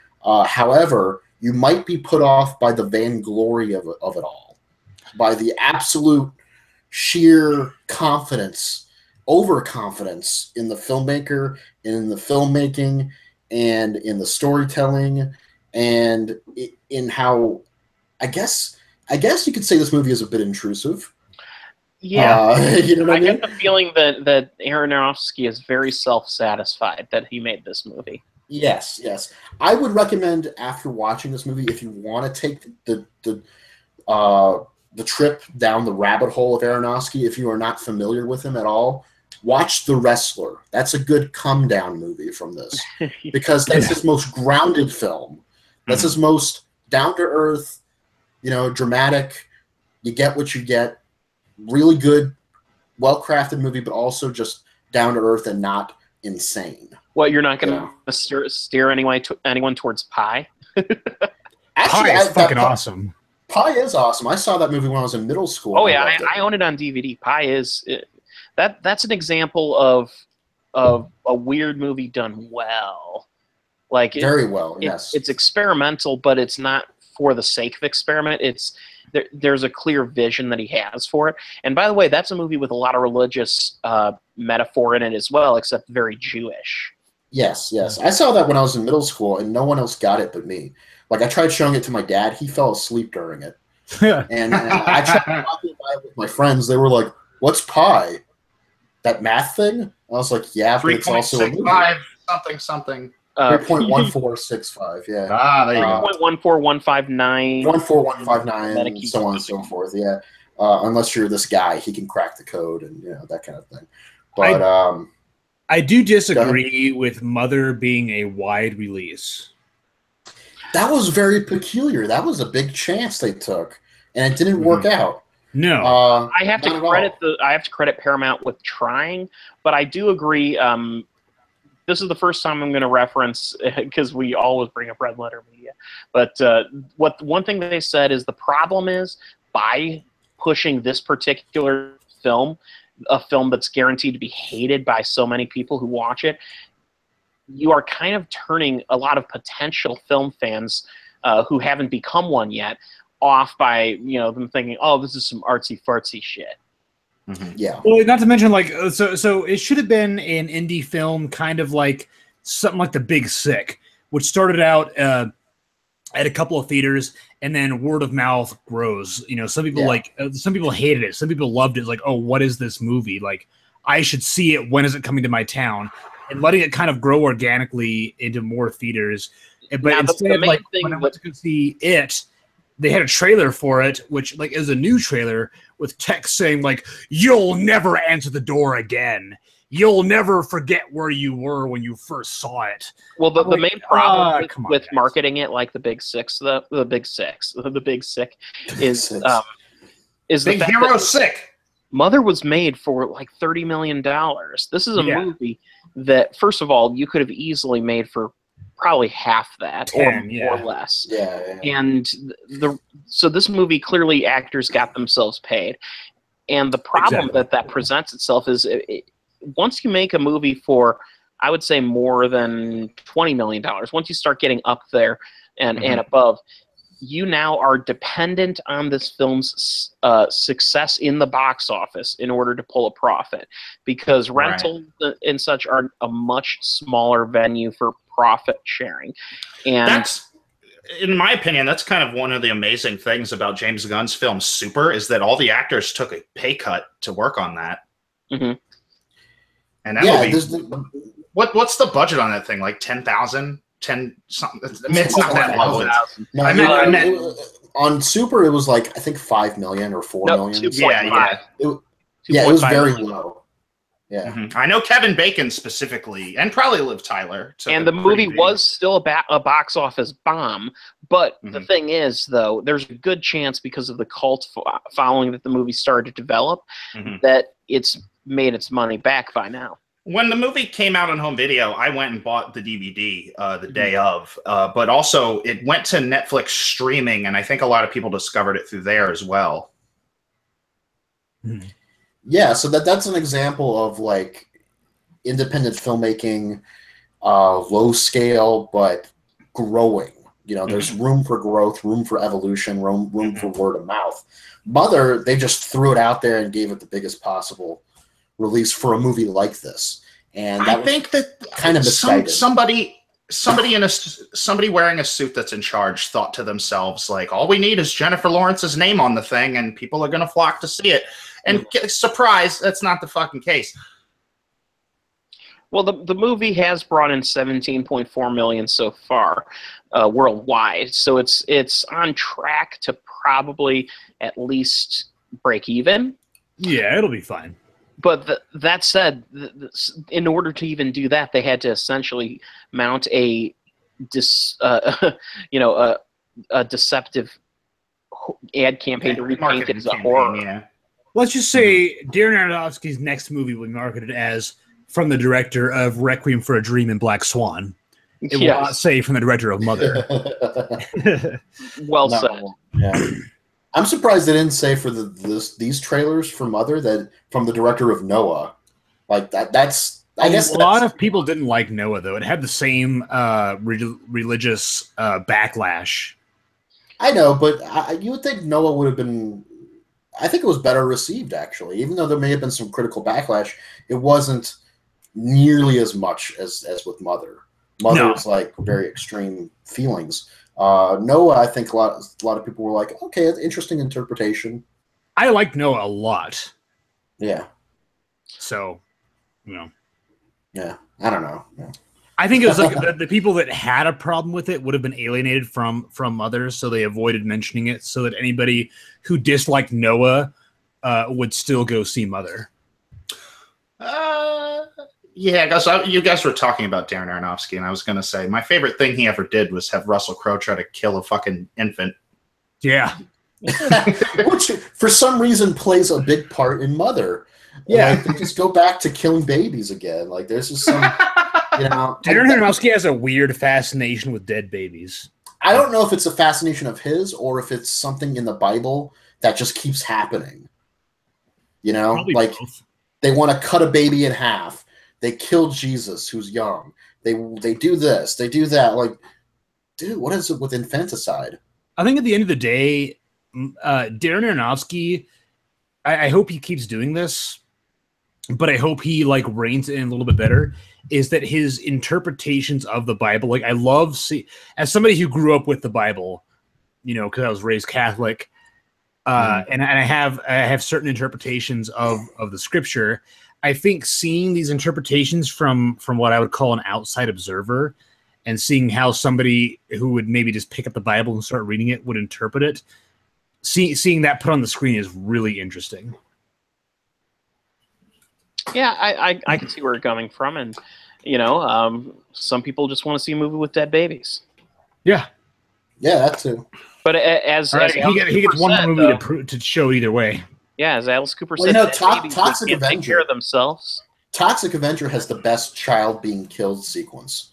However, you might be put off by the vainglory of it all, by the absolute sheer confidence, overconfidence in the filmmaker, in the filmmaking, and in the storytelling, and in how, I guess you could say this movie is a bit intrusive. Yeah, you know what I mean? get the feeling that Aronofsky is very self-satisfied that he made this movie. Yes. I would recommend after watching this movie, if you want to take the trip down the rabbit hole of Aronofsky, if you are not familiar with him at all, watch The Wrestler. That's a good come down movie from this, because that's his most grounded film. That's his most down to earth, dramatic. You get what you get. Really good, well crafted movie, but also just down to earth and not insane. What, you're not going to steer anyone towards Pi? Actually, Pi is fucking awesome. Pi is awesome. I saw that movie when I was in middle school. Oh yeah, I own it on DVD. Pi is that's an example of a weird movie done well. Like very well. Yes, it's experimental, but it's not for the sake of experiment. There's a clear vision that he has for it. And by the way, that's a movie with a lot of religious metaphor in it as well, except very Jewish. Yes. I saw that when I was in middle school, and no one else got it but me. Like, I tried showing it to my dad. He fell asleep during it. and I tried talking about it with my friends. They were like, "What's pi? That math thing?" I was like, "Yeah, but it's also a movie." something. 3.1465, yeah. There you go. 14159. 14159, so on and so forth, yeah. Unless you're this guy, he can crack the code and that kind of thing. But I do disagree with Mother being a wide release. That was very peculiar. That was a big chance they took, and it didn't work out. No, I have to credit Paramount with trying, but I do agree. This is the first time I'm going to reference, because we always bring up Red Letter Media. But one thing they said is the problem is, by pushing this particular film, a film that's guaranteed to be hated by so many people who watch it, you are kind of turning a lot of potential film fans who haven't become one yet off by them thinking, "Oh, this is some artsy fartsy shit." Mm-hmm. Yeah. Well, not to mention, like, so it should have been an indie film, kind of like something like The Big Sick, which started out at a couple of theaters, and then word of mouth grows. Some people some people hated it, some people loved it. It's like, "Oh, what is this movie? Like, I should see it. When is it coming to my town?" And letting it kind of grow organically into more theaters. But instead, like, when I went to go see it, they had a trailer for it, which is a new trailer with text saying, like, "You'll never answer the door again. You'll never forget where you were when you first saw it." Well, the main problem with marketing it like the Big Sick is the Big Hero Sick. Mother was made for like $30 million. This is a movie that, first of all, you could have easily made for probably half that or less. Yeah. And so this movie, clearly actors got themselves paid. And the problem that presents itself is once you make a movie for, I would say, more than $20 million, once you start getting up there and above, you now are dependent on this film's success in the box office in order to pull a profit, because rentals and such are a much smaller venue for profit sharing. And that's, in my opinion, that's kind of one of the amazing things about James Gunn's film Super, is that all the actors took a pay cut to work on that. Mm-hmm. And that movie, what's the budget on that thing? Like 10,000? 10 something. I mean, it's not that low. No, I meant on Super, it was like, I think 5 million or 4 million. 2.5. It was very low. Yeah. Mm-hmm. I know Kevin Bacon specifically, and probably Liv Tyler. And the movie was still a box office bomb. But the thing is, though, there's a good chance, because of the cult following that the movie started to develop, that it's made its money back by now. When the movie came out on home video, I went and bought the DVD the day of. But also, it went to Netflix streaming, and I think a lot of people discovered it through there as well. Yeah, so that's an example of like independent filmmaking, low scale but growing. You know, there's room for growth, room for evolution, room for word of mouth. Mother, they just threw it out there and gave it the biggest possible release for a movie like this. And I think that kind of misguided. Somebody wearing a suit that's in charge thought to themselves, like, all we need is Jennifer Lawrence's name on the thing and people are going to flock to see it. And surprise, that's not the fucking case. Well, the movie has brought in $17.4 million so far worldwide, so it's on track to probably at least break even. Yeah, it'll be fine. But that said, in order to even do that, they had to essentially mount a deceptive ad campaign to repaint it as a horror. Yeah. Let's just say Darren Aronofsky's next movie will be marketed as from the director of Requiem for a Dream and Black Swan. It will not say from the director of Mother. Well said. Yeah. I'm surprised they didn't say for these trailers for Mother that from the director of Noah. Like that's I guess a lot of people didn't like Noah, though. It had the same religious backlash. I know, but you would think Noah would have been. I think it was better received, actually. Even though there may have been some critical backlash, it wasn't nearly as much as with Mother. Mother was like very extreme feelings. Noah, I think a lot of people were like, okay, it's interesting interpretation. I like Noah a lot. Yeah. So, you know. Yeah, I don't know. Yeah. I think it was like the people that had a problem with it would have been alienated from Mother, so they avoided mentioning it, so that anybody who disliked Noah would still go see Mother. Yeah, guys, you guys were talking about Darren Aronofsky, and I was going to say my favorite thing he ever did was have Russell Crowe try to kill a fucking infant. Yeah. Which, for some reason, plays a big part in Mother. Yeah. Like, they just go back to killing babies again. Like, there's just some, you know. Darren Aronofsky has a weird fascination with dead babies. I don't know if it's a fascination of his or if it's something in the Bible that just keeps happening. You know? Probably like, both. They want to cut a baby in half. They kill Jesus, who's young. They do this. They do that. Like, dude, what is it with infanticide? I think at the end of the day, Darren Aronofsky, I hope he keeps doing this, but I hope he like reins it in a little bit better, is that his interpretations of the Bible, like I love as somebody who grew up with the Bible, you know, because I was raised Catholic, and I have certain interpretations of the scripture. I think seeing these interpretations from what I would call an outside observer and seeing how somebody who would maybe just pick up the Bible and start reading it would interpret it, seeing that put on the screen is really interesting. Yeah, I can see where you're coming from. And, you know, some people just want to see a movie with dead babies. Yeah. Yeah, that too. But as he gets one more movie to show either way. Yeah, as Alice Cooper Well, said, you know, babies Toxic can't take Avenger. care of themselves. Toxic Avenger has the best child being killed sequence.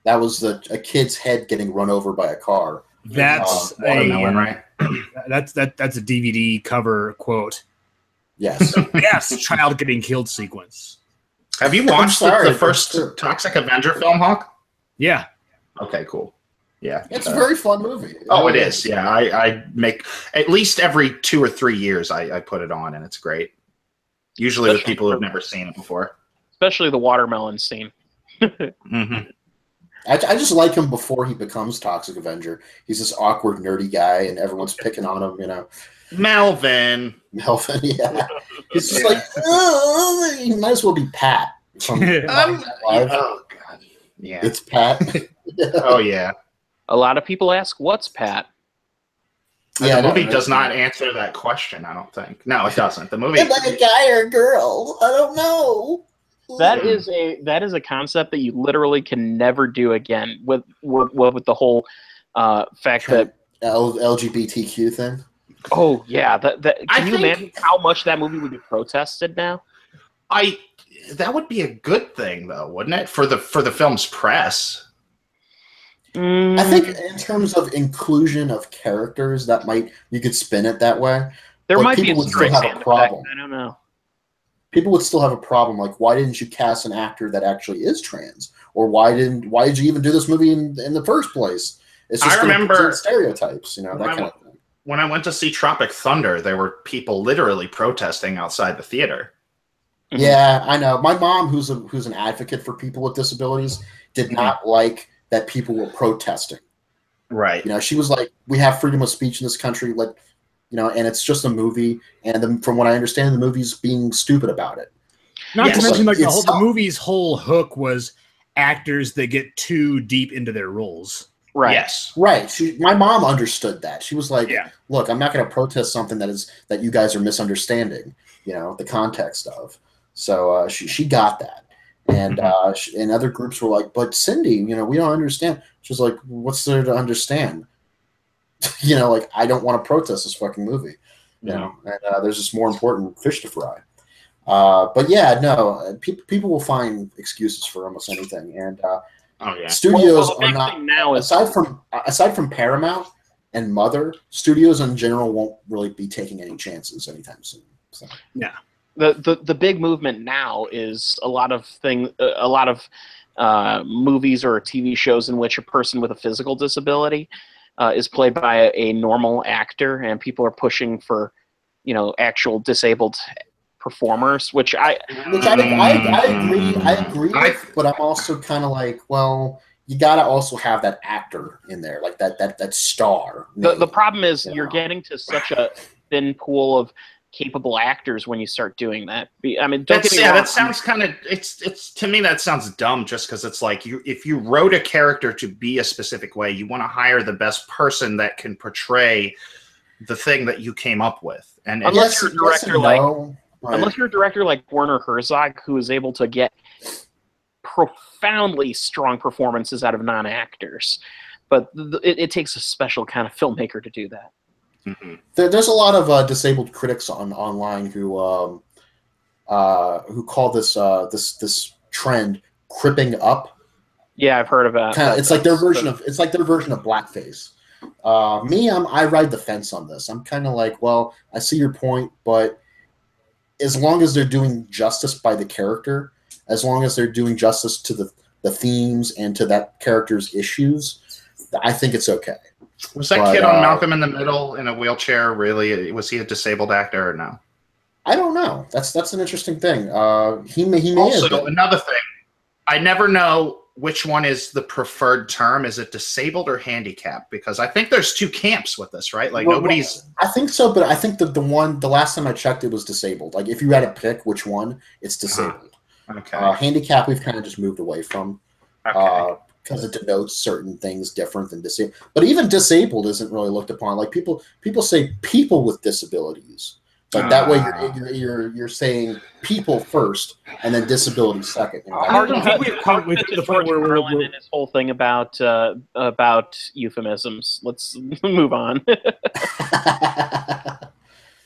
That was a kid's head getting run over by a car. That's watermelon, right? That's a DVD cover quote. Yes. Yes, child getting killed sequence. Have you watched the first Toxic Avenger film, Hawk? Yeah. Okay, cool. Yeah, It's a very fun movie. Oh, it is. Yeah, I make at least every 2 or 3 years I put it on, and it's great. Usually with people who've never seen it before. Especially the watermelon scene. Mm-hmm. I just like him before he becomes Toxic Avenger. He's this awkward, nerdy guy, and everyone's picking on him, you know. Melvin, yeah. He's just like, oh, he might as well be Pat. From Live. oh, God. Yeah. It's Pat. Oh, yeah. A lot of people ask, what's Pat? Yeah, the movie does not answer that question, I don't think. No, it doesn't. The movie... like a guy or a girl. I don't know. That is a concept that you literally can never do again with the whole fact that LGBTQ thing. Oh yeah, can you imagine how much that movie would be protested now? That would be a good thing though, wouldn't it, for the film's press? I think in terms of inclusion of characters, you could spin it that way. There might be people would still have a problem. I don't know. People would still have a problem, like, why didn't you cast an actor that actually is trans, or why did you even do this movie in the first place? It's just stereotypes, you know, that kind of thing. When I went to see Tropic Thunder, there were people literally protesting outside the theater. Yeah, I know. My mom, who's an advocate for people with disabilities, did not like that people were protesting. Right. You know, she was like, "We have freedom of speech in this country, like, you know, and it's just a movie." And from what I understand, the movie's being stupid about it. Not to mention, like the movie's whole hook was actors that get too deep into their roles. Right. Yes. Right. My mom understood that. She was like, "Look, I'm not going to protest something that you guys are misunderstanding. You know, the context of." So she got that, and and other groups were like, "But Cindy, you know, we don't understand." She was like, "What's there to understand?" You know, like, I don't want to protest this fucking movie. You know, and there's just more important fish to fry. But yeah, no, people will find excuses for almost anything, and studios are not now aside from Paramount and Mother, studios in general won't really be taking any chances anytime soon. So. Yeah, the big movement now is a lot of movies or TV shows in which a person with a physical disability is played by a normal actor, and people are pushing for, you know, actual disabled performers, which I agree with, but I'm also kind of like, well, you got to also have that actor in there, like that star. The problem is you're getting to such a thin pool of capable actors when you start doing that. I mean, don't get me wrong. That sounds kind of it's to me that sounds dumb, just because it's like if you wrote a character to be a specific way, you want to hire the best person that can portray the thing that you came up with. And unless you're a director like Werner Herzog, who is able to get profoundly strong performances out of non-actors, but it takes a special kind of filmmaker to do that. Mm-hmm. There's a lot of disabled critics online who call this trend cripping up. Yeah, I've heard about. It's like their version of blackface. I ride the fence on this. I'm kind of like, well, I see your point, but as long as they're doing justice by the character, as long as they're doing justice to the themes and to that character's issues, I think it's okay. Was that kid on Malcolm in the Middle in a wheelchair really? Was he a disabled actor or no? I don't know. That's an interesting thing. He may also, have been. Another thing, I never know which one is the preferred term. Is it disabled or handicapped? Because I think there's two camps with this, right? Like nobody's. I think so, but I think that the last time I checked, it was disabled. Like if you had to pick which one, it's disabled. Okay. Handicap, we've kind of just moved away from. Okay. Because it denotes certain things different than disabled. But even disabled isn't really looked upon. Like people say people with disabilities. Like that way you're saying people first and then disability second. You know? I don't think we've come to the point where we're in this whole thing about euphemisms. Let's move on.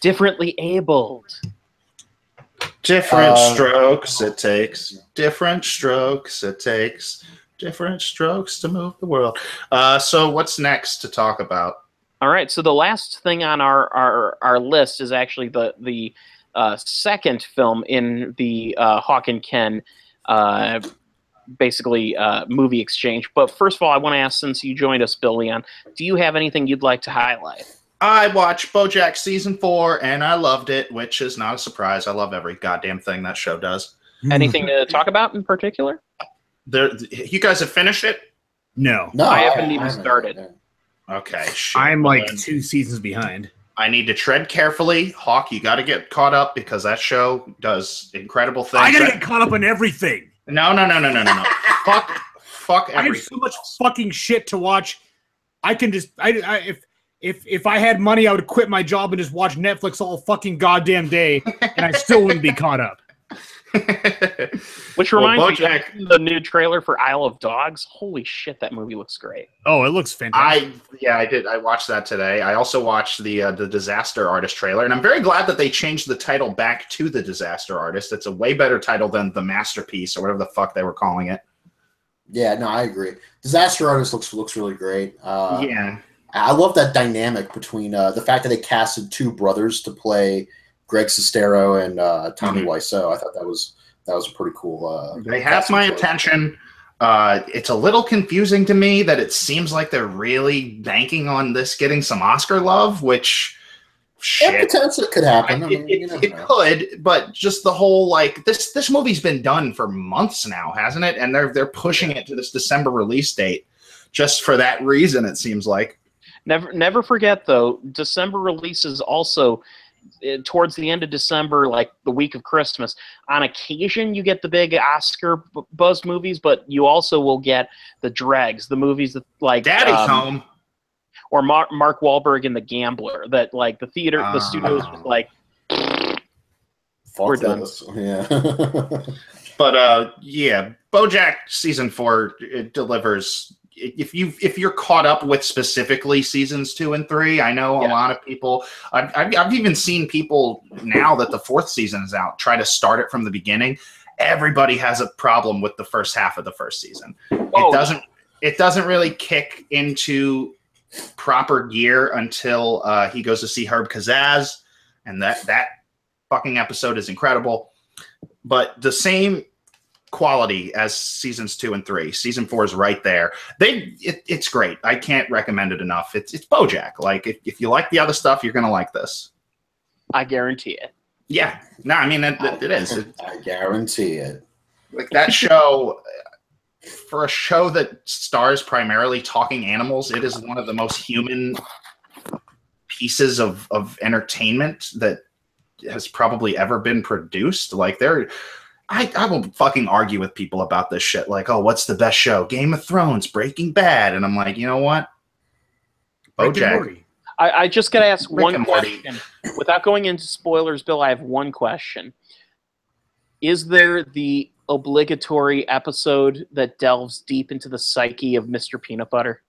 Differently abled. Different strokes it takes. Different strokes it takes. Different strokes to move the world. So what's next to talk about? All right. So the last thing on our list is actually the second film in the Hawk and Ken basically movie exchange. But first of all, I want to ask, since you joined us, Bill Leon, do you have anything you'd like to highlight? I watched BoJack season 4 and I loved it, which is not a surprise. I love every goddamn thing that show does. Anything to talk about in particular? You guys have finished it? No. I haven't even started. Okay. Shit. I'm like 2 seasons behind. I need to tread carefully. Hawk, you got to get caught up because that show does incredible things. I gotta get caught up on everything. No. Fuck everything. I have so much fucking shit to watch. I can just if I had money, I would quit my job and just watch Netflix all fucking goddamn day, and I still wouldn't be caught up. Which reminds me, the new trailer for Isle of Dogs. Holy shit, that movie looks great. Oh, it looks fantastic. I did. I watched that today. I also watched the Disaster Artist trailer, and I'm very glad that they changed the title back to The Disaster Artist. It's a way better title than The Masterpiece or whatever the fuck they were calling it. Yeah, no, I agree. Disaster Artist looks really great. Yeah. I love that dynamic between the fact that they casted 2 brothers to play Greg Sestero and Tommy Wiseau. I thought that was a pretty cool. They have my attention. It's a little confusing to me that it seems like they're really banking on this getting some Oscar love, which shit. Potentially could happen. It could, but just the whole this movie's been done for months now, hasn't it? And they're pushing it to this December release date just for that reason. It seems like. Never forget though, December releases also. Towards the end of December, like the week of Christmas, on occasion you get the big Oscar buzz movies, but you also will get the dregs, the movies that like Daddy's Home, or Mark Wahlberg and The Gambler. That like the theater, the studios was like, we're done. Yeah. But yeah, BoJack season 4 it delivers. If you're caught up with specifically seasons 2 and 3, I know a lot of people. I've even seen people now that the 4th season is out try to start it from the beginning. Everybody has a problem with the first half of the first season. It doesn't really kick into proper gear until he goes to see Herb Kazaz, and that fucking episode is incredible. But the same quality as seasons 2 and 3. Season 4 is right there. It's great. I can't recommend it enough. It's BoJack. Like if you like the other stuff, you're gonna like this. I guarantee it. Yeah. No, I mean it is. I guarantee it. Like that show, for a show that stars primarily talking animals, it is one of the most human pieces of entertainment that has probably ever been produced. Like I will fucking argue with people about this shit. Like, oh, what's the best show? Game of Thrones, Breaking Bad. And I'm like, you know what? BoJack. I just got to ask one question. Without going into spoilers, Bill, I have one question. Is there the obligatory episode that delves deep into the psyche of Mr. Peanut Butter?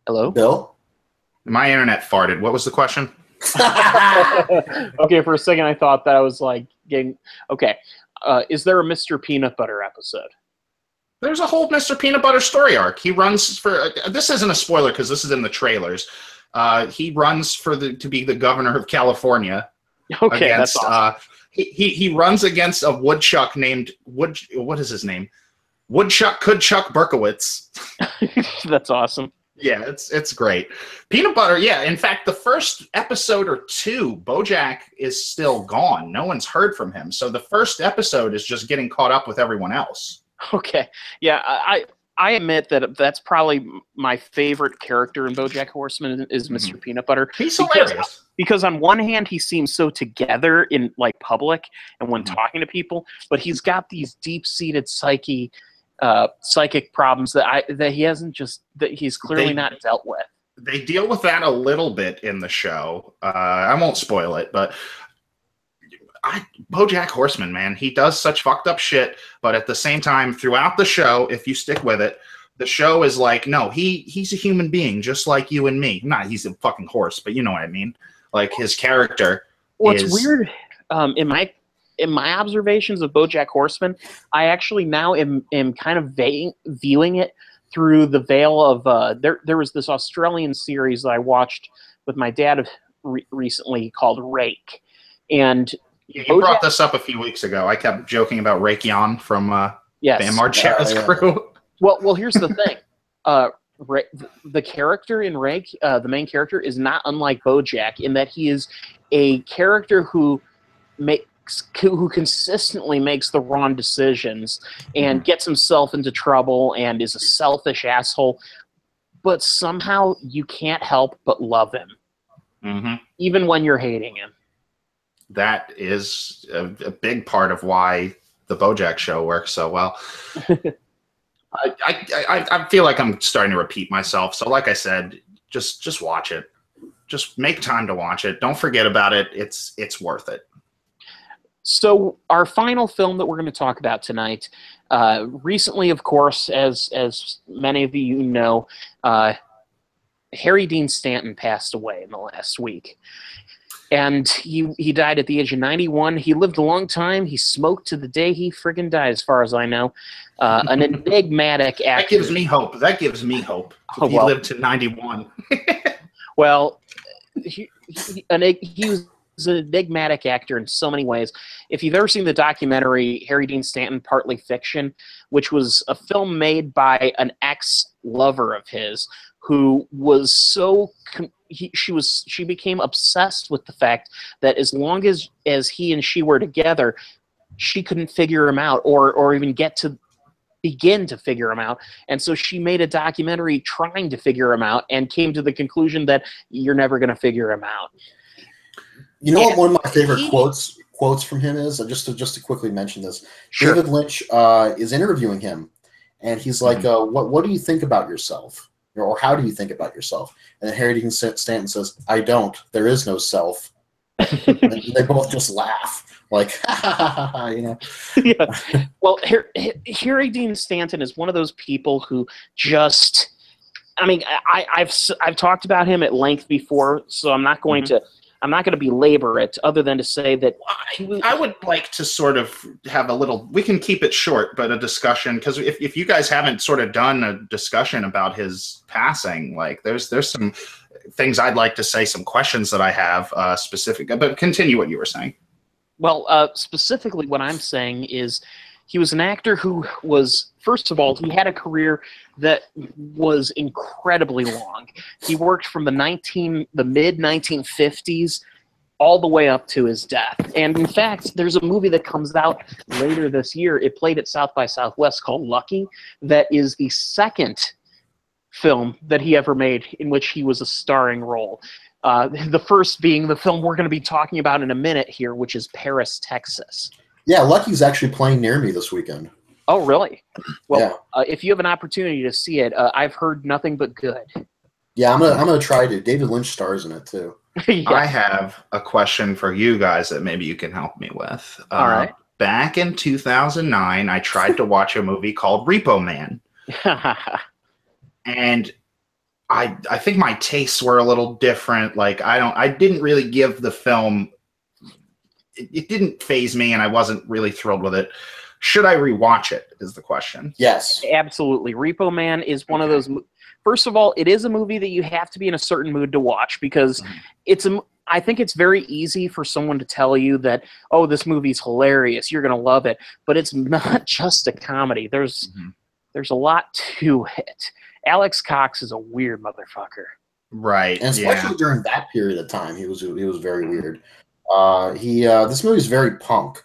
Hello? Bill? My internet farted. What was the question? Okay, for a second I thought that I was like getting okay. Is there a Mr. Peanut Butter episode? There's a whole Mr. Peanut Butter story arc. He runs for this isn't a spoiler because this is in the trailers. He runs to be the governor of California. Okay, that's awesome. He runs against a woodchuck named what is his name? Woodchuck Berkowitz. That's awesome. Yeah, it's great. Peanut Butter, yeah. In fact, the first episode or 2, BoJack is still gone. No one's heard from him. So the first episode is just getting caught up with everyone else. Okay. Yeah, I admit that that's probably my favorite character in BoJack Horseman is Mr. Peanut Butter. He's hilarious. Because on one hand, he seems so together in like public and when talking to people, but he's got these deep-seated psychic problems that he hasn't that he's clearly not dealt with. They deal with that a little bit in the show. I won't spoil it, but BoJack Horseman, man, he does such fucked up shit, but at the same time, throughout the show, if you stick with it, the show is like, no, he's a human being just like you and me. Not he's a fucking horse, but you know what I mean. Like his character. What's weird in my observations of BoJack Horseman, I actually now am kind of viewing it through the veil of there was this Australian series that I watched with my dad recently called Rake, and You brought this up a few weeks ago. I kept joking about Raytheon from yes. Bam Margera's crew. Well, here's the thing. The character in Rake, the main character, is not unlike BoJack in that he is a character who consistently makes the wrong decisions and gets himself into trouble and is a selfish asshole, but somehow you can't help but love him, even when you're hating him. That is a big part of why the BoJack show works so well. I feel like I'm starting to repeat myself. So like I said, just watch it. Just make time to watch it. Don't forget about it. It's worth it. So our final film that we're going to talk about tonight, recently, of course, as many of you know, Harry Dean Stanton passed away in the last week. And he died at the age of 91. He lived a long time. He smoked to the day he friggin' died, as far as I know. An enigmatic actor. That gives me hope. That gives me hope. He lived to 91. Well, he was an enigmatic actor in so many ways. If you've ever seen the documentary Harry Dean Stanton, Partly Fiction, which was a film made by an ex-lover of his who was so she became obsessed with the fact that as long as he and she were together, she couldn't figure him out or even begin to figure him out. And so she made a documentary trying to figure him out and came to the conclusion that you're never going to figure him out. You know what one of my favorite quotes from him is? Just to quickly mention this. Sure. David Lynch is interviewing him, and he's like, what do you think about yourself? Or how do you think about yourself? And then Harry Dean Stanton says, I don't. There is no self. And they both just laugh. Like, you know. Yeah. Well, Harry Dean Stanton is one of those people who just, I mean, I've talked about him at length before, so I'm not going to belabor it, other than to say that I would like to sort of have a little, we can keep it short, but a discussion, because if you guys haven't sort of done a discussion about his passing, like there's some things I'd like to say, some questions that I have specific, but continue what you were saying. Well, specifically what I'm saying is he was an actor who was, first of all, he had a career that was incredibly long. He worked from the mid-1950s all the way up to his death. And in fact, there's a movie that comes out later this year. It played at South by Southwest called Lucky. That is the second film that he ever made in which he was a starring role. The first being the film we're going to be talking about in a minute here, which is Paris, Texas. Yeah, Lucky's actually playing near me this weekend. Oh, really? Well, yeah. If you have an opportunity to see it, I've heard nothing but good. Yeah, I'm gonna try to. David Lynch stars in it too. Yeah. I have a question for you guys that maybe you can help me with. All right. Back in 2009, I tried to watch a movie called Repo Man, and I think my tastes were a little different. Like I didn't really give the film. It didn't faze me, and I wasn't really thrilled with it. Should I rewatch it, is the question. Yes. Absolutely. Repo Man is one of those... First of all, it is a movie that you have to be in a certain mood to watch, because I think it's very easy for someone to tell you that, oh, this movie's hilarious, you're going to love it. But it's not just a comedy. There's a lot to it. Alex Cox is a weird motherfucker. Right. And especially during that period of time, he was very weird. This movie is very punk.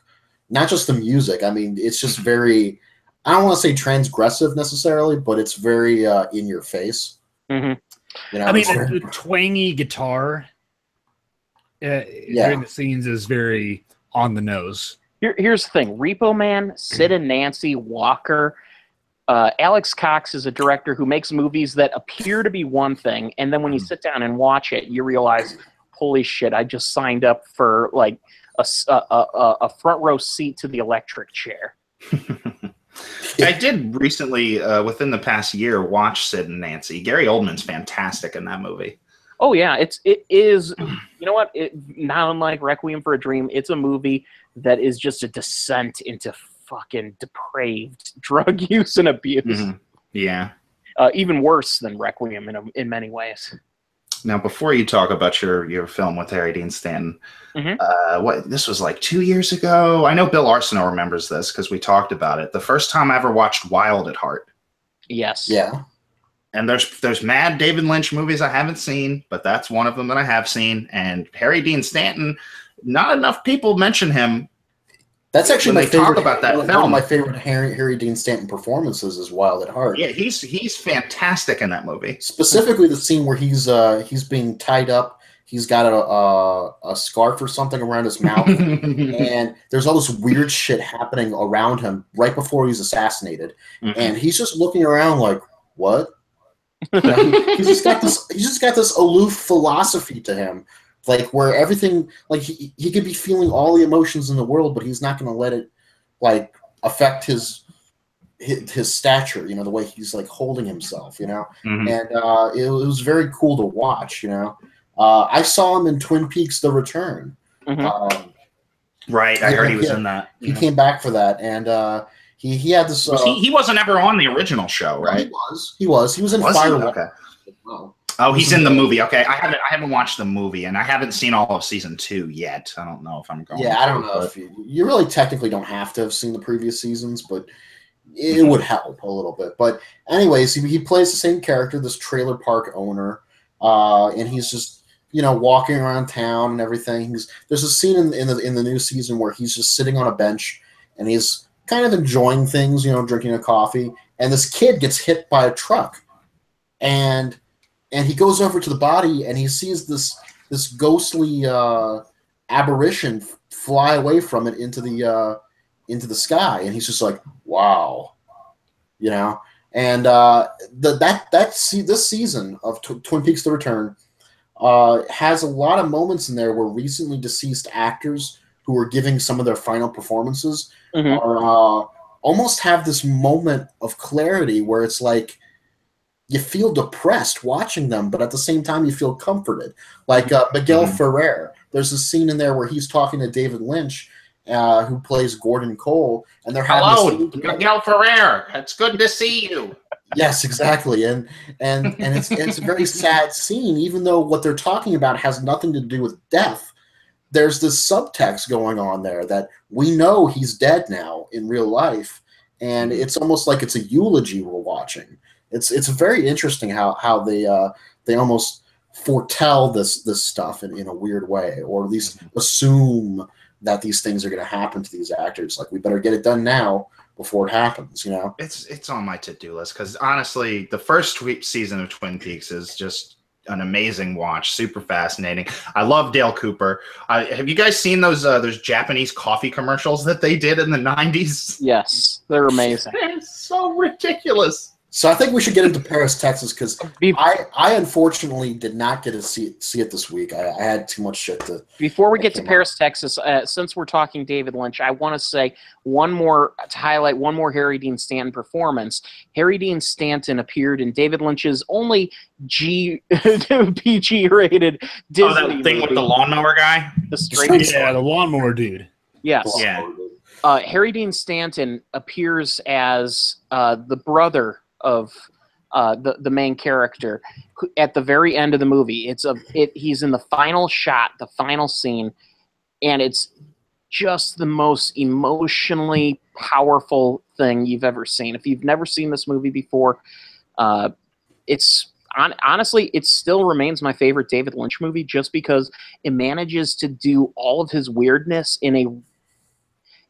Not just the music. I mean, it's just very, I don't want to say transgressive necessarily, but it's very in your face. Mm-hmm. You know, I mean, the twangy guitar during the scenes is very on the nose. Here's the thing. Repo Man, Sid and Nancy, Walker, Alex Cox is a director who makes movies that appear to be one thing, and then when you sit down and watch it, you realize, holy shit, I just signed up for like a front row seat to the electric chair. I did recently, within the past year, watch Sid and Nancy. Gary Oldman's fantastic in that movie. Oh yeah, it is. You know what? Not unlike Requiem for a Dream, it's a movie that is just a descent into fucking depraved drug use and abuse. Mm-hmm. Yeah. Even worse than Requiem in many ways. Now, before you talk about your film with Harry Dean Stanton, what this was like 2 years ago. I know Bill Arsenault remembers this because we talked about it. The first time I ever watched Wild at Heart. Yes. Yeah. And there's mad David Lynch movies I haven't seen, but that's one of them that I have seen. And Harry Dean Stanton, not enough people mention him. That's actually my favorite. Talk about that one film. of my favorite Harry Dean Stanton performances is Wild at Heart. Yeah, he's fantastic in that movie. Specifically, the scene where he's being tied up. He's got a scarf or something around his mouth, and there's all this weird shit happening around him right before he's assassinated, and he's just looking around like, "What?" You know, he's just got this aloof philosophy to him. Like where everything, like he could be feeling all the emotions in the world, but he's not going to let it like affect his stature. You know, the way he's like holding himself. You know, and it was very cool to watch. You know, I saw him in Twin Peaks: The Return. Right, I heard he was in that. He came back for that, and he had this. He wasn't ever on the original show, right? He was in Firewalk. Okay. Oh, he's in the movie. Okay, I haven't watched the movie, and I haven't seen all of season 2 yet. I don't know if I'm going. Yeah, I don't know if you really technically don't have to have seen the previous seasons, but it would help a little bit. But anyways, he plays the same character, this trailer park owner, and he's just walking around town and everything. There's a scene in the new season where he's just sitting on a bench and he's kind of enjoying things, drinking a coffee, and this kid gets hit by a truck, and he goes over to the body and he sees this ghostly apparition fly away from it into the sky, and he's just like, wow, And this season of Twin Peaks: The Return has a lot of moments in there where recently deceased actors who are giving some of their final performances are almost have this moment of clarity where it's like you feel depressed watching them, but at the same time you feel comforted. Like Miguel Ferrer, there's a scene in there where he's talking to David Lynch, who plays Gordon Cole, and they're having hello, Miguel Ferrer. It's good to see you. Yes, exactly, and it's a very sad scene, even though what they're talking about has nothing to do with death. There's this subtext going on there that we know he's dead now in real life, and it's almost like it's a eulogy we're watching. It's very interesting how they almost foretell this stuff in a weird way, or at least assume that these things are going to happen to these actors. Like, we better get it done now before it happens. It's on my to-do list because honestly, the first season of Twin Peaks is just an amazing watch, super fascinating. I love Dale Cooper. Have you guys seen those Japanese coffee commercials that they did in the 90s? Yes, they're amazing. They're so ridiculous. So I think we should get into Paris, Texas, because I unfortunately did not get to see it this week. I had too much shit to. Before we get to Paris, Texas, since we're talking David Lynch, I want to say highlight one more Harry Dean Stanton performance. Harry Dean Stanton appeared in David Lynch's only PG-rated Disney that thing movie, with the lawnmower guy? The lawnmower dude. Yes. Yeah. Harry Dean Stanton appears as the brother of the main character at the very end of the movie. He's in the final shot, the final scene, and it's just the most emotionally powerful thing you've ever seen. If you've never seen this movie before, honestly, it still remains my favorite David Lynch movie just because it manages to do all of his weirdness in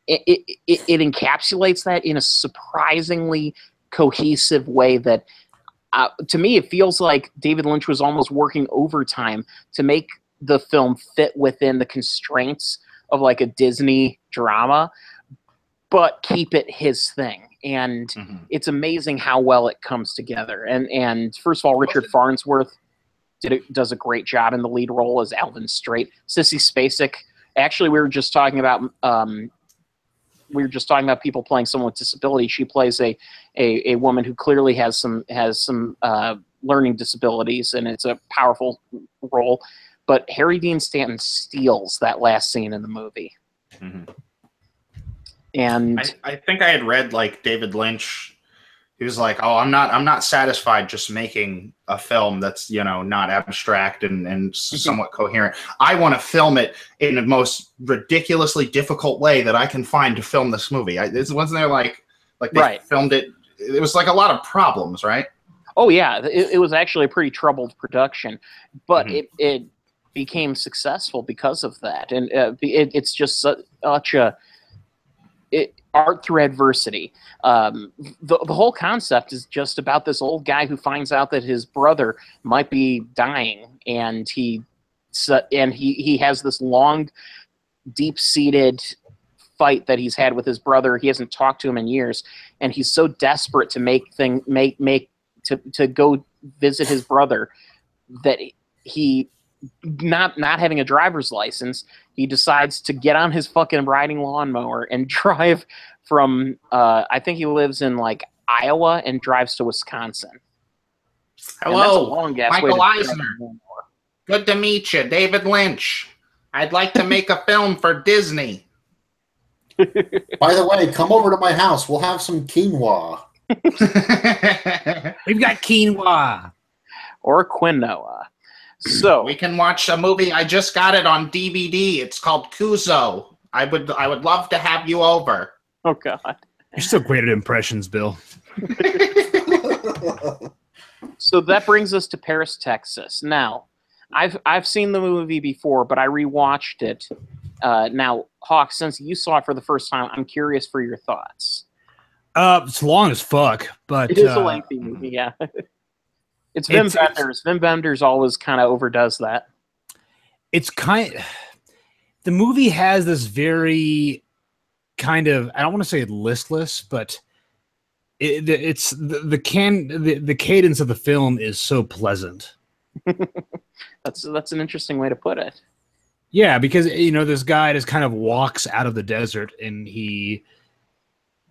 it encapsulates that in a surprisingly cohesive way that to me it feels like David Lynch was almost working overtime to make the film fit within the constraints of like a Disney drama, but keep it his thing. And it's amazing how well it comes together. And first of all, Richard Farnsworth does a great job in the lead role as Alvin Strait. Sissy Spacek, actually, we were just talking about people playing someone with disability. She plays a woman who clearly has some learning disabilities, and it's a powerful role. But Harry Dean Stanton steals that last scene in the movie. Mm-hmm. And I think I had read like David Lynch He was like, "Oh, I'm not satisfied just making a film that's, you know, not abstract and somewhat coherent. I want to film it in the most ridiculously difficult way that I can find to film this movie." Wasn't there like they filmed it? It was like a lot of problems, right? Oh yeah, it was actually a pretty troubled production, but it became successful because of that, and it's just such a art through adversity. The whole concept is just about this old guy who finds out that his brother might be dying, and he has this long, deep-seated fight that he's had with his brother. He hasn't talked to him in years, and he's so desperate to to go visit his brother that he, not having a driver's license, he decides to get on his fucking riding lawnmower and drive from I think he lives in like Iowa and drives to Wisconsin. Hello, Michael Eisner. Good to meet you, David Lynch. I'd like to make a film for Disney. By the way, come over to my house. We'll have some quinoa. We've got quinoa. Or quinoa. So we can watch a movie. I just got it on DVD. It's called Kuzo. I would love to have you over. Oh God. You're so great at impressions, Bill. So that brings us to Paris, Texas. Now, I've seen the movie before, but I rewatched it. Now, Hawk, since you saw it for the first time, I'm curious for your thoughts. It's long as fuck, but it is a lengthy movie. Yeah, it's Wim Wenders. Wim Wenders always kind of overdoes that. It's the movie has this very kind of, I don't want to say listless, but it's the cadence of the film is so pleasant. That's an interesting way to put it. Yeah, because this guy just kind of walks out of the desert and he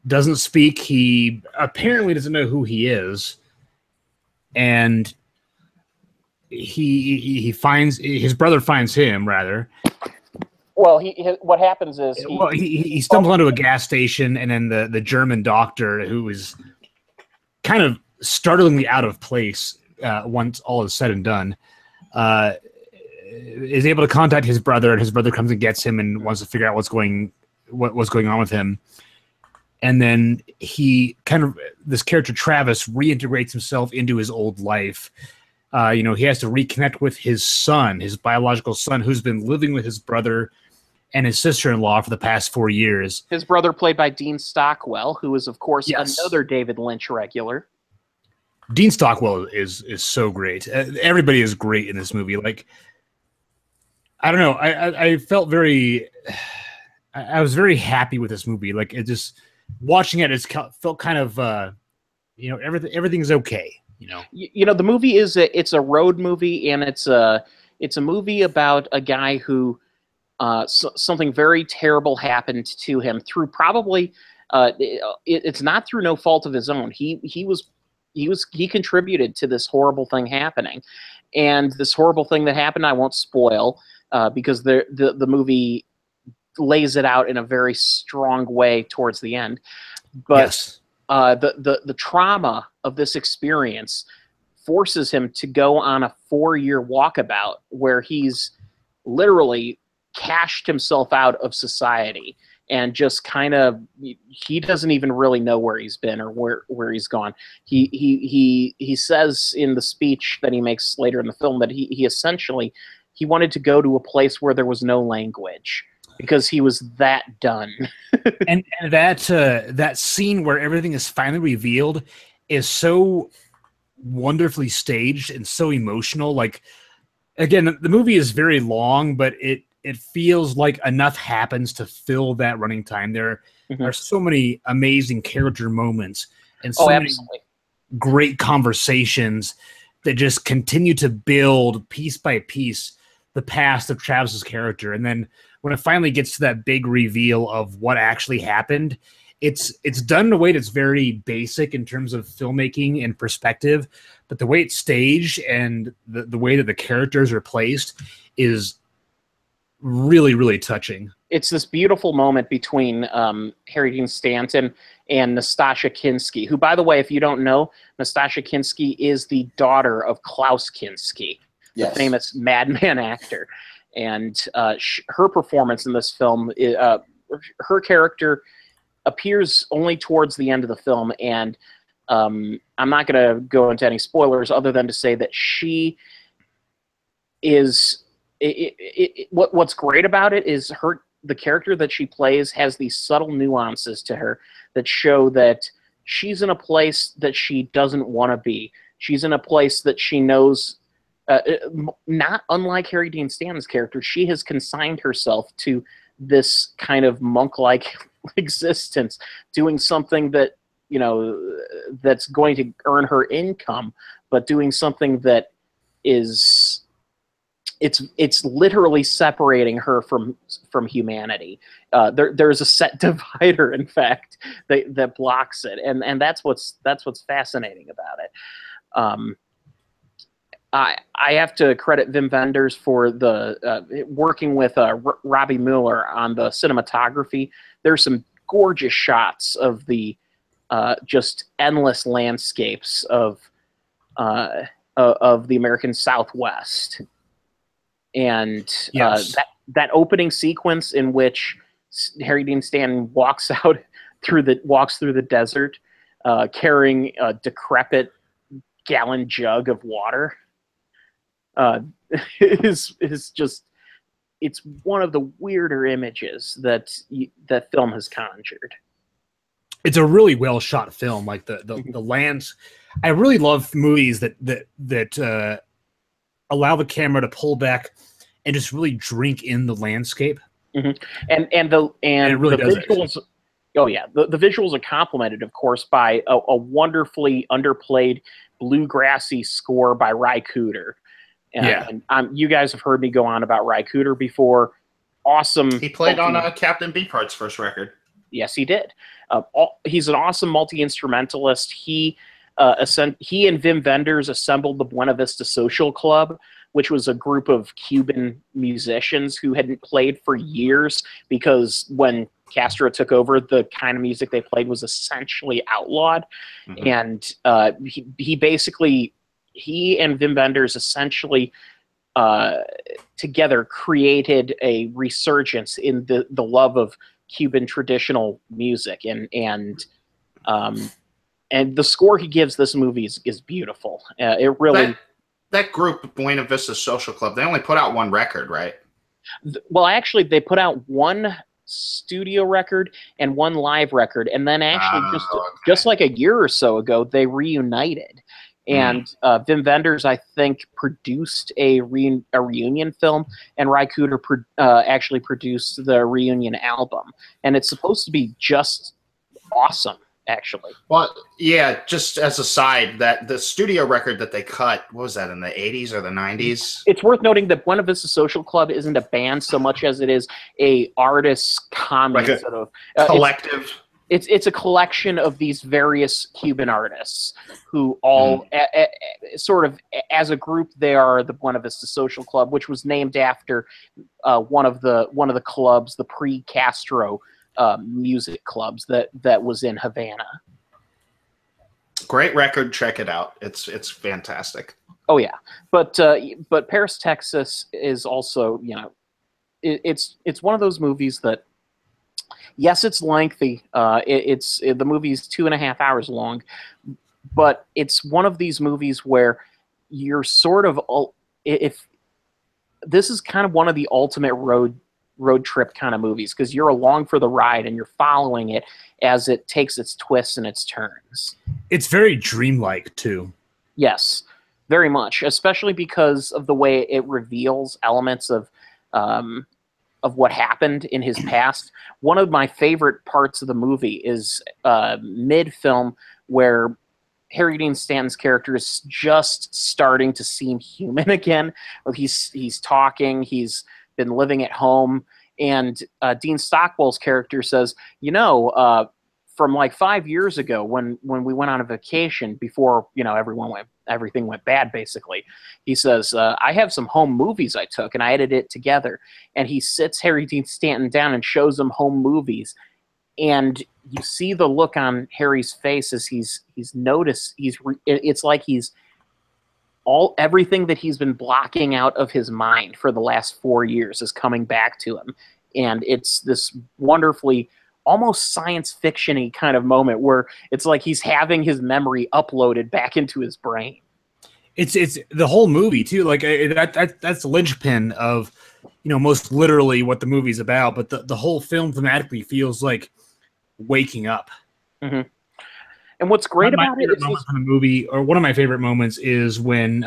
doesn't speak. He apparently doesn't know who he is, and he finds his brother finds him rather. Well, what happens is he stumbles onto a gas station, and then the German doctor, who is kind of startlingly out of place once all is said and done, is able to contact his brother, and his brother comes and gets him and wants to figure out what's going on with him. And then this character Travis reintegrates himself into his old life. He has to reconnect with his son, his biological son, who's been living with his brother and his sister-in-law for the past 4 years. His brother, played by Dean Stockwell, who is, of course, another David Lynch regular. Dean Stockwell is so great. Everybody is great in this movie. Like, I don't know. I felt I was very happy with this movie. Like, it just, watching it, felt kind of, everything's okay. The movie it's a road movie, and it's a movie about a guy who something very terrible happened to him through probably it's not through no fault of his own. He contributed to this horrible thing happening, and this horrible thing that happened, I won't spoil because the movie lays it out in a very strong way towards the end. But yes. The trauma of this experience forces him to go on a 4-year walkabout where he's literally cashed himself out of society and just kind of, he doesn't even really know where he's been or where he's gone. He says in the speech that he makes later in the film that he essentially wanted to go to a place where there was no language, because he was that done. and that scene where everything is finally revealed is so wonderfully staged and so emotional. Like, again, the movie is very long, but it feels like enough happens to fill that running time. There are so many amazing character moments and so many great conversations that just continue to build piece by piece the past of Travis's character. And then when it finally gets to that big reveal of what actually happened, it's done in a way that's very basic in terms of filmmaking and perspective, but the way it's staged and the way that the characters are placed is really, really touching. It's this beautiful moment between Harry Dean Stanton and Nastasha Kinski, who, by the way, if you don't know, Nastasha Kinski is the daughter of Klaus Kinski, the famous madman actor. And her performance in this film, her character appears only towards the end of the film, and I'm not going to go into any spoilers other than to say that she is... what's great about it is the character that she plays has these subtle nuances to her that show that she's in a place that she doesn't want to be. She's in a place that she knows, not unlike Harry Dean Stanton's character, she has consigned herself to this kind of monk-like existence, doing something that, you know, that's going to earn her income, but doing something that is... It's literally separating her from humanity. There's a set divider, in fact, that blocks it, and that's what's fascinating about it. I have to credit Wim Wenders for the working with Robbie Mueller on the cinematography. There's some gorgeous shots of the just endless landscapes of the American Southwest. And that opening sequence in which Harry Dean Stanton walks through the desert, carrying a decrepit gallon jug of water, is just, it's one of the weirder images that film has conjured. It's a really well shot film. Like the lands, I really love movies that allow the camera to pull back and just really drink in the landscape. Mm-hmm. And the visuals. Oh yeah, the visuals are complemented, of course, by a wonderfully underplayed bluegrassy score by Ry Cooder. And you guys have heard me go on about Ry Cooder before. Awesome. He played on Captain Beefheart's first record. Yes, he did. He's an awesome multi-instrumentalist. He and Wim Wenders assembled the Buena Vista Social Club, which was a group of Cuban musicians who hadn't played for years because when Castro took over, the kind of music they played was essentially outlawed. Mm-hmm. And he and Wim Wenders essentially together created a resurgence in the love of Cuban traditional music. And the score he gives this movie is beautiful. It really... That group, Buena Vista Social Club, they only put out one record, right? Well, actually, they put out one studio record and one live record, and then actually just like a year or so ago, they reunited. And Wim Wenders, I think, produced a reunion film, and Ry Cooder actually produced the reunion album. And it's supposed to be just awesome, actually. Well, yeah, just as a side, that the studio record that they cut, what was that, in the 80s or the 90s? It's worth noting that Buena Vista Social Club isn't a band so much as it is a artist commune, like sort of collective. It's a collection of these various Cuban artists who all sort of as a group, they are the Buena Vista Social Club, which was named after one of the clubs, the pre-Castro music clubs that was in Havana. Great record, check it out. It's fantastic. Oh yeah, but Paris, Texas is also, you know, it's one of those movies that, yes, it's lengthy. The movie's 2.5 hours long, but it's one of these movies where you're sort of, if this is kind of one of the ultimate road trip kind of movies, because you're along for the ride and you're following it as it takes its twists and its turns. It's very dreamlike too. Yes, very much, especially because of the way it reveals elements of what happened in his past. One of my favorite parts of the movie is mid-film, where Harry Dean Stanton's character is just starting to seem human again. He's talking, he's been living at home, and Dean Stockwell's character says, from like 5 years ago when we went on a vacation before, everyone went everything went bad, basically. He says, I have some home movies I took, and I edited it together. And he sits Harry Dean Stanton down and shows him home movies. And you see the look on Harry's face as he's noticed. It's like everything that he's been blocking out of his mind for the last 4 years is coming back to him. And it's this wonderfully almost science fiction-y kind of moment where it's like he's having his memory uploaded back into his brain. It's the whole movie too. Like that's the linchpin of, most literally what the movie's about. But the whole film thematically feels like waking up. Mm-hmm. And what's great about it is the movie, or one of my favorite moments, is when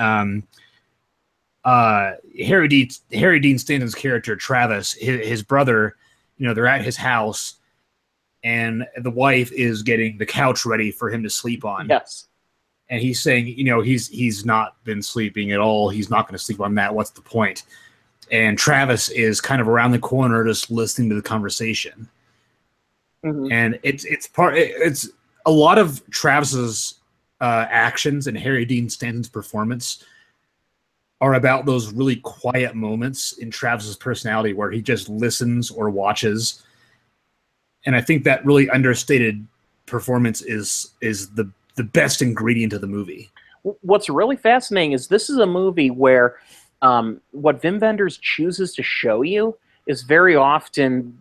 Harry Dean Stanton's character Travis, his brother, they're at his house. And the wife is getting the couch ready for him to sleep on. Yes. And he's saying, he's not been sleeping at all. He's not going to sleep on that. What's the point? And Travis is kind of around the corner just listening to the conversation. Mm-hmm. And it's a lot of Travis's actions and Harry Dean Stanton's performance are about those really quiet moments in Travis's personality where he just listens or watches. And I think that really understated performance is the best ingredient of the movie. What's really fascinating is this is a movie where what Wim Wenders chooses to show you is very often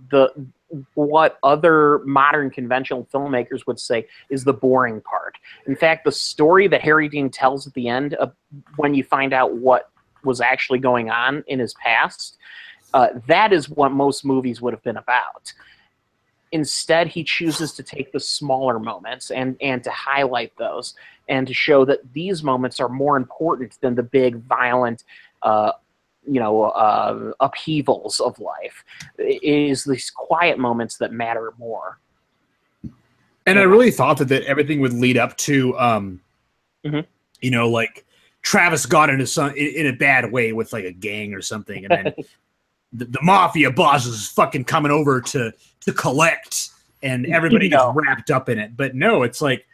what other modern conventional filmmakers would say is the boring part. In fact, the story that Harry Dean tells at the end, when you find out what was actually going on in his past, that is what most movies would have been about. Instead, he chooses to take the smaller moments and to highlight those and to show that these moments are more important than the big, violent, upheavals of life. It is these quiet moments that matter more. And I really thought that everything would lead up to, like Travis got into in a bad way with like a gang or something, and then the mafia boss is fucking coming over to collect, and everybody gets wrapped up in it. But no, it's like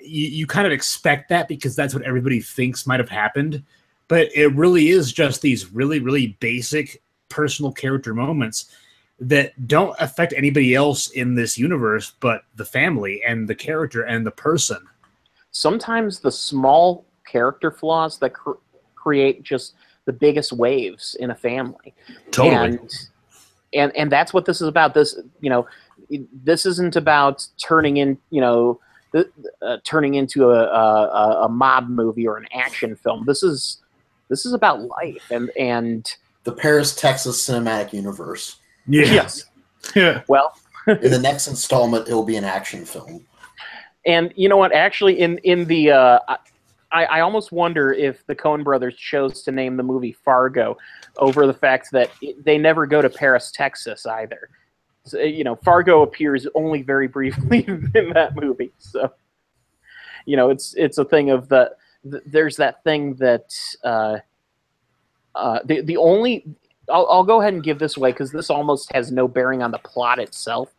you kind of expect that because that's what everybody thinks might have happened. But it really is just these really, really basic personal character moments that don't affect anybody else in this universe but the family and the character and the person. Sometimes the small character flaws that create just the biggest waves in a family. Totally. And that's what this is about. This, this isn't about turning into a mob movie or an action film. This is about life and the Paris, Texas cinematic universe. Yeah. Yes. Yeah. Well, in the next installment, it will be an action film. And you know what? Actually, in the I almost wonder if the Coen brothers chose to name the movie Fargo over the fact that they never go to Paris, Texas either. So, Fargo appears only very briefly in that movie. So, it's a thing of there's that thing that the only I'll go ahead and give this away because this almost has no bearing on the plot itself.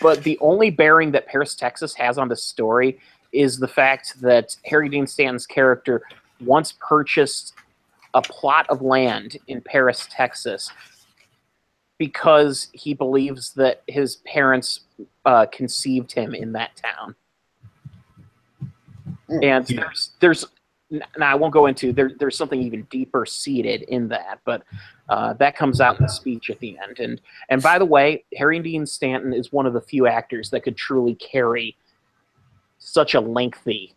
But the only bearing that Paris, Texas has on the story is the fact that Harry Dean Stanton's character once purchased a plot of land in Paris, Texas, because he believes that his parents conceived him in that town. And there's now I won't go into there's something even deeper seated in that, but that comes out in the speech at the end. And by the way, Harry Dean Stanton is one of the few actors that could truly carry such a lengthy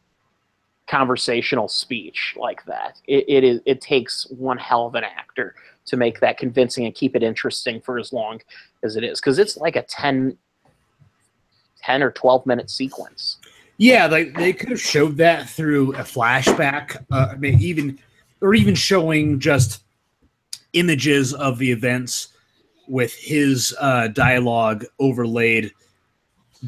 conversational speech like that. It takes one hell of an actor to make that convincing and keep it interesting for as long as it is, because it's like a 10 or 12 minute sequence. Yeah, they could have showed that through a flashback, even showing just images of the events with his dialogue overlaid.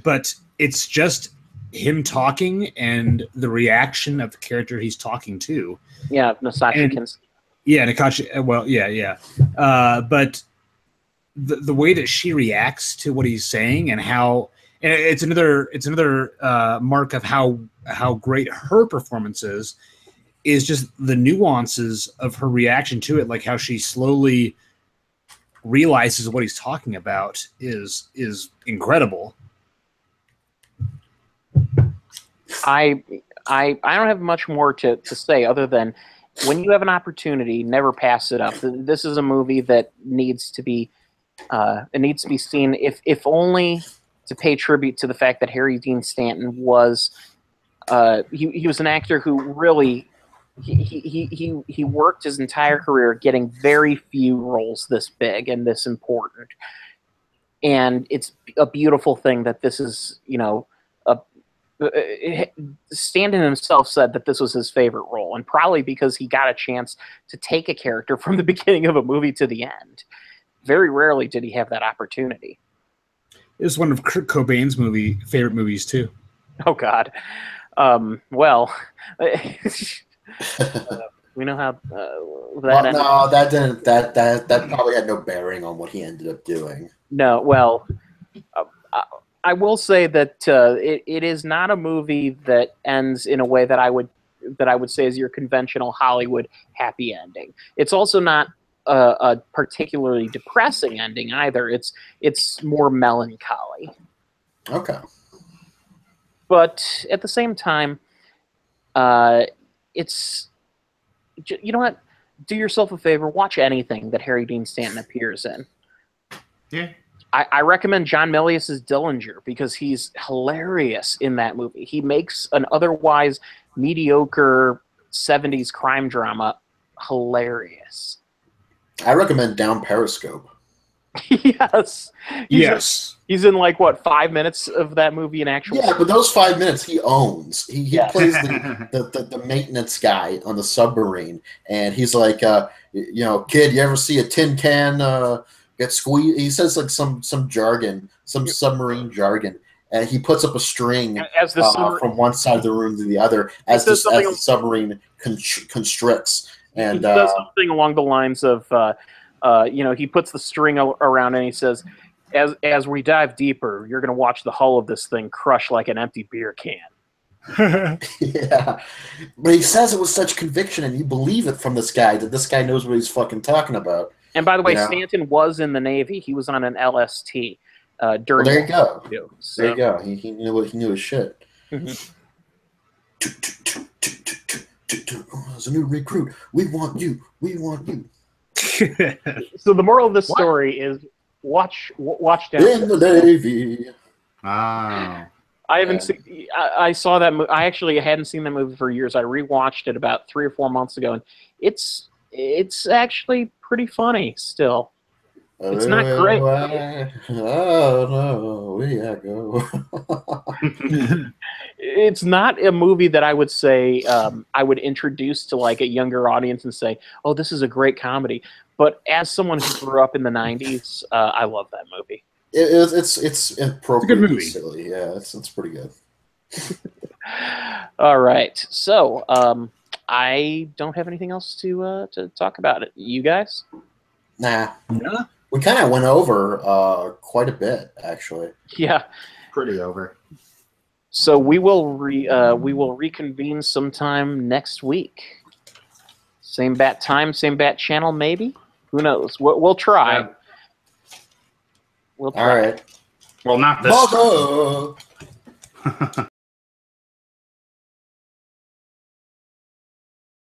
But it's just him talking and the reaction of the character he's talking to. Yeah, Natasha Kinski. Yeah, Natasha. Well, yeah. But the way that she reacts to what he's saying and how And it's another mark of how great her performance is just the nuances of her reaction to it, like how she slowly realizes what he's talking about is incredible. I don't have much more to say other than when you have an opportunity, never pass it up. This is a movie that needs to be seen, if only to pay tribute to the fact that Harry Dean Stanton was he was an actor who really he worked his entire career getting very few roles this big and this important, and it's a beautiful thing that this is, you know, Stanton himself said that this was his favorite role, and probably because he got a chance to take a character from the beginning of a movie to the end. Very rarely did he have that opportunity. It was one of Kurt Cobain's favorite movies too. Oh God. Well, we know how that ended. No, that didn't. That probably had no bearing on what he ended up doing. No, well, I will say that it is not a movie that ends in a way that I would say is your conventional Hollywood happy ending. It's also not a particularly depressing ending either. It's more melancholy. Okay. But at the same time, it's, you know what? Do yourself a favor. Watch anything that Harry Dean Stanton appears in. Yeah. I recommend John Milius's Dillinger because he's hilarious in that movie. He makes an otherwise mediocre 70s crime drama hilarious. I recommend Down Periscope. Yes. Yes. He's in like what, 5 minutes of that movie in actual. Yeah, but those 5 minutes he owns. He Yeah. plays the maintenance guy on the submarine, and he's like, you know, kid, you ever see a tin can get squeezed? He says like some jargon, some submarine jargon, and he puts up a string As the from one side of the room to the other as the submarine constricts. And he says something along the lines of, you know, he puts the string around and he says, as we dive deeper, you're going to watch the hull of this thing crush like an empty beer can. Yeah, but he says it with such conviction, and you believe it from this guy that this guy knows what he's fucking talking about. And by the way, Yeah. Stanton was in the Navy. He was on an LST during. Well, there you go. Too, so. There you go. He knew his shit. Mm-hmm. As a new recruit, we want you. We want you. So the moral of this story is watch down. In the Navy. Oh. I haven't seen. I saw that. I actually hadn't seen that movie for years. I rewatched it about 3 or 4 months ago, and it's actually pretty funny still. It's not great. Oh no, we go. It's not a movie that I would say I would introduce to like a younger audience and say, "Oh, this is a great comedy." But as someone who grew up in the '90s, I love that movie. It's appropriate. It's a good movie. Silly. Yeah, it's pretty good. All right, so I don't have anything else to talk about it. You guys? Nah. Yeah. We kind of went over quite a bit, actually. Yeah. Pretty over. So we will reconvene sometime next week. Same bat time, same bat channel, maybe. Who knows? We'll try. Yeah. We'll try. All right. Well, not this. Mother!